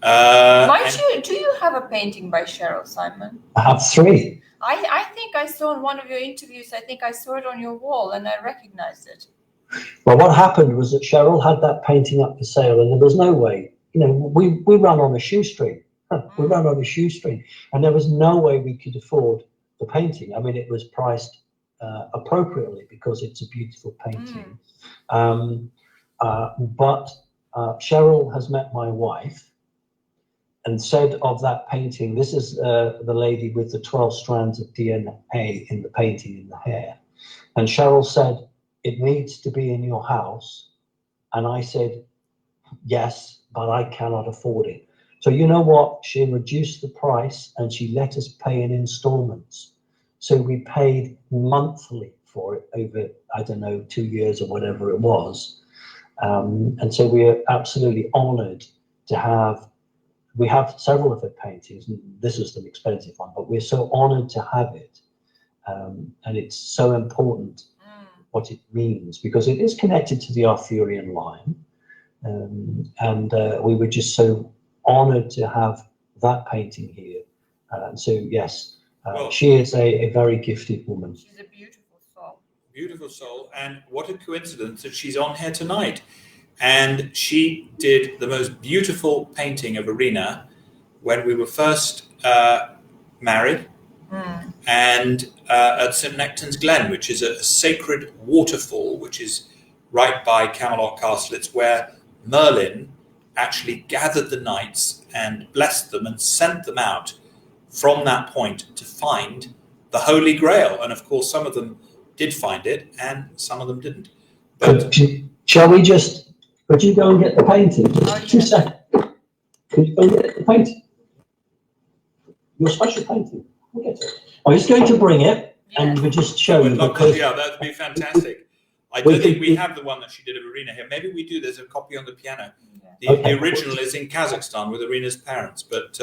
Do you have a painting by Cheryl, Simon? I have three. I think I saw in one of your interviews, I think I saw it on your wall and I recognized it. Well, what happened was that Cheryl had that painting up for sale and there was no way, you know, we ran on a shoestring. We ran on a shoestring and there was no way we could afford the painting. I mean, it was priced appropriately because it's a beautiful painting. But Cheryl has met my wife and said of that painting, this is the lady with the 12 strands of DNA in the painting in the hair. And Cheryl said, it needs to be in your house. And I said, yes, but I cannot afford it. So you know what? She reduced the price and she let us pay in installments. So we paid monthly for it over, I don't know, 2 years or whatever it was. And so we are absolutely honored to have, we have several of her paintings, and this is an expensive one, but we're so honored to have it. And it's so important what it means, because it is connected to the Arthurian line. And we were just so honored to have that painting here. And so, yes, well, she is a very gifted woman. She's a beautiful soul. Beautiful soul. And what a coincidence that she's on here tonight. And she did the most beautiful painting of Irina when we were first married. And at St. Nectan's Glen, which is a sacred waterfall, which is right by Camelot Castle. It's where Merlin actually gathered the knights and blessed them and sent them out from that point to find the Holy Grail. And of course, some of them did find it and some of them didn't. But shall we just, could you go and get the painting? Just 2 seconds. Could you go and get the painting? Your special painting. We'll get it. I'm just going to bring it and we'll just show you. Yeah, that'd be fantastic. I don't think we have the one that she did of Irina here. Maybe we do. There's a copy on the piano. The original is in Kazakhstan with Irina's parents, but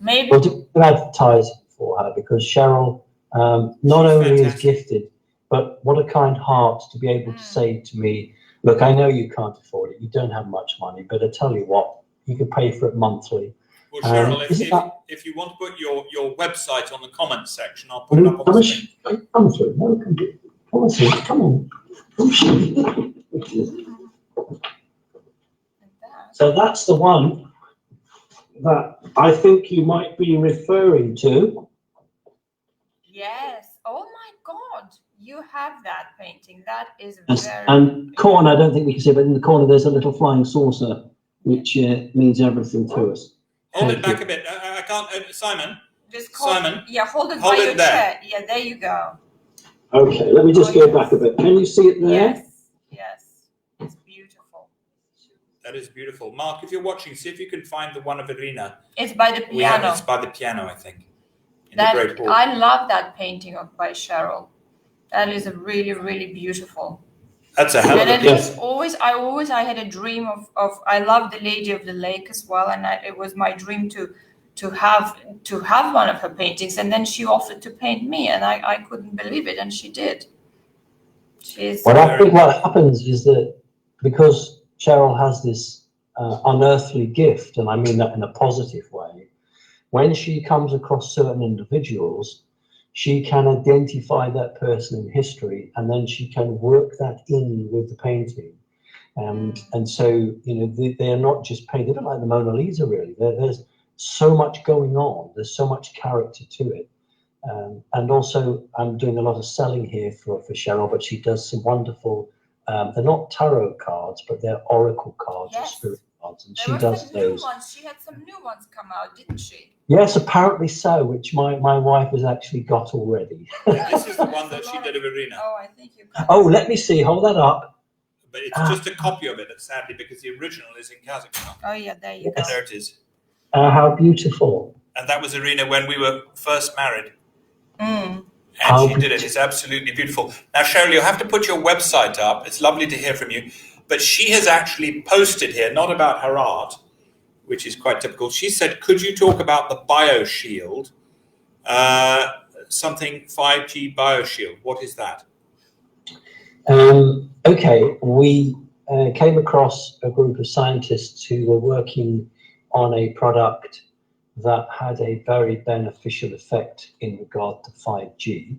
maybe we'll do advertising for her because Cheryl not She's only is fantastic. gifted, but what a kind heart to be able to say to me, look, I know you can't afford it, you don't have much money, but I tell you what, you can pay for it monthly. Well, Cheryl, if you want to put your website on the comments section, I'll put it up on the screen. Come through. No, come on, through. Come on. So that's the one that I think you might be referring to. Yes. Oh my God, you have that painting. That is very. And corn, I don't think we can see, but in the corner there's a little flying saucer, which means everything to us. Hold it back a bit. I can't. Simon. Simon. Yeah, hold it by your chair. Yeah, there you go. Okay, let me just go back a bit. Can you see it there? Yes. Yes. It's beautiful. That is beautiful. Mark, if you're watching, see if you can find the one of Irina. It's by the piano. It's by the piano, I think. I love that painting by Cheryl. That is a really, really beautiful. That's a hell of a piece. I had a dream of I love the Lady of the Lake as well, and it was my dream to have one of her paintings, and then she offered to paint me, and I couldn't believe it, and she did. Well, I think what happens is that because Cheryl has this unearthly gift, and I mean that in a positive way, when she comes across certain individuals, she can identify that person in history, and then she can work that in with the painting. And so, you know, they are not just painted, a bit like the Mona Lisa, really. There's so much going on. There's so much character to it. And also, I'm doing a lot of selling here for Cheryl, but she does some wonderful, they're not tarot cards, but they're oracle cards or spirit cards. And she does those. She had some new ones come out, didn't she? Yes, apparently so, which my wife has actually got already. This is the one that she did of Irina. Oh, I think you got Oh, let me see. Hold that up. But it's just a copy of it, sadly, because the original is in Kazakhstan. Oh, yeah, there you go. There it is. How beautiful. And that was Irina when we were first married. Mm. And she did it. It's absolutely beautiful. Now, Cheryl, you have to put your website up. It's lovely to hear from you. But she has actually posted here, not about her art, which is quite typical. She said, could you talk about the BioShield? Something 5G BioShield. What is that? Okay, we came across a group of scientists who were working on a product that had a very beneficial effect in regard to 5G.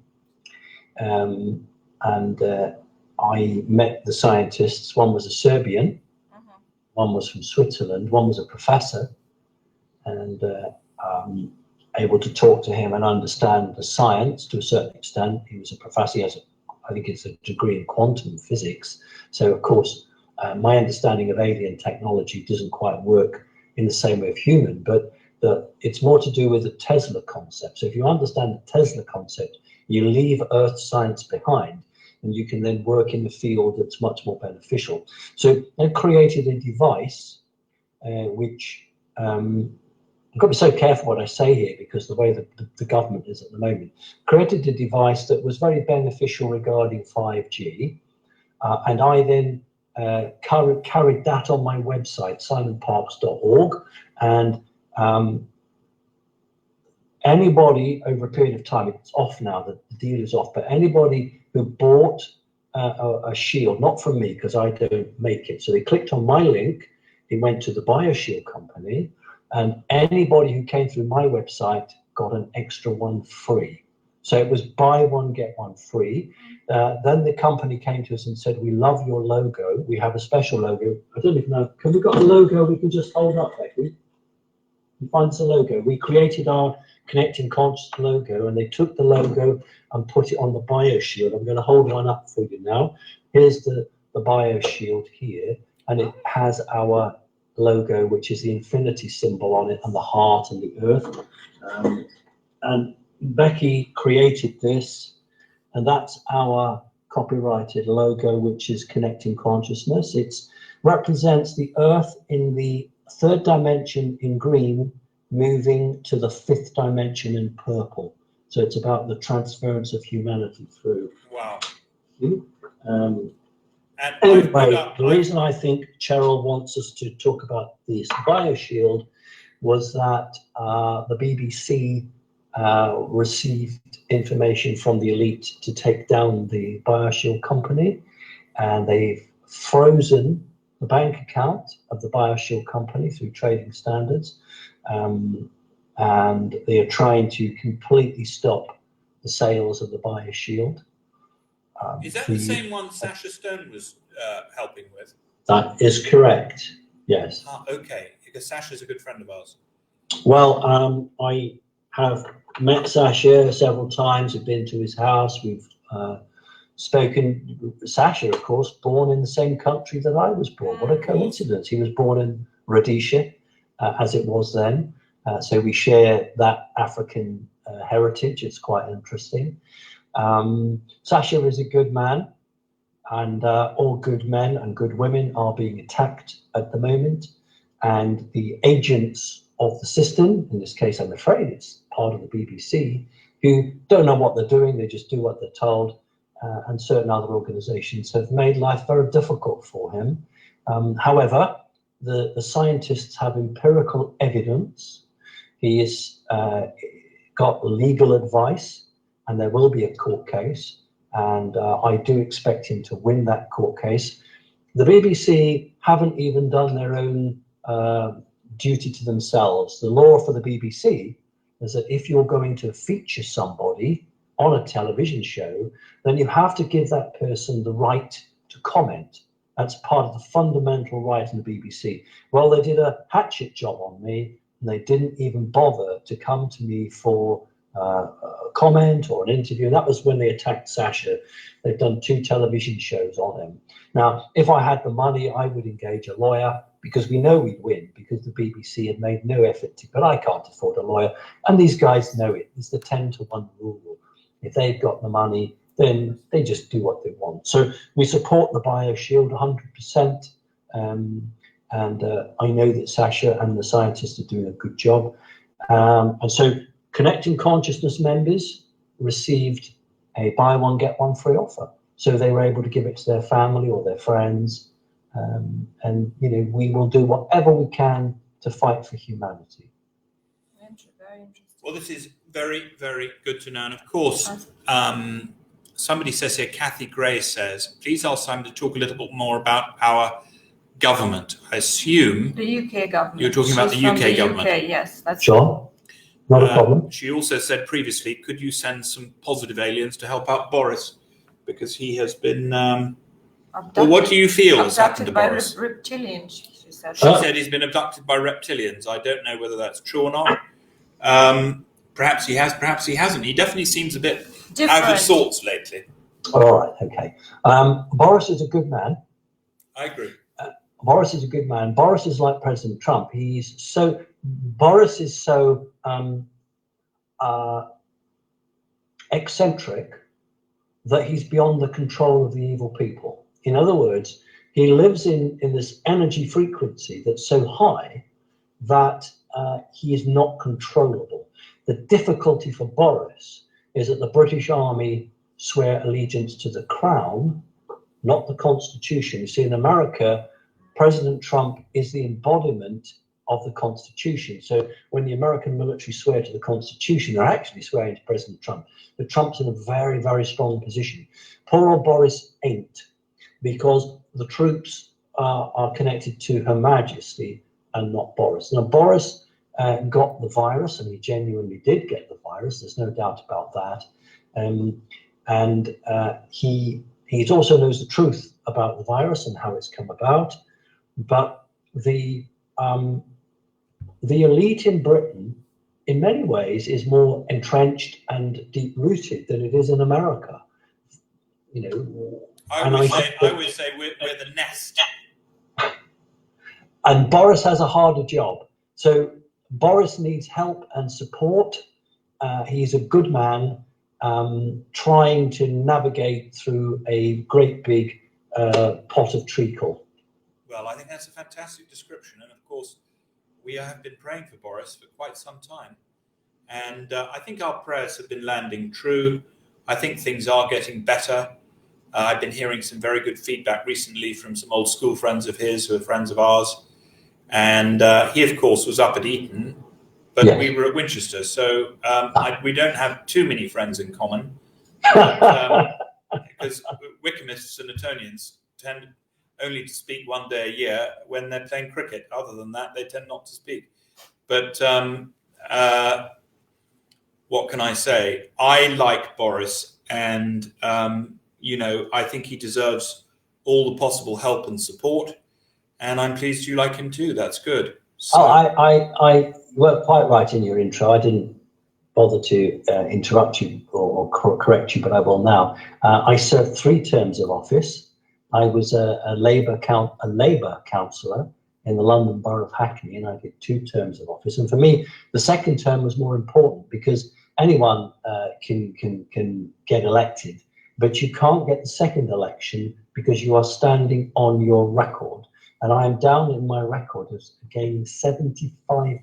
I met the scientists. One was a Serbian, one was from Switzerland, one was a professor, and able to talk to him and understand the science to a certain extent. He was a professor, he has I think it's a degree in quantum physics. So of course, my understanding of alien technology doesn't quite work in the same way of human, but it's more to do with the Tesla concept. So if you understand the Tesla concept, you leave Earth science behind, and you can then work in the field that's much more beneficial. So they created a device which, I've got to be so careful what I say here because the way the government is at the moment, created a device that was very beneficial regarding 5G. And I then carried that on my website, simonparks.org. And anybody over a period of time, it's off now, the deal is off, but anybody who bought a shield, not from me because I don't make it. So they clicked on my link, they went to the BioShield company, and anybody who came through my website got an extra one free. So it was buy one, get one free. Then the company came to us and said, we love your logo. We have a special logo. I don't even know, have we got a logo we can just hold up, Becky? You find us a logo. We created our Connecting Conscious logo, and they took the logo and put it on the BioShield. I'm going to hold one up for you now. Here's the BioShield here, and it has our logo, which is the infinity symbol on it, and the heart and the earth. And Becky created this, and that's our copyrighted logo, which is Connecting Consciousness. It represents the earth in the third dimension in green, moving to the fifth dimension in purple. So it's about the transference of humanity through. Wow. Anyway, the reason I think Cheryl wants us to talk about this BioShield was that the BBC received information from the elite to take down the BioShield company, and they've frozen the bank account of the BioShield company through trading standards, and they are trying to completely stop the sales of the BioShield. Is that the same one Sasha Stone was helping with? That is correct, yes. Okay, because Sasha's a good friend of ours. Well, I have met Sasha several times. I've been to his house. We've spoken. Sasha, of course, born in the same country that I was born. What a coincidence. He was born in Rhodesia, as it was then. So we share that African heritage. It's quite interesting. Sasha is a good man, and all good men and good women are being attacked at the moment. And the agents of the system, in this case, I'm afraid it's part of the BBC, who don't know what they're doing, they just do what they're told, and certain other organizations have made life very difficult for him. However, the scientists have empirical evidence. He has got legal advice, and there will be a court case, and I do expect him to win that court case. The BBC haven't even done their own duty to themselves. The law for the BBC is that if you're going to feature somebody on a television show, then you have to give that person the right to comment. That's part of the fundamental right in the BBC. Well, they did a hatchet job on me, and they didn't even bother to come to me for a comment or an interview. And that was when they attacked Sasha. They've done 2 television shows on him. Now, if I had the money, I would engage a lawyer, because we know we'd win, because the BBC had made no effort to, but I can't afford a lawyer. And these guys know it. It's the 10-to-1 rule. If they've got the money, then they just do what they want. So we support the BioShield 100%. And I know that Sasha and the scientists are doing a good job. And so Connecting Consciousness members received a buy one, get one free offer. So they were able to give it to their family or their friends. And, you know, we will do whatever we can to fight for humanity. Very interesting. Well, this is very, very good to know. And of course, somebody says here, Kathy Gray says, please ask Simon to talk a little bit more about our government. I assume the UK government. You're talking about the UK government. UK, yes, that's sure. Not a problem. She also said previously, could you send some positive aliens to help out Boris? Because he has been... well, what do you feel has happened to Boris? Abducted by reptilians, she said. She said he's been abducted by reptilians. I don't know whether that's true or not. Perhaps he has, perhaps he hasn't. He definitely seems a bit out of sorts lately. All right, okay. Boris is a good man. I agree. Boris is a good man. Boris is like President Trump. Boris is so eccentric that he's beyond the control of the evil people. In other words, he lives in this energy frequency that's so high that he is not controllable. The difficulty for Boris is that the British Army swear allegiance to the Crown, not the Constitution. You see, in America, President Trump is the embodiment of the Constitution. So when the American military swear to the Constitution, they're actually swearing to President Trump. But Trump's in a very, very strong position. Poor old Boris ain't, because the troops are connected to Her Majesty and not Boris. Now, Boris got the virus, and he genuinely did get the virus. There's no doubt about that. And he also knows the truth about the virus and how it's come about. But the elite in Britain, in many ways, is more entrenched and deep-rooted than it is in America. You know, I would say we're the nest. And Boris has a harder job. So Boris needs help and support. He's a good man trying to navigate through a great big pot of treacle. Well, I think that's a fantastic description. And of course, we have been praying for Boris for quite some time. And I think our prayers have been landing true. I think things are getting better. I've been hearing some very good feedback recently from some old school friends of his who are friends of ours. And he, of course, was up at Eton. but Yes. we were at Winchester, so we don't have too many friends in common. Because Wycomists and Etonians tend only to speak one day a year when they're playing cricket. Other than that, they tend not to speak. But what can I say? I like Boris, and I think he deserves all the possible help and support. And I'm pleased you like him too. That's good. So, I were quite right in your intro. I didn't bother to interrupt you or correct you, but I will now. I served 3 terms of office. I was a Labour councillor in the London Borough of Hackney, and I did 2 terms of office. And for me, the second term was more important because anyone can get elected, but you can't get the second election because you are standing on your record. And I am down in my record of gaining 75%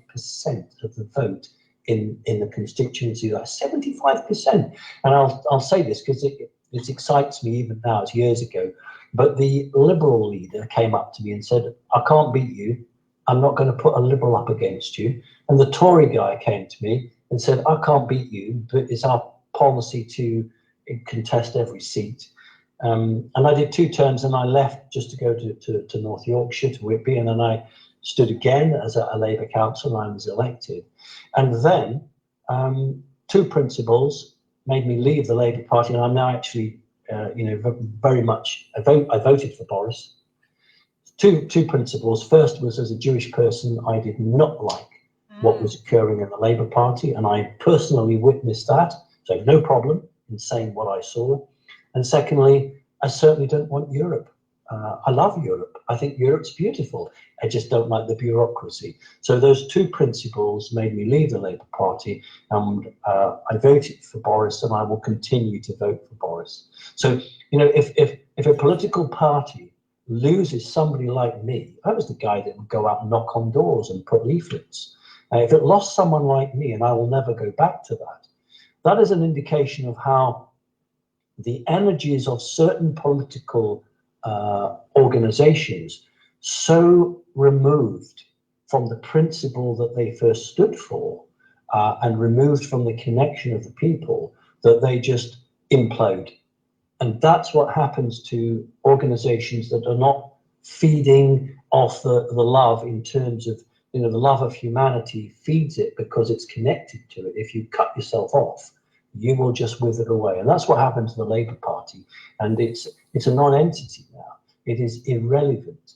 of the vote in the constituency. That's 75%. And I'll say this because it excites me even now, it's years ago. But the Liberal leader came up to me and said, I can't beat you. I'm not going to put a Liberal up against you. And the Tory guy came to me and said, I can't beat you, but it's our policy to contest every seat. And I did 2 terms and I left just to go to North Yorkshire, to Whitby, and then I stood again as a Labour councillor and I was elected. And then 2 principles made me leave the Labour Party, and I'm now actually, very much, I voted for Boris. Two principles. First was, as a Jewish person, I did not like what was occurring in the Labour Party, and I personally witnessed that, so no problem in saying what I saw. And secondly, I certainly don't want Europe. I love Europe. I think Europe's beautiful. I just don't like the bureaucracy. So those 2 principles made me leave the Labour Party, and I voted for Boris, and I will continue to vote for Boris. So, if a political party loses somebody like me, I was the guy that would go out and knock on doors and put leaflets. If it lost someone like me, and I will never go back to that, that is an indication of how the energies of certain political organizations so removed from the principle that they first stood for and removed from the connection of the people that they just implode. And that's what happens to organizations that are not feeding off the love in terms of, the love of humanity feeds it because it's connected to it. If you cut yourself off, you will just wither away. And that's what happened to the Labour Party. And it's a non-entity now. It is irrelevant.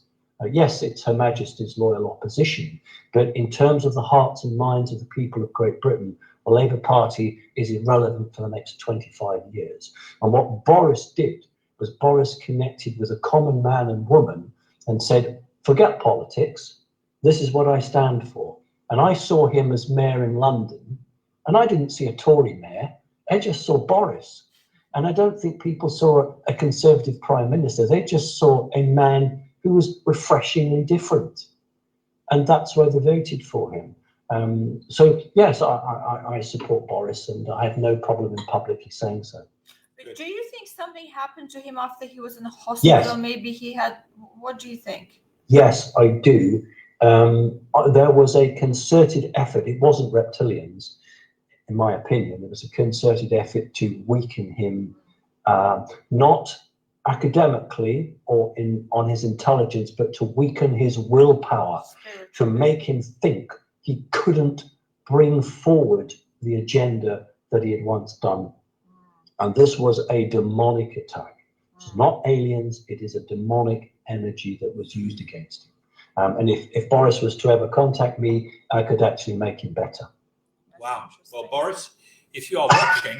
Yes, it's Her Majesty's loyal opposition, but in terms of the hearts and minds of the people of Great Britain, the Labour Party is irrelevant for the next 25 years. And what Boris did was Boris connected with a common man and woman and said, forget politics, this is what I stand for. And I saw him as mayor in London, and I didn't see a Tory mayor, I just saw Boris. And I don't think people saw a Conservative Prime Minister, they just saw a man who was refreshingly different. And that's why they voted for him. So yes, I support Boris, and I have no problem in publicly saying so. Do you think something happened to him after he was in the hospital? Yes. Maybe he had, what do you think? Yes, I do. There was a concerted effort, it wasn't reptilians, in my opinion, there was a concerted effort to weaken him, not academically or on his intelligence, but to weaken his willpower, to make him think he couldn't bring forward the agenda that he had once done. And this was a demonic attack. It's not aliens, it is a demonic energy that was used against him. And if Boris was to ever contact me, I could actually make him better. Wow. Well, Boris, if you are watching,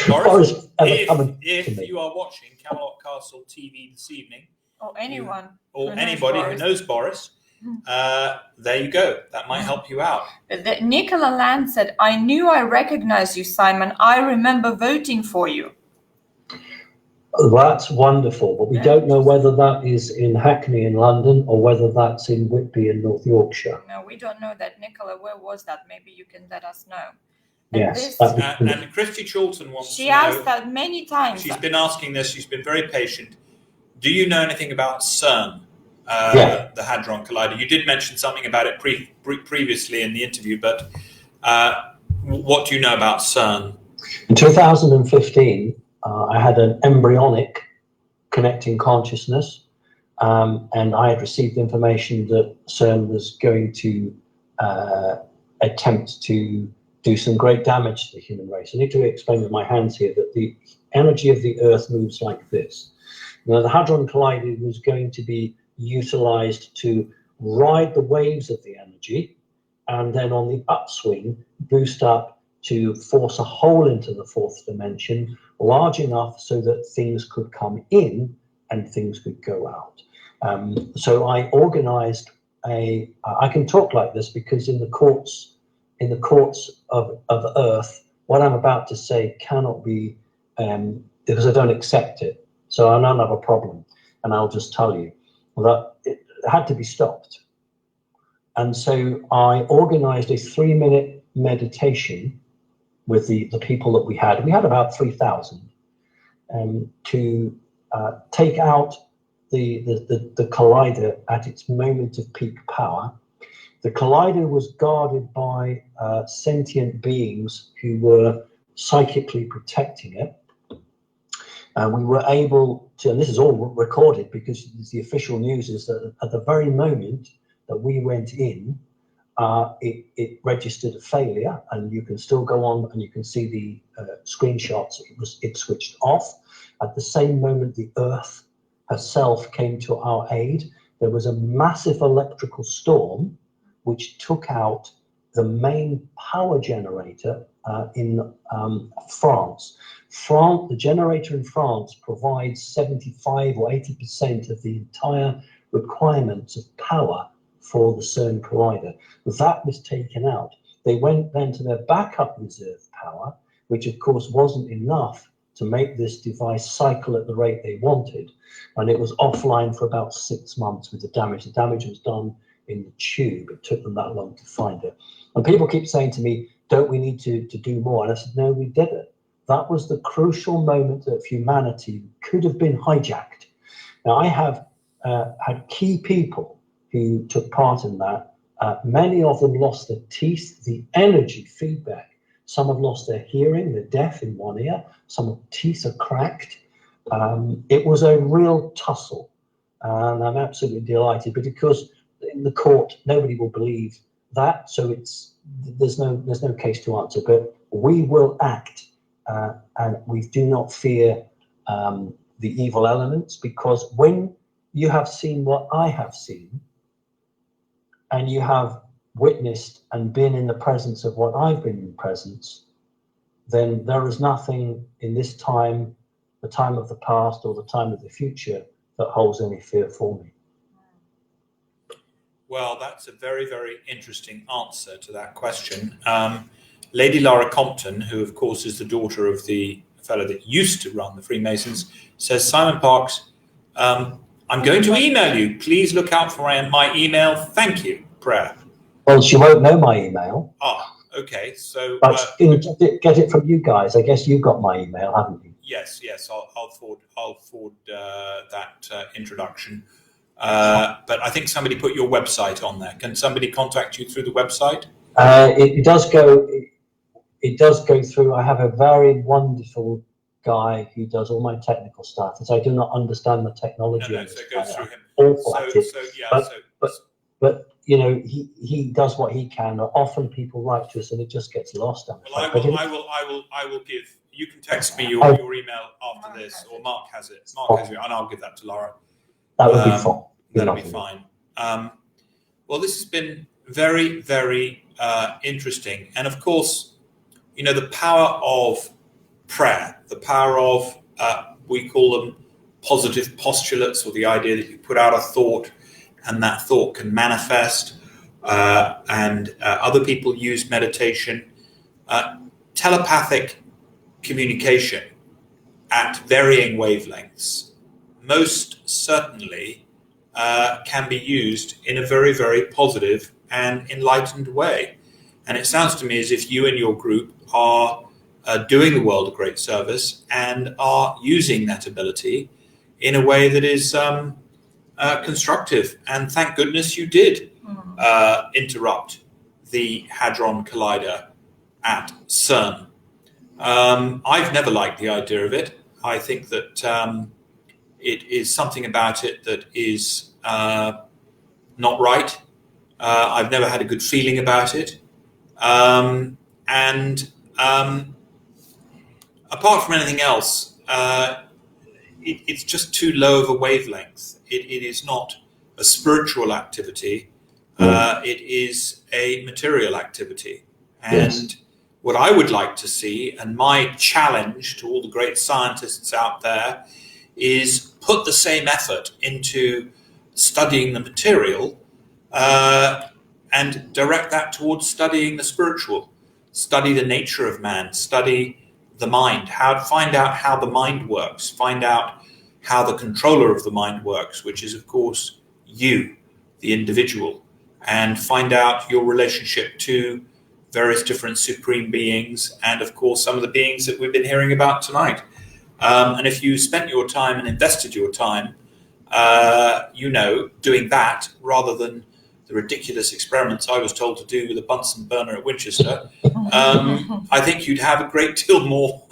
Boris, if you are watching Camelot Castle TV this evening, or anyone, or anybody who knows Boris, there you go. That might help you out. Nicola Land said, I knew I recognized you, Simon. I remember voting for you. That's wonderful, but we don't know whether that is in Hackney in London or whether that's in Whitby in North Yorkshire. No, we don't know that. Nicola, where was that? Maybe you can let us know. Yes. And Christy Chorlton wants to know. She asked that many times. She's been asking this. She's been very patient. Do you know anything about CERN, the Hadron Collider? You did mention something about it previously in the interview, but What do you know about CERN? In 2015, I had an embryonic connecting consciousness, and I had received information that CERN was going to attempt to do some great damage to the human race. I need to explain with my hands here that the energy of the Earth moves like this. Now, the Hadron Collider was going to be utilized to ride the waves of the energy, and then on the upswing, boost up to force a hole into the fourth dimension large enough so that things could come in and things could go out. So I organized I can talk like this because in the courts of Earth, what I'm about to say cannot be, because I don't accept it. So I don't have a problem, and I'll just tell you that it had to be stopped. And so I organized a 3-minute meditation with the people that we had. We had about 3,000, to take out the collider at its moment of peak power. The collider was guarded by sentient beings who were psychically protecting it. We were able to, and this is all recorded because the official news is that at the very moment that we went in, it registered a failure, and you can still go on and you can see the screenshots. It switched off. At the same moment, the Earth herself came to our aid. There was a massive electrical storm which took out the main power generator in France. The generator in France provides 75 or 80% of the entire requirements of power for the CERN collider. That was taken out. They went then to their backup reserve power, which of course wasn't enough to make this device cycle at the rate they wanted. And it was offline for about 6 months with the damage. The damage was done in the tube. It took them that long to find it. And people keep saying to me, don't we need to do more? And I said, no, we didn't. That was the crucial moment that humanity could have been hijacked. Now, I have had key people who took part in that. Many of them lost their teeth, the energy feedback. Some have lost their hearing, they're deaf in one ear. Some teeth are cracked. It was a real tussle, and I'm absolutely delighted. But of course, in the court, nobody will believe that, so there's no case to answer. But we will act, and we do not fear the evil elements, because when you have seen what I have seen, and you have witnessed and been in the presence of what I've been in presence, then there is nothing in this time, the time of the past or the time of the future, that holds any fear for me. Well, that's a very, very interesting answer to that question. Lady Laura Compton, who of course is the daughter of the fellow that used to run the Freemasons, says, Simon Parkes, I'm going to email you. Please look out for my email. Thank you. Prayer. Well, she won't know my email. Ah, okay. So, but get it from you guys. I guess you got my email, haven't you? Yes. I'll forward that introduction. But I think somebody put your website on there. Can somebody contact you through the website? It does go. It does go through. I have a very wonderful guy who does all my technical stuff, and so I do not understand the technology. No, so it goes through him. Awful at it. But you know, he does what he can. Often people write to us, and it just gets lost. Well, I will give. You can text me your email after this, or Mark has it. Mark has it, and I'll give that to Laura. That would be fun. That'll be fine. Well, this has been very, very interesting, and of course, you know, the power of prayer, the power of we call them positive postulates, or the idea that you put out a thought and that thought can manifest, and other people use meditation, telepathic communication at varying wavelengths most certainly can be used in a very, very positive and enlightened way. And it sounds to me as if you and your group are doing the world a great service and are using that ability in a way that is constructive. And thank goodness you did interrupt the Hadron Collider at CERN. I've never liked the idea of it. I think that it is something about it that is not right. I've never had a good feeling about it. Apart from anything else, it's just too low of a wavelength. It is not a spiritual activity. It is a material activity. And what I would like to see, and my challenge to all the great scientists out there, is put the same effort into studying the material and direct that towards studying the spiritual. Study the nature of man, study the mind, find out how the mind works, find out how the controller of the mind works, which is, of course, you, the individual, and find out your relationship to various different supreme beings and, of course, some of the beings that we've been hearing about tonight. And if you spent your time and invested your time, doing that rather than the ridiculous experiments I was told to do with a Bunsen burner at Winchester, I think you'd have a great deal more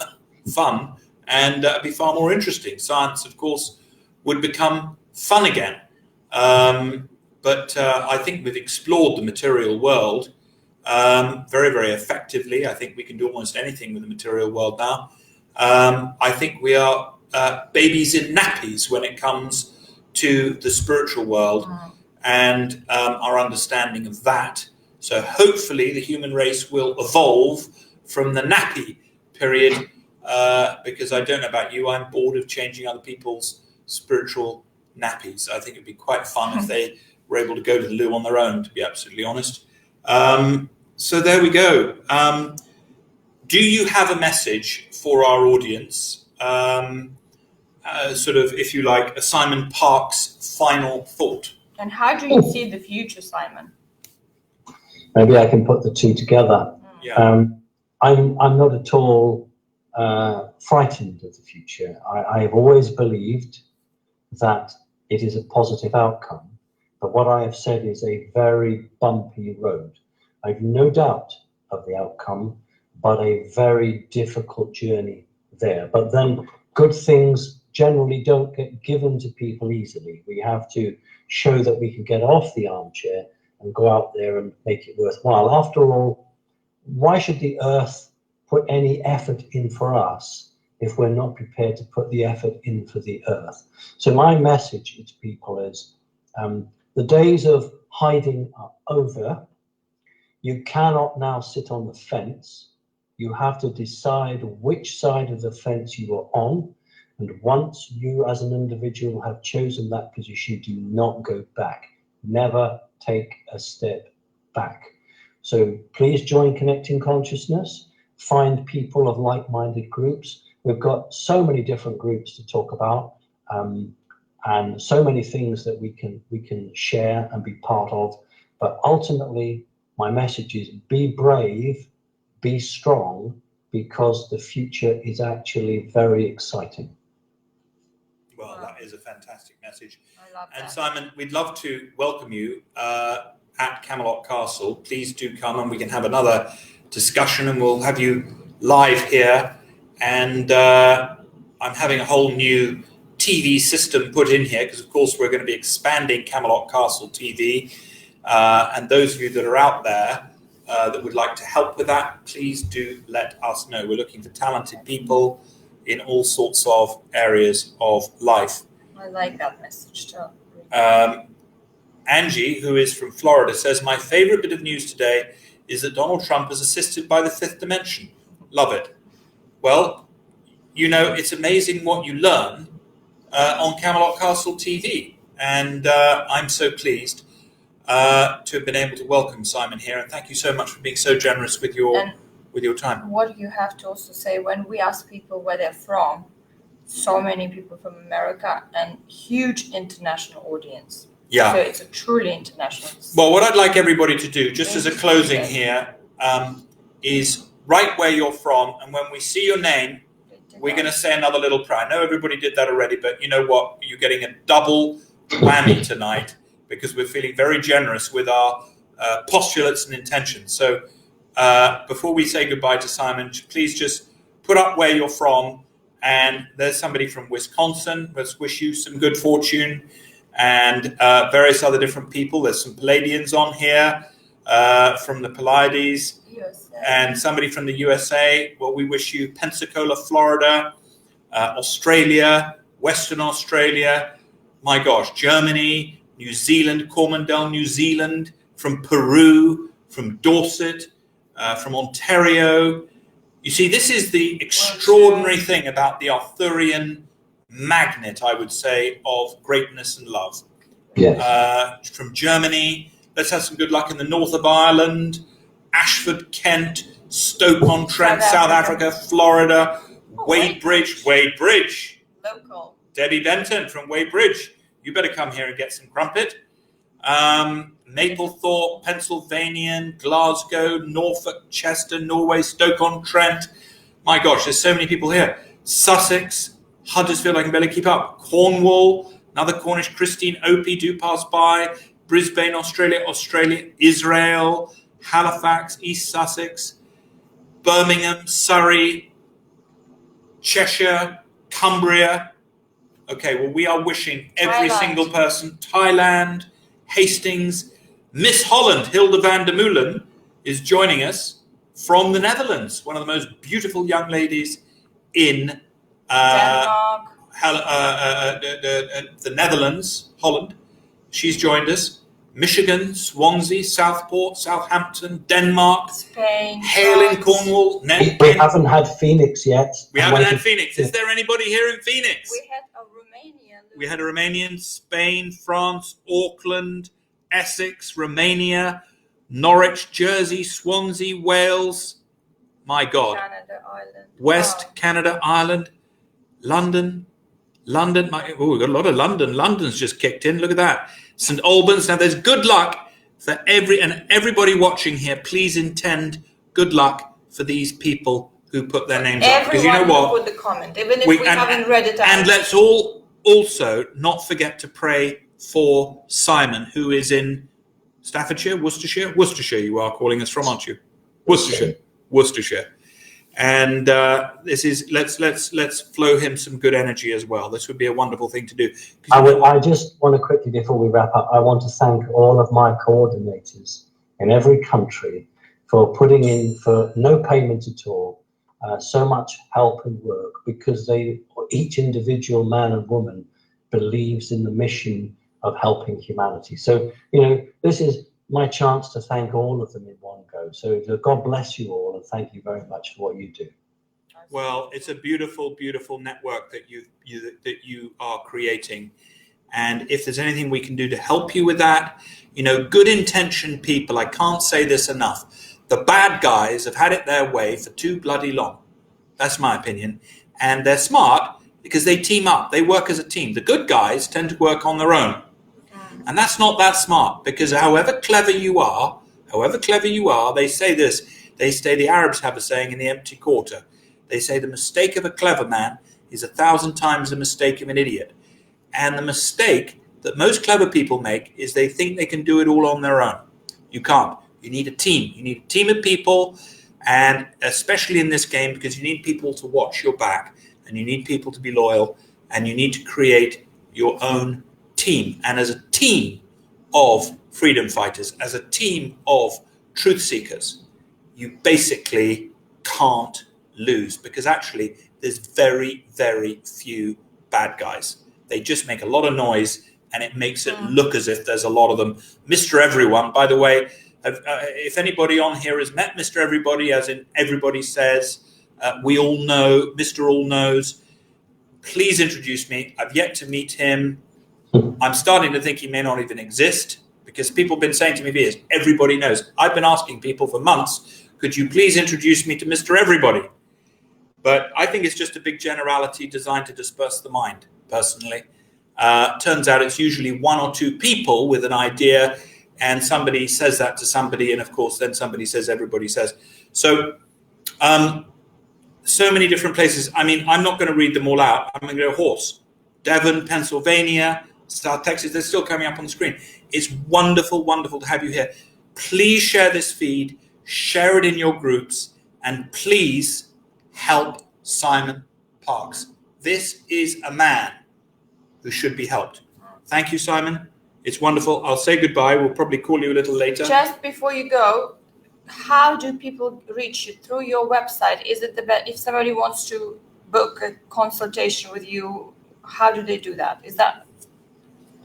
fun and be far more interesting. Science, of course, would become fun again. But I think we've explored the material world very, very effectively. I think we can do almost anything with the material world now. I think we are babies in nappies when it comes to the spiritual world and our understanding of that. So hopefully the human race will evolve from the nappy period, because I don't know about you, I'm bored of changing other people's spiritual nappies. I think it'd be quite fun if they were able to go to the loo on their own, to be absolutely honest. So there we go. Do you have a message for our audience? Sort of, if you like, a Simon Parkes final thought. And how do you see the future, Simon? Maybe I can put the two together. Yeah. I'm not at all frightened of the future. I have always believed that it is a positive outcome, but what I have said is a very bumpy road. I've no doubt of the outcome, but a very difficult journey there. But then good things generally don't get given to people easily. We have to show that we can get off the armchair and go out there and make it worthwhile. After all, why should the earth put any effort in for us if we're not prepared to put the effort in for the earth? So my message to people is the days of hiding are over. You cannot now sit on the fence. You have to decide which side of the fence you are on. And once you as an individual have chosen that position, do not go back. Never take a step back. So please join Connecting Consciousness. Find people of like-minded groups. We've got so many different groups to talk about, and so many things that we can share and be part of. But ultimately, my message is be brave, be strong, because the future is actually very exciting. Well, that is a fantastic message. I love that. And Simon, we'd love to welcome you at Camelot Castle. Please do come and we can have another discussion, and we'll have you live here. And I'm having a whole new TV system put in here because, of course, we're going to be expanding Camelot Castle TV. And those of you that are out there that would like to help with that, please do let us know. We're looking for talented people in all sorts of areas of life. I like that message too. Angie, who is from Florida, says, my favorite bit of news today is that Donald Trump is assisted by the fifth dimension. Love it. Well, you know, it's amazing what you learn on Camelot Castle TV. And I'm so pleased to have been able to welcome Simon here. And thank you so much for being so generous with your time. What you have to also say, when we ask people where they're from, so many people from America and huge international audience. Yeah. So it's a truly international. Well, what I'd like everybody to do, just as a closing here, is write where you're from. And when we see your name, we're going to say another little prayer. I know everybody did that already, but you know what? You're getting a double whammy tonight because we're feeling very generous with our postulates and intentions. So before we say goodbye to Simon, please just put up where you're from. And there's somebody from Wisconsin. Let's wish you some good fortune, and various other different people. There's some Palladians on here from the Pleiades, USA. And somebody from the USA. Well, we wish you Pensacola, Florida, Australia, Western Australia, my gosh, Germany, New Zealand, Coromandel, New Zealand, from Peru, from Dorset, from Ontario. You see, this is the extraordinary thing about the Arthurian magnet, I would say, of greatness and love. Yes. From Germany, let's have some good luck in the north of Ireland, Ashford, Kent, Stoke-on-Trent, South Africa, Florida, Wadebridge. Local. Debbie Benton from Wadebridge. You better come here and get some crumpet. Maplethorpe, Pennsylvania, Glasgow, Norfolk, Chester, Norway, Stoke-on-Trent. My gosh, there's so many people here. Sussex, Huddersfield, I can barely keep up. Cornwall, another Cornish, Christine Opie, do pass by. Brisbane, Australia, Israel, Halifax, East Sussex, Birmingham, Surrey, Cheshire, Cumbria. Okay, well, we are wishing every single person, Thailand, Hastings, Miss Holland, Hilde van der Meulen, is joining us from the Netherlands, one of the most beautiful young ladies in Denmark. The Netherlands, Holland. She's joined us. Michigan, Swansea, Southport, Southampton, Denmark, Spain, Hale in Cornwall. We haven't had Phoenix yet. We haven't had Phoenix. Is there anybody here in Phoenix? We had a Romanian. We had a Romanian, Spain, France, Auckland, Essex, Romania, Norwich, Jersey, Swansea, Wales. My God. Canada, Ireland. West Canada, Ireland, London. We've got a lot of London. London's just kicked in. Look at that. St. Albans. Now, there's good luck for everybody watching here. Please intend good luck for these people who put their names up. Because you know what? Put the comment, even if we haven't read it out. And let's all also not forget to pray for Simon, who is in Staffordshire, Worcestershire. You are calling us from, aren't you? Worcestershire. And this is let's flow him some good energy as well. This would be a wonderful thing to do. I just want to quickly, before we wrap up, I want to thank all of my coordinators in every country for putting in, for no payment at all, so much help and work, because each individual man and woman believes in the mission of helping humanity. So, this is my chance to thank all of them in one go. So God bless you all, and thank you very much for what you do. Well, it's a beautiful, beautiful network that you are creating. And if there's anything we can do to help you with that, good intentioned people, I can't say this enough. The bad guys have had it their way for too bloody long. That's my opinion. And they're smart because they team up. They work as a team. The good guys tend to work on their own. And that's not that smart, because however clever you are, they say this. The Arabs have a saying in the empty quarter. They say the mistake of a clever man is 1,000 times the mistake of an idiot. And the mistake that most clever people make is they think they can do it all on their own. You can't. You need a team. You need a team of people, and especially in this game, because you need people to watch your back, and you need people to be loyal, and you need to create your own team. And as a team of freedom fighters, as a team of truth seekers, you basically can't lose, because actually there's very, very few bad guys. They just make a lot of noise, and it makes it look as if there's a lot of them. Mr. Everyone, by the way, if anybody on here has met Mr. Everybody, as in everybody says, we all know, Mr. All Knows, please introduce me. I've yet to meet him. I'm starting to think he may not even exist, because people have been saying to me for years, everybody knows. I've been asking people for months, could you please introduce me to Mr. Everybody? But I think it's just a big generality designed to disperse the mind, personally. Turns out it's usually one or two people with an idea, and somebody says that to somebody, and of course then somebody says everybody says. So so many different places. I mean, I'm not going to read them all out. I'm going to go horse. Devon, Pennsylvania, South Texas, they're still coming up on the screen. It's wonderful, wonderful to have you here. Please share this feed, share it in your groups, and please help Simon Parkes. This is a man who should be helped. Thank you, Simon. It's wonderful. I'll say goodbye. We'll probably call you a little later. Just before you go, how do people reach you? Through your website? Is it the best? If somebody wants to book a consultation with you, how do they do that? Is that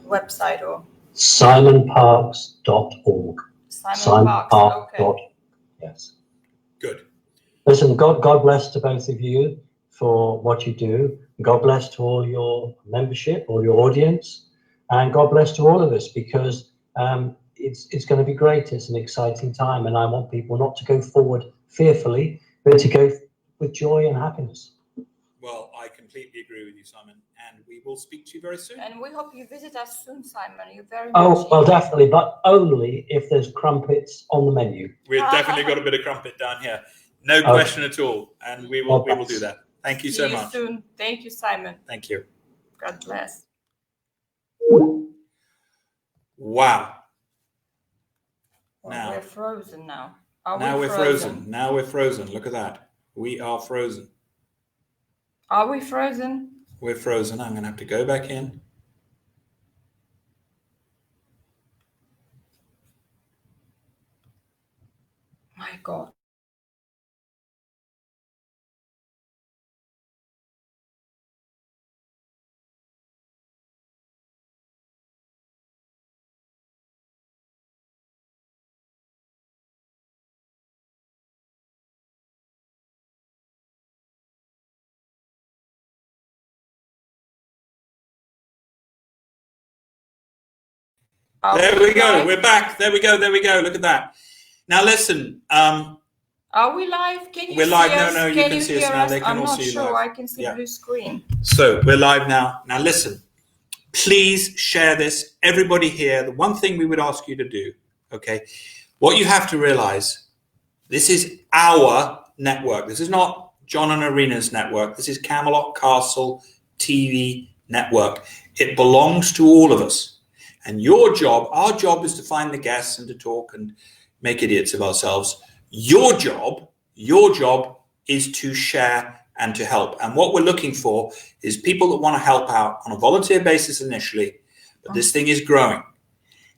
website or? simonparkes.org. Simon Parkes, okay. Yes. Good. Listen, God bless to both of you for what you do. God bless to all your membership, all your audience, and God bless to all of us, because it's going to be great. It's an exciting time, and I want people not to go forward fearfully, but to go with joy and happiness. Well, I completely agree with you, Simon, and we will speak to you very soon. And we hope you visit us soon, Simon. You're very Oh, much well, definitely, but only if there's crumpets on the menu. We've definitely got a bit of crumpet down here. No question at all, and we will do that. Thank you so much. See you soon. Thank you, Simon. Thank you. God bless. Wow. Well, Now we're frozen now. Now we're frozen. Now we're frozen. Look at that. We are frozen. Are we frozen? We're frozen. I'm going to have to go back in. My God. There we go. We're back. There we go. There we go. Look at that. Now listen. Are we live? Can you we're live. see us? No, you can see us now. They can all see you live. I'm not sure. I can see blue screen. So we're live now. Now listen. Please share this. Everybody here. The one thing we would ask you to do, okay? What you have to realize, this is our network. This is not John and Arena's network. This is Camelot Castle TV network. It belongs to all of us. And your job, our job, is to find the guests and to talk and make idiots of ourselves. Your job is to share and to help. And what we're looking for is people that want to help out on a volunteer basis initially, but this thing is growing.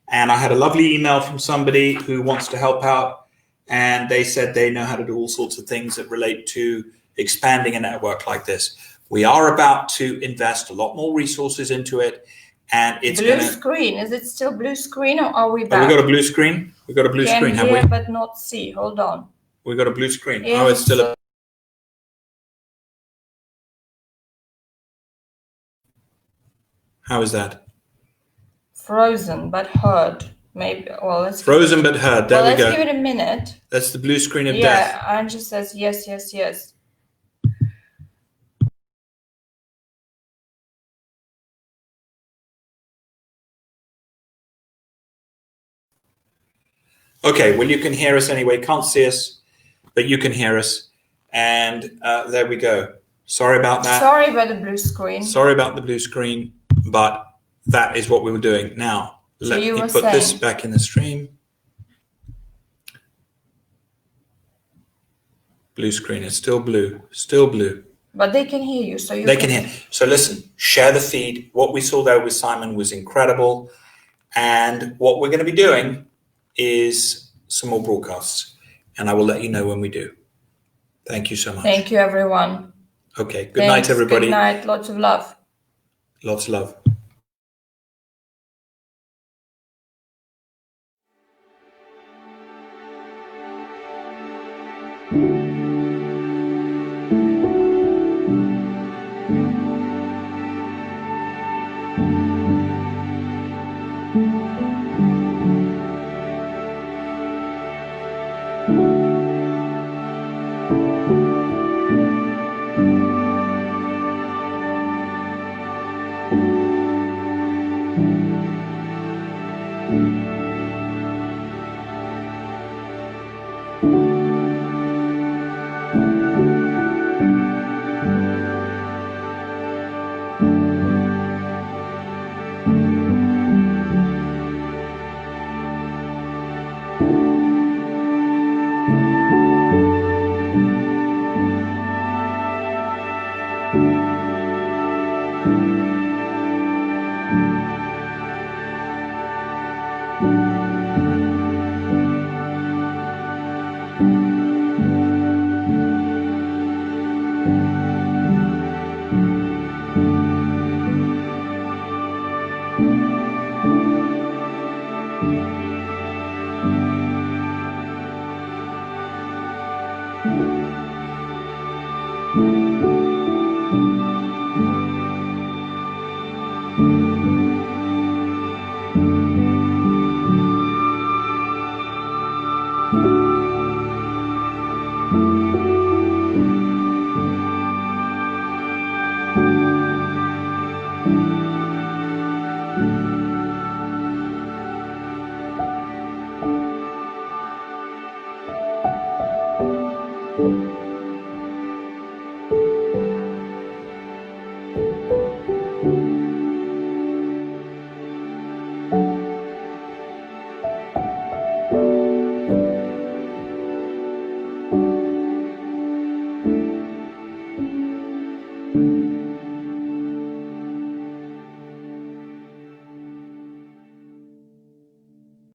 And I had a lovely email from somebody who wants to help out, and they said they know how to do all sorts of things that relate to expanding a network like this. We are about to invest a lot more resources into it. And it's blue screen. Is it still blue screen, or are we back? Oh, we got a blue screen. We got a blue screen, have we? But not see. Hold on. We got a blue screen. Yeah, oh, it's still a. How is that? Frozen but heard. Maybe. Well, let's. Frozen but heard. There we go. Let's give it a minute. That's the blue screen of death. Yeah, Angie says yes, yes, yes. Okay, well, you can hear us anyway. Can't see us, but you can hear us. And there we go. Sorry about that. Sorry about the blue screen. Sorry about the blue screen, but that is what we were doing. Now, let me put this back in the stream. Blue screen. It's still blue. Still blue. But they can hear you, so they can hear. So listen, share the feed. What we saw there with Simon was incredible. And what we're going to be doing is some more broadcasts, and I will let you know when we do. Thank you so much. Thank you, everyone. Okay. Good night, everybody. Good night. Lots of love. Lots of love. you.